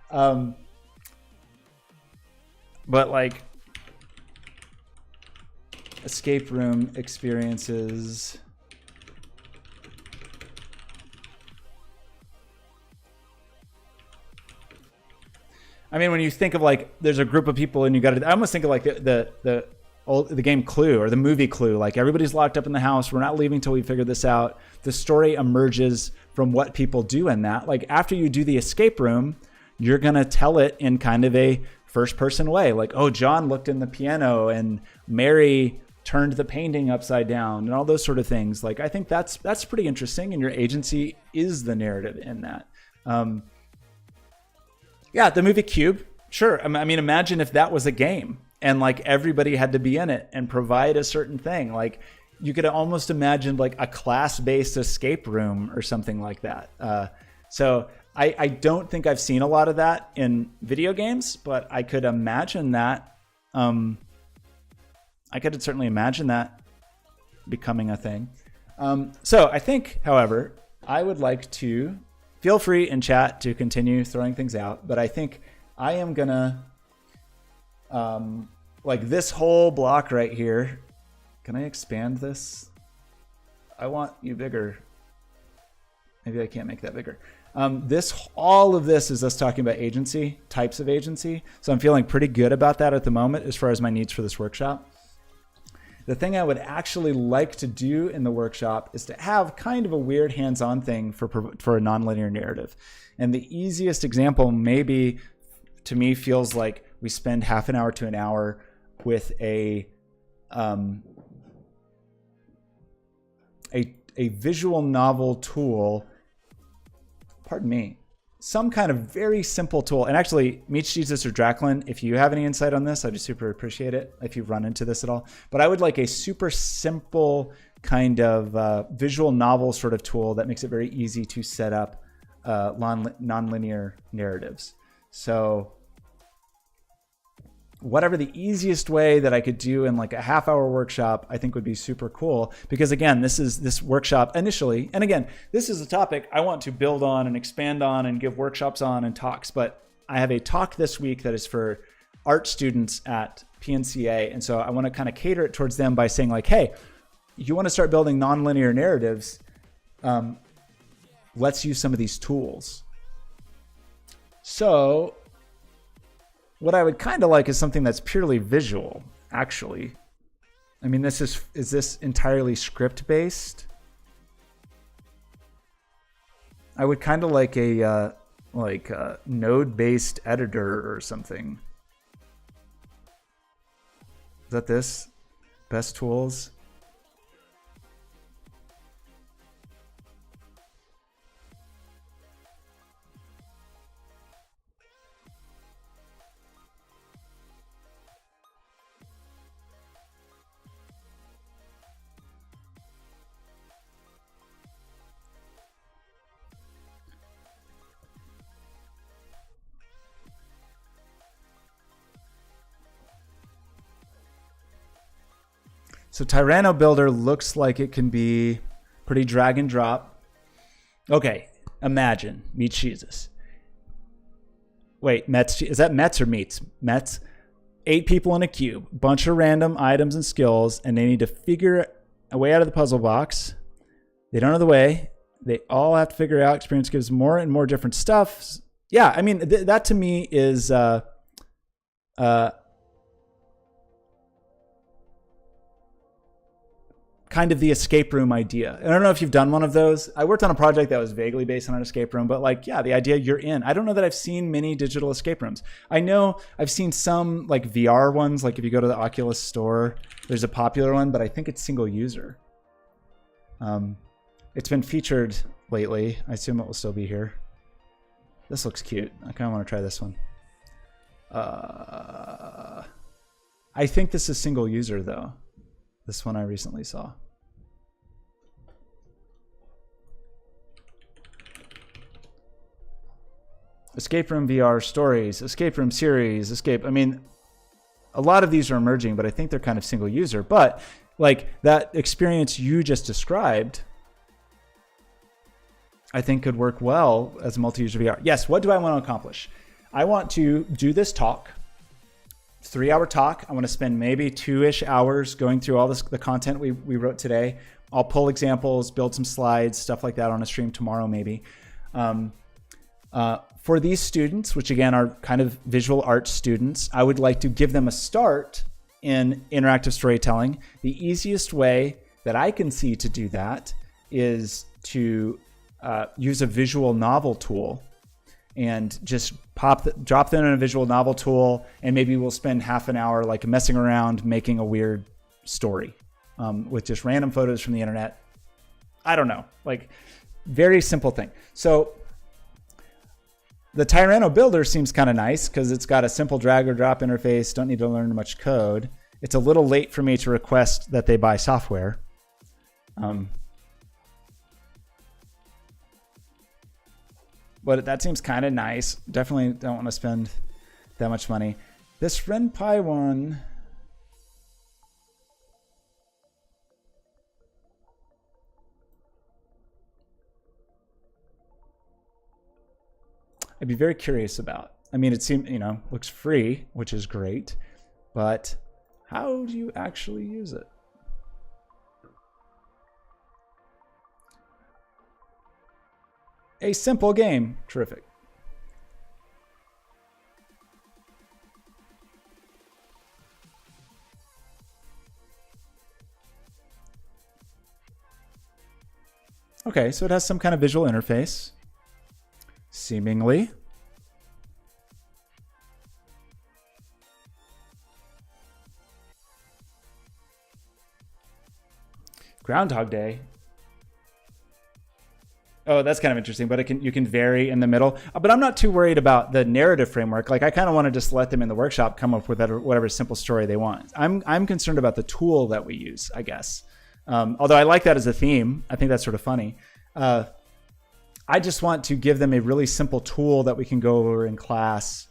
But like escape room experiences. I mean, when you think of like, there's a group of people and you got to, I almost think of like the game Clue or the movie Clue. Like everybody's locked up in the house. We're not leaving till we figure this out. The story emerges from what people do in that. Like after you do the escape room, you're going to tell it in kind of a first person way. Like, oh, John looked in the piano and Mary turned the painting upside down and all those sort of things. Like, I think that's pretty interesting. And your agency is the narrative in that. Yeah, the movie Cube. Sure. I mean, imagine if that was a game and like everybody had to be in it and provide a certain thing. Like you could almost imagine like a class-based escape room or something like that. So I don't think I've seen a lot of that in video games, but I could imagine that. I could certainly imagine that becoming a thing. So I think, however, I would like to feel free in chat to continue throwing things out, but I think I am gonna, like this whole block right here. Can I expand this? I want you bigger. Maybe I can't make that bigger. All of this is us talking about agency, types of agency. So I'm feeling pretty good about that at the moment as far as my needs for this workshop. The thing I would actually like to do in the workshop is to have kind of a weird hands-on thing for a nonlinear narrative. And the easiest example maybe to me feels like we spend half an hour to an hour with a visual novel tool, pardon me, some kind of very simple tool. And actually, Meech Jesus or Draclin, if you have any insight on this, I'd just super appreciate it if you've run into this at all. But I would like a super simple kind of visual novel sort of tool that makes it very easy to set up nonlinear narratives. So whatever the easiest way that I could do in like a half-hour workshop, I think would be super cool. Because again, this workshop initially, and again, this is a topic I want to build on and expand on and give workshops on and talks. But I have a talk this week that is for art students at PNCA. And so I want to kind of cater it towards them by saying like, hey, you want to start building nonlinear narratives, let's use some of these tools. So what I would kind of like is something that's purely visual, actually. I mean, is this entirely script based? I would kind of like a node based editor or something. Is that this? Best tools? So Tyranno Builder looks like it can be pretty drag and drop. Okay, imagine, meet Jesus. Wait, Mets, is that Mets or Meets? Mets. 8 people in a cube, bunch of random items and skills, and they need to figure a way out of the puzzle box. They don't know the way. They all have to figure out. Experience gives more and more different stuff. Yeah, I mean, that to me is kind of the escape room idea. I don't know if you've done one of those. I worked on a project that was vaguely based on an escape room, but like, yeah, the idea you're in. I don't know that I've seen many digital escape rooms. I know I've seen some like VR ones, like if you go to the Oculus store, there's a popular one, but I think it's single user. It's been featured lately. I assume it will still be here. This looks cute. I kind of want to try this one. I think this is single user though. This one I recently saw. Escape room VR stories, escape room series, escape. I mean, a lot of these are emerging, but I think they're kind of single user. But like that experience you just described, I think could work well as multi-user VR. Yes, what do I want to accomplish? I want to do this talk. 3-hour talk. I want to spend maybe 2-ish hours going through all the content we wrote today. I'll pull examples, build some slides, stuff like that on a stream tomorrow maybe. For these students, which again are kind of visual arts students, I would like to give them a start in interactive storytelling. The easiest way that I can see to do that is to use a visual novel tool and just drop them in a visual novel tool, and maybe we'll spend half an hour like messing around making a weird story with just random photos from the internet. I don't know, like very simple thing. So the Tyranno builder seems kind of nice because it's got a simple drag or drop interface. Don't need to learn much code. It's a little late for me to request that they buy software. But that seems kind of nice. Definitely don't want to spend that much money. This RenPy one, I'd be very curious about. I mean, it seems, looks free, which is great, but how do you actually use it? A simple game. Terrific. Okay, so it has some kind of visual interface, seemingly. Groundhog Day. Oh, that's kind of interesting, but you can vary in the middle. But I'm not too worried about the narrative framework. Like I kind of want to just let them in the workshop come up with whatever simple story they want. I'm concerned about the tool that we use, I guess. Although I like that as a theme. I think that's sort of funny. I just want to give them a really simple tool that we can go over in class.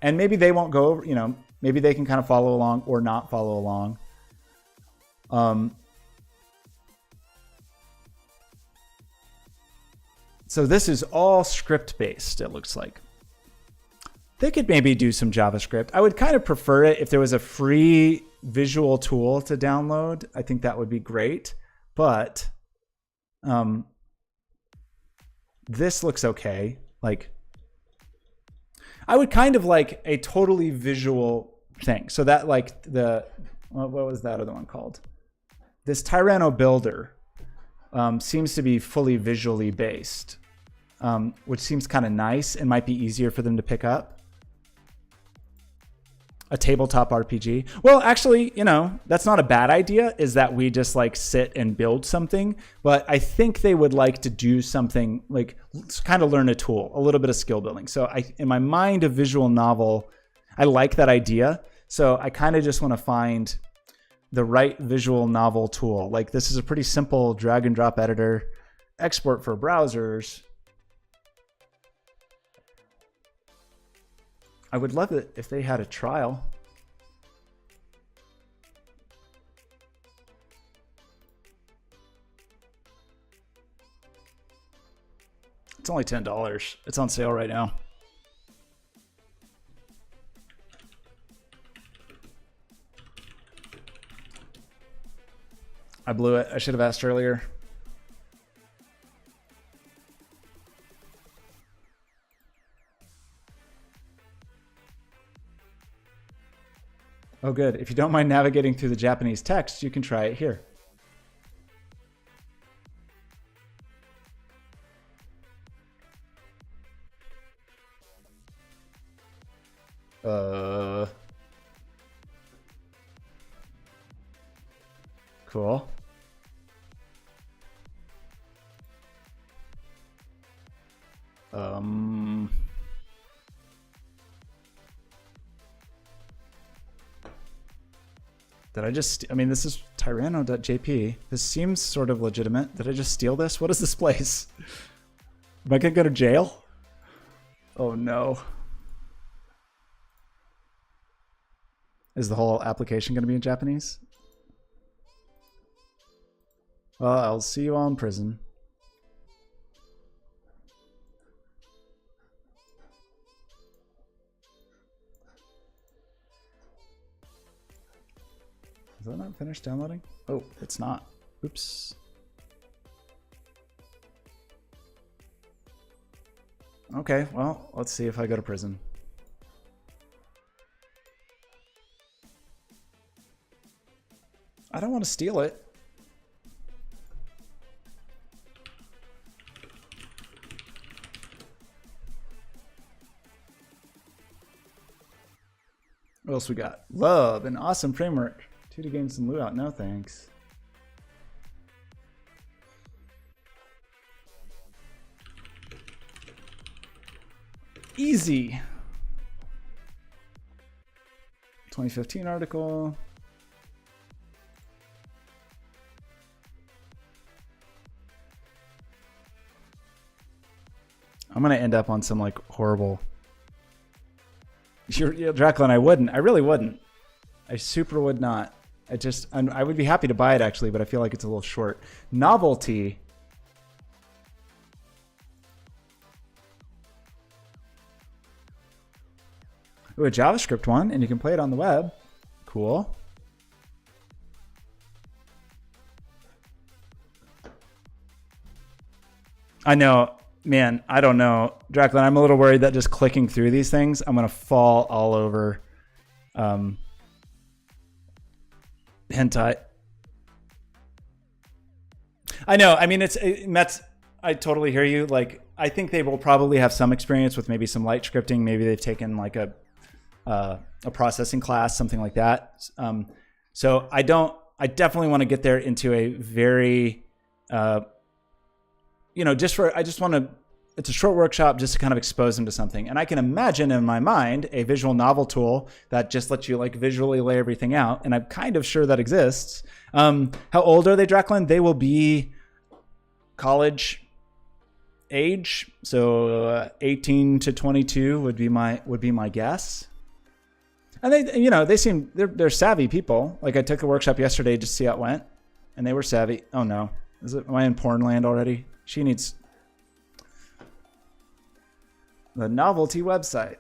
And maybe they won't go over, maybe they can kind of follow along or not follow along. So this is all script based, it looks like. They could maybe do some JavaScript. I would kind of prefer it if there was a free visual tool to download. I think that would be great. But this looks okay. Like, I would kind of like a totally visual thing. So that like what was that other one called? This Tyranno builder seems to be fully visually based, which seems kind of nice and might be easier for them to pick up. A tabletop RPG. Well, actually, that's not a bad idea, is that we just like sit and build something. But I think they would like to do something like kind of learn a tool, a little bit of skill building. So in my mind, a visual novel, I like that idea. So I kind of just want to find the right visual novel tool. Like this is a pretty simple drag and drop editor, export for browsers. I would love it if they had a trial. It's only $10. It's on sale right now. I blew it. I should have asked earlier. Oh, good. If you don't mind navigating through the Japanese text, you can try it here. Cool. Did I just, I mean, this is tyranno.jp. This seems sort of legitimate. Did I just steal this? What is this place? Am I gonna go to jail? Oh no. Is the whole application gonna be in Japanese? Well, I'll see you all in prison. Is that not finished downloading? Oh, it's not. Oops. Okay, well, let's see if I go to prison. I don't want to steal it. What else we got? Love, an awesome framework. 2D games and loot out. No thanks. Easy. 2015 article. I'm gonna end up on some like horrible. Draclin, I wouldn't. I really wouldn't. I super would not. I would be happy to buy it actually, but I feel like it's a little short. Novelty. Ooh, a JavaScript one, and you can play it on the web. Cool. I know, man, I don't know. Draclin, I'm a little worried that just clicking through these things, I'm going to fall all over hentai. I know. I mean, I totally hear you. Like, I think they will probably have some experience with maybe some light scripting. Maybe they've taken like a processing class, something like that. So I definitely want to get there into a very, I just want to, it's a short workshop just to kind of expose them to something. And I can imagine in my mind a visual novel tool that just lets you like visually lay everything out. And I'm kind of sure that exists. How old are they, Draclin? They will be college age. So 18 to 22 would be my guess. And they're savvy people. Like I took a workshop yesterday just to see how it went, and they were savvy. Oh no, am I in porn land already? She needs the novelty website.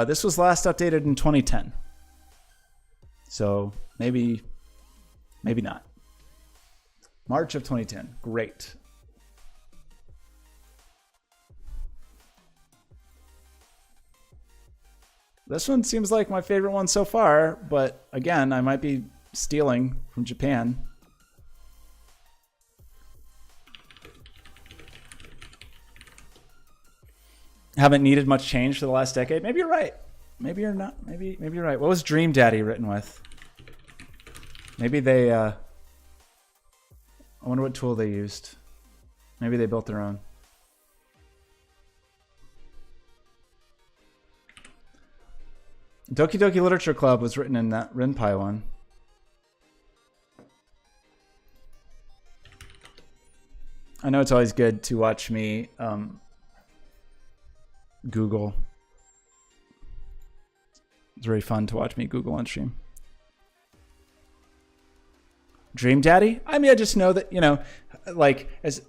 This was last updated in 2010. So maybe not. March of 2010. Great. This one seems like my favorite one so far, but again, I might be stealing from Japan. Haven't needed much change for the last decade. Maybe you're right. Maybe you're not. Maybe you're right. What was Dream Daddy written with? Maybe they, I wonder what tool they used. Maybe they built their own. Doki Doki Literature Club was written in that Renpai one. I know it's always good to watch me Google. It's very fun to watch me Google on stream. Dream Daddy? I mean, I just know that, like, as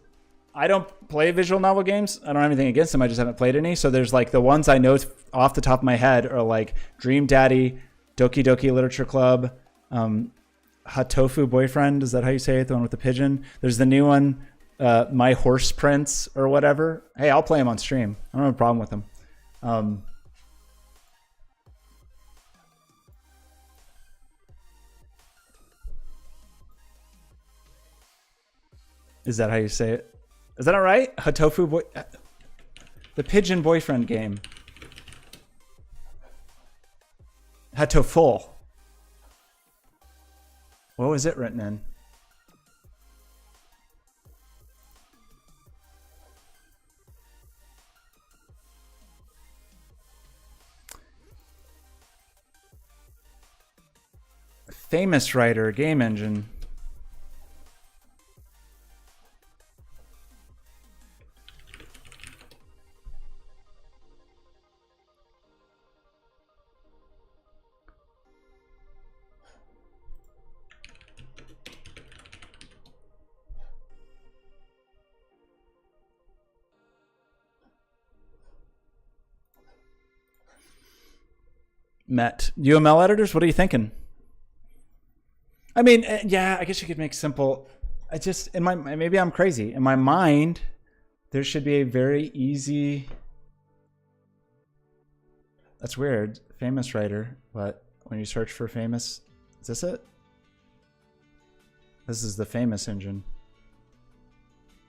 I don't play visual novel games. I don't have anything against them. I just haven't played any. So there's like the ones I know off the top of my head are like Dream Daddy, Doki Doki Literature Club, Hatofu Boyfriend. Is that how you say it? The one with the pigeon. There's the new one, My Horse Prince or whatever. Hey, I'll play them on stream. I don't have a problem with them. Is that how you say it? Is that all right? Hatofu boy, the pigeon boyfriend game. Hatoful. What was it written in? Famous writer, game engine. Met UML editors. What are you thinking? I mean, yeah, I guess you could make simple. I just in my maybe I'm crazy. In my mind, there should be a very easy. That's weird. Famous writer, but when you search for famous, is this it? This is the famous engine.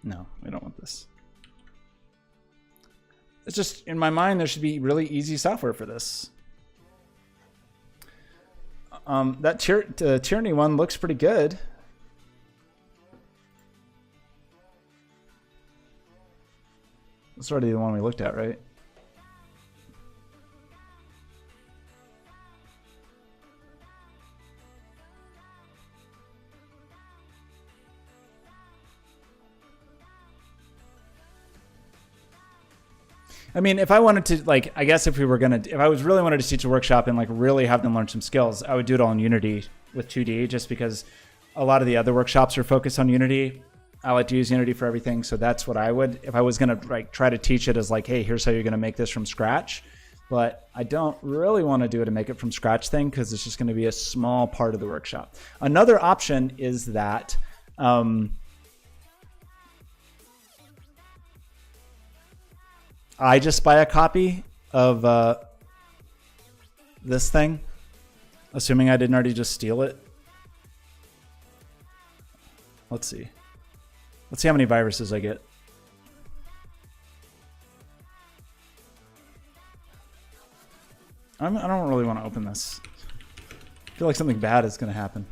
No, we don't want this. It's just in my mind there should be really easy software for this. That Tyranny one looks pretty good. That's already the one we looked at, right? I mean, if I wanted to, like, I guess if I was really wanted to teach a workshop and like really have them learn some skills, I would do it all in Unity with 2D, just because a lot of the other workshops are focused on Unity. I like to use Unity for everything. So that's what I would, if I was going to like try to teach it as like, hey, here's how you're going to make this from scratch. But I don't really want to do it to make it from scratch thing, because it's just going to be a small part of the workshop. Another option is that, I just buy a copy of this thing, assuming I didn't already just steal it. Let's see. Let's see how many viruses I get. I don't really want to open this. I feel like something bad is going to happen.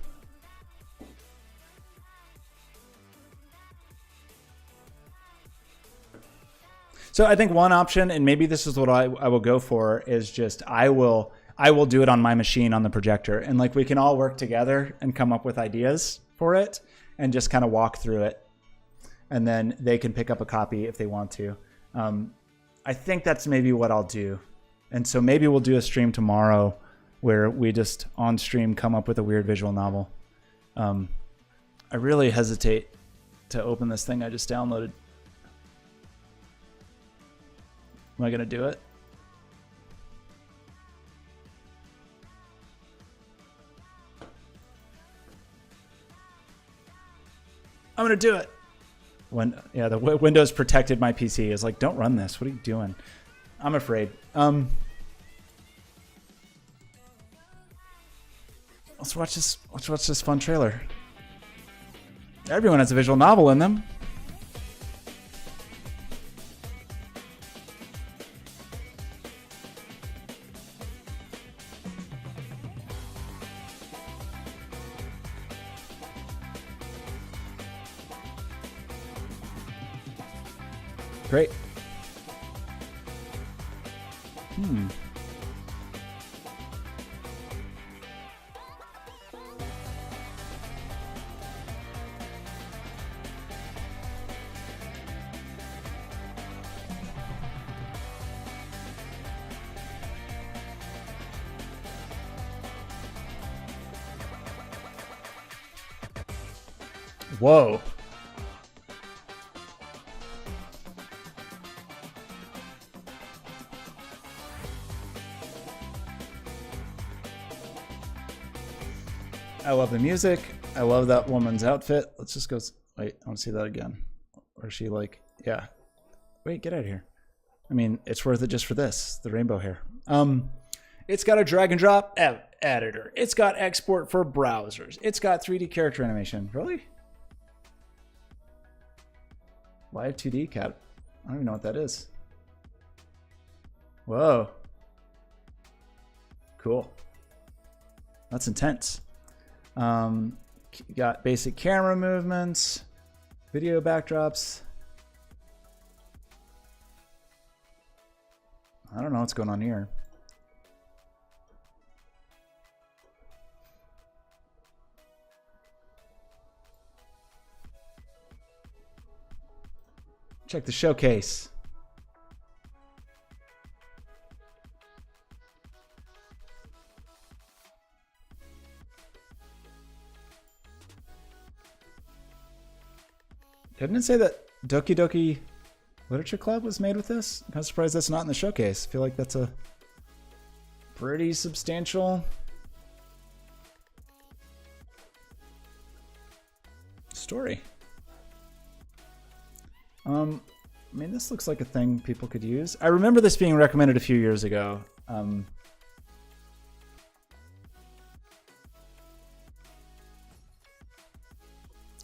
So I think one option, and maybe this is what I will go for, is just I will do it on my machine on the projector, and like we can all work together and come up with ideas for it and just kind of walk through it, and then they can pick up a copy if they want to. I think that's maybe what I'll do, and so maybe we'll do a stream tomorrow where we just on stream come up with a weird visual novel. I really hesitate to open this thing I just downloaded. Am I going to do it? I'm going to do it. Yeah, the Windows protected my PC is like, don't run this. What are you doing? I'm afraid. Let's watch this. Let's watch this fun trailer. Everyone has a visual novel in them. Great. Whoa. I love the music. I love that woman's outfit. Let's just go. Wait, I want to see that again. Or is she like, yeah. Wait, get out of here. I mean, it's worth it just for this, the rainbow hair. It's got a drag and drop editor. It's got export for browsers. It's got 3D character animation. Really? Live 2D cat. I don't even know what that is. Whoa. Cool. That's intense. Got basic camera movements, video backdrops. I don't know what's going on here. Check the showcase. Didn't it say that Doki Doki Literature Club was made with this? I'm kind of surprised that's not in the showcase. I feel like that's a pretty substantial story. I mean, this looks like a thing people could use. I remember this being recommended a few years ago. And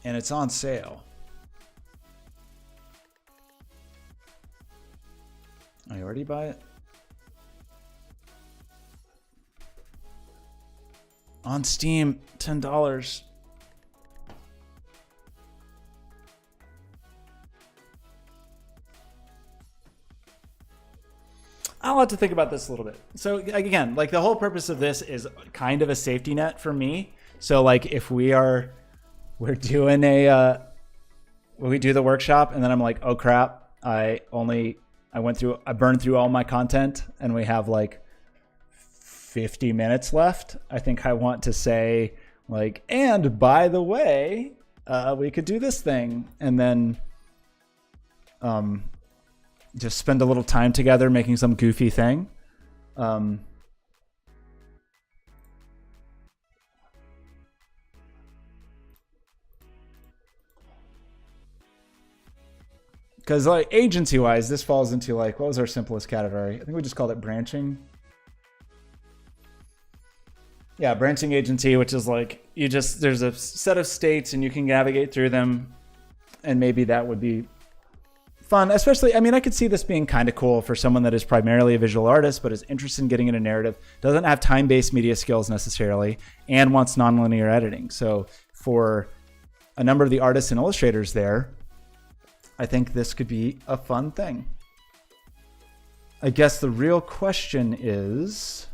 it's on sale. I already buy it. On Steam, $10. I'll have to think about this a little bit. So again, like the whole purpose of this is kind of a safety net for me. So like if we're doing when we do the workshop and then I'm like, oh crap, I burned through all my content and we have like 50 minutes left. I think I want to say like, and by the way, we could do this thing, and then just spend a little time together making some goofy thing. Because like agency-wise, this falls into like, what was our simplest category? I think we just called it branching. Yeah, branching agency, which is like there's a set of states and you can navigate through them, and maybe that would be fun. Especially, I mean, I could see this being kind of cool for someone that is primarily a visual artist but is interested in getting in a narrative, doesn't have time-based media skills necessarily, and wants nonlinear editing. So for a number of the artists and illustrators there, I think this could be a fun thing. I guess the real question is,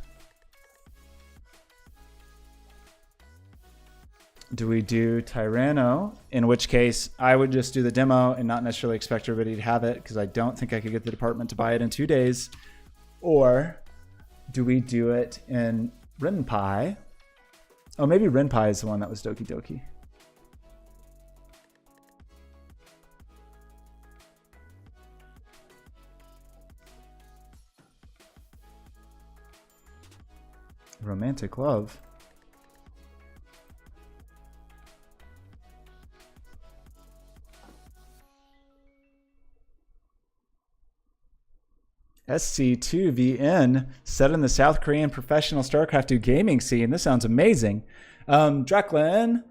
do we do Tyranno? In which case, I would just do the demo and not necessarily expect everybody to have it, because I don't think I could get the department to buy it in 2 days. Or do we do it in Ren'Py? Oh, maybe Ren'Py is the one that was Doki Doki. Romantic love. SC2VN, set in the South Korean professional StarCraft 2 gaming scene. This sounds amazing. Draclin,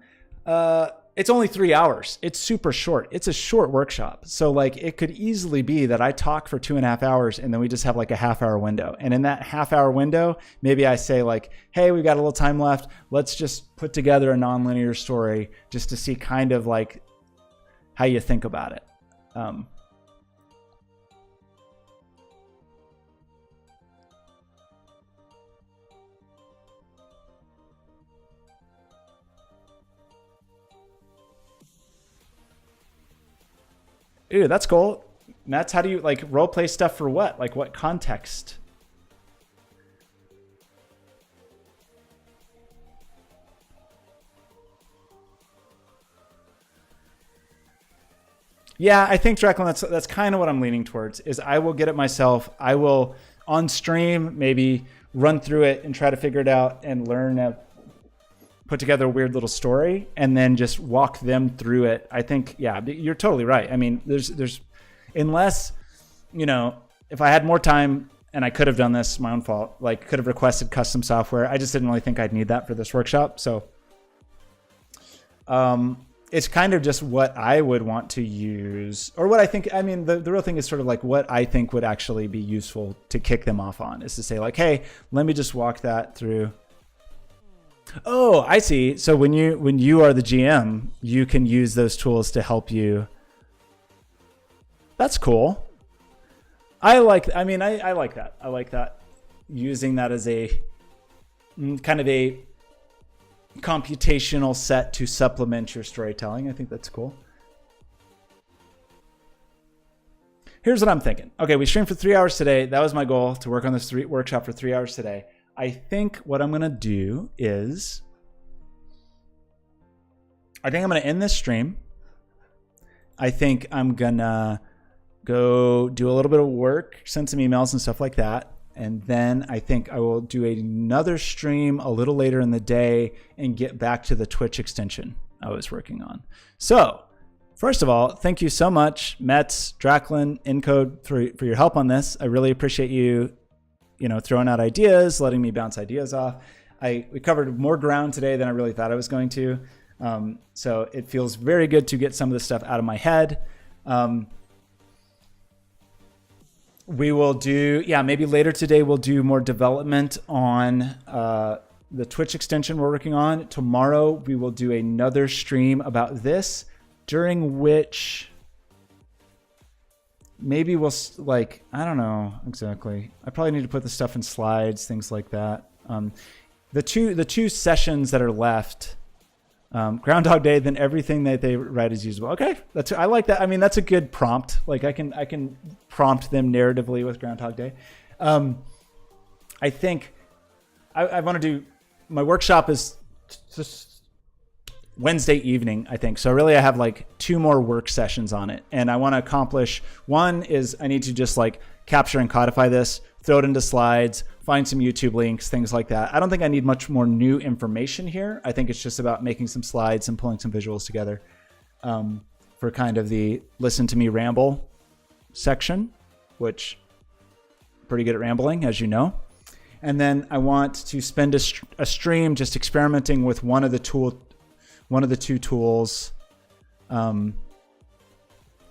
it's only 3 hours. It's super short. It's a short workshop. So like it could easily be that I talk for 2.5 hours and then we just have like a half-hour window. And in that half-hour window, maybe I say like, hey, we've got a little time left. Let's just put together a nonlinear story just to see kind of like how you think about it. Ew, that's cool. And that's how do you like role play stuff for what? Like what context? Yeah, I think Draclin, that's kind of what I'm leaning towards, is I will get it myself. I will on stream maybe run through it and try to figure it out and learn put together a weird little story and then just walk them through it. I think, yeah, you're totally right. I mean, there's unless, you know, if I had more time and I could have done this, my own fault, like could have requested custom software. I just didn't really think I'd need that for this workshop. So it's kind of just what I would want to use, or what I think, I mean, the real thing is sort of like what I think would actually be useful to kick them off on, is to say like, hey, let me just walk that through. Oh, I see. So when you are the GM, you can use those tools to help you. That's cool. I like that. I like that. Using that as a kind of a computational set to supplement your storytelling. I think that's cool. Here's what I'm thinking. Okay, we streamed for 3 hours today. That was my goal, to work on this workshop for 3 hours today. I think what I'm going to do is, I think I'm going to end this stream. I think I'm going to go do a little bit of work, send some emails and stuff like that. And then I think I will do another stream a little later in the day and get back to the Twitch extension I was working on. So first of all, thank you so much, Metz, Draclin, Encode, for your help on this. I really appreciate you throwing out ideas, letting me bounce ideas off. We covered more ground today than I really thought I was going to. So it feels very good to get some of this stuff out of my head. We will do, maybe later today we'll do more development on the Twitch extension we're working on. Tomorrow we will do another stream about this, during which maybe we'll I don't know exactly. I probably need to put the stuff in slides, things like that. The two sessions that are left, Groundhog Day, then everything that they write is usable. Okay, I like that. I mean, that's a good prompt. Like I can prompt them narratively with Groundhog Day. I think I want to do, my workshop is just Wednesday evening, I think. So really I have like 2 more work sessions on it. And I want to accomplish, one is I need to just like capture and codify this, throw it into slides, find some YouTube links, things like that. I don't think I need much more new information here. I think it's just about making some slides and pulling some visuals together for kind of the listen to me ramble section, which I'm pretty good at rambling, as you know. And then I want to spend a stream just experimenting with one of the 2 tools.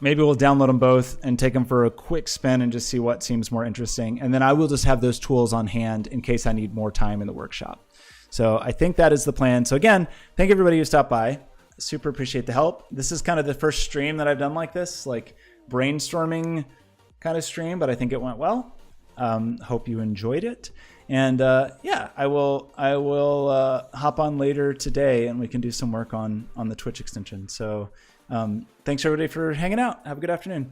Maybe we'll download them both and take them for a quick spin and just see what seems more interesting. And then I will just have those tools on hand in case I need more time in the workshop. So I think that is the plan. So again, thank everybody who stopped by. Super appreciate the help. This is kind of the first stream that I've done like this, like brainstorming kind of stream, but I think it went well. Hope you enjoyed it. And I will hop on later today and we can do some work on the Twitch extension. So thanks everybody for hanging out. Have a good afternoon.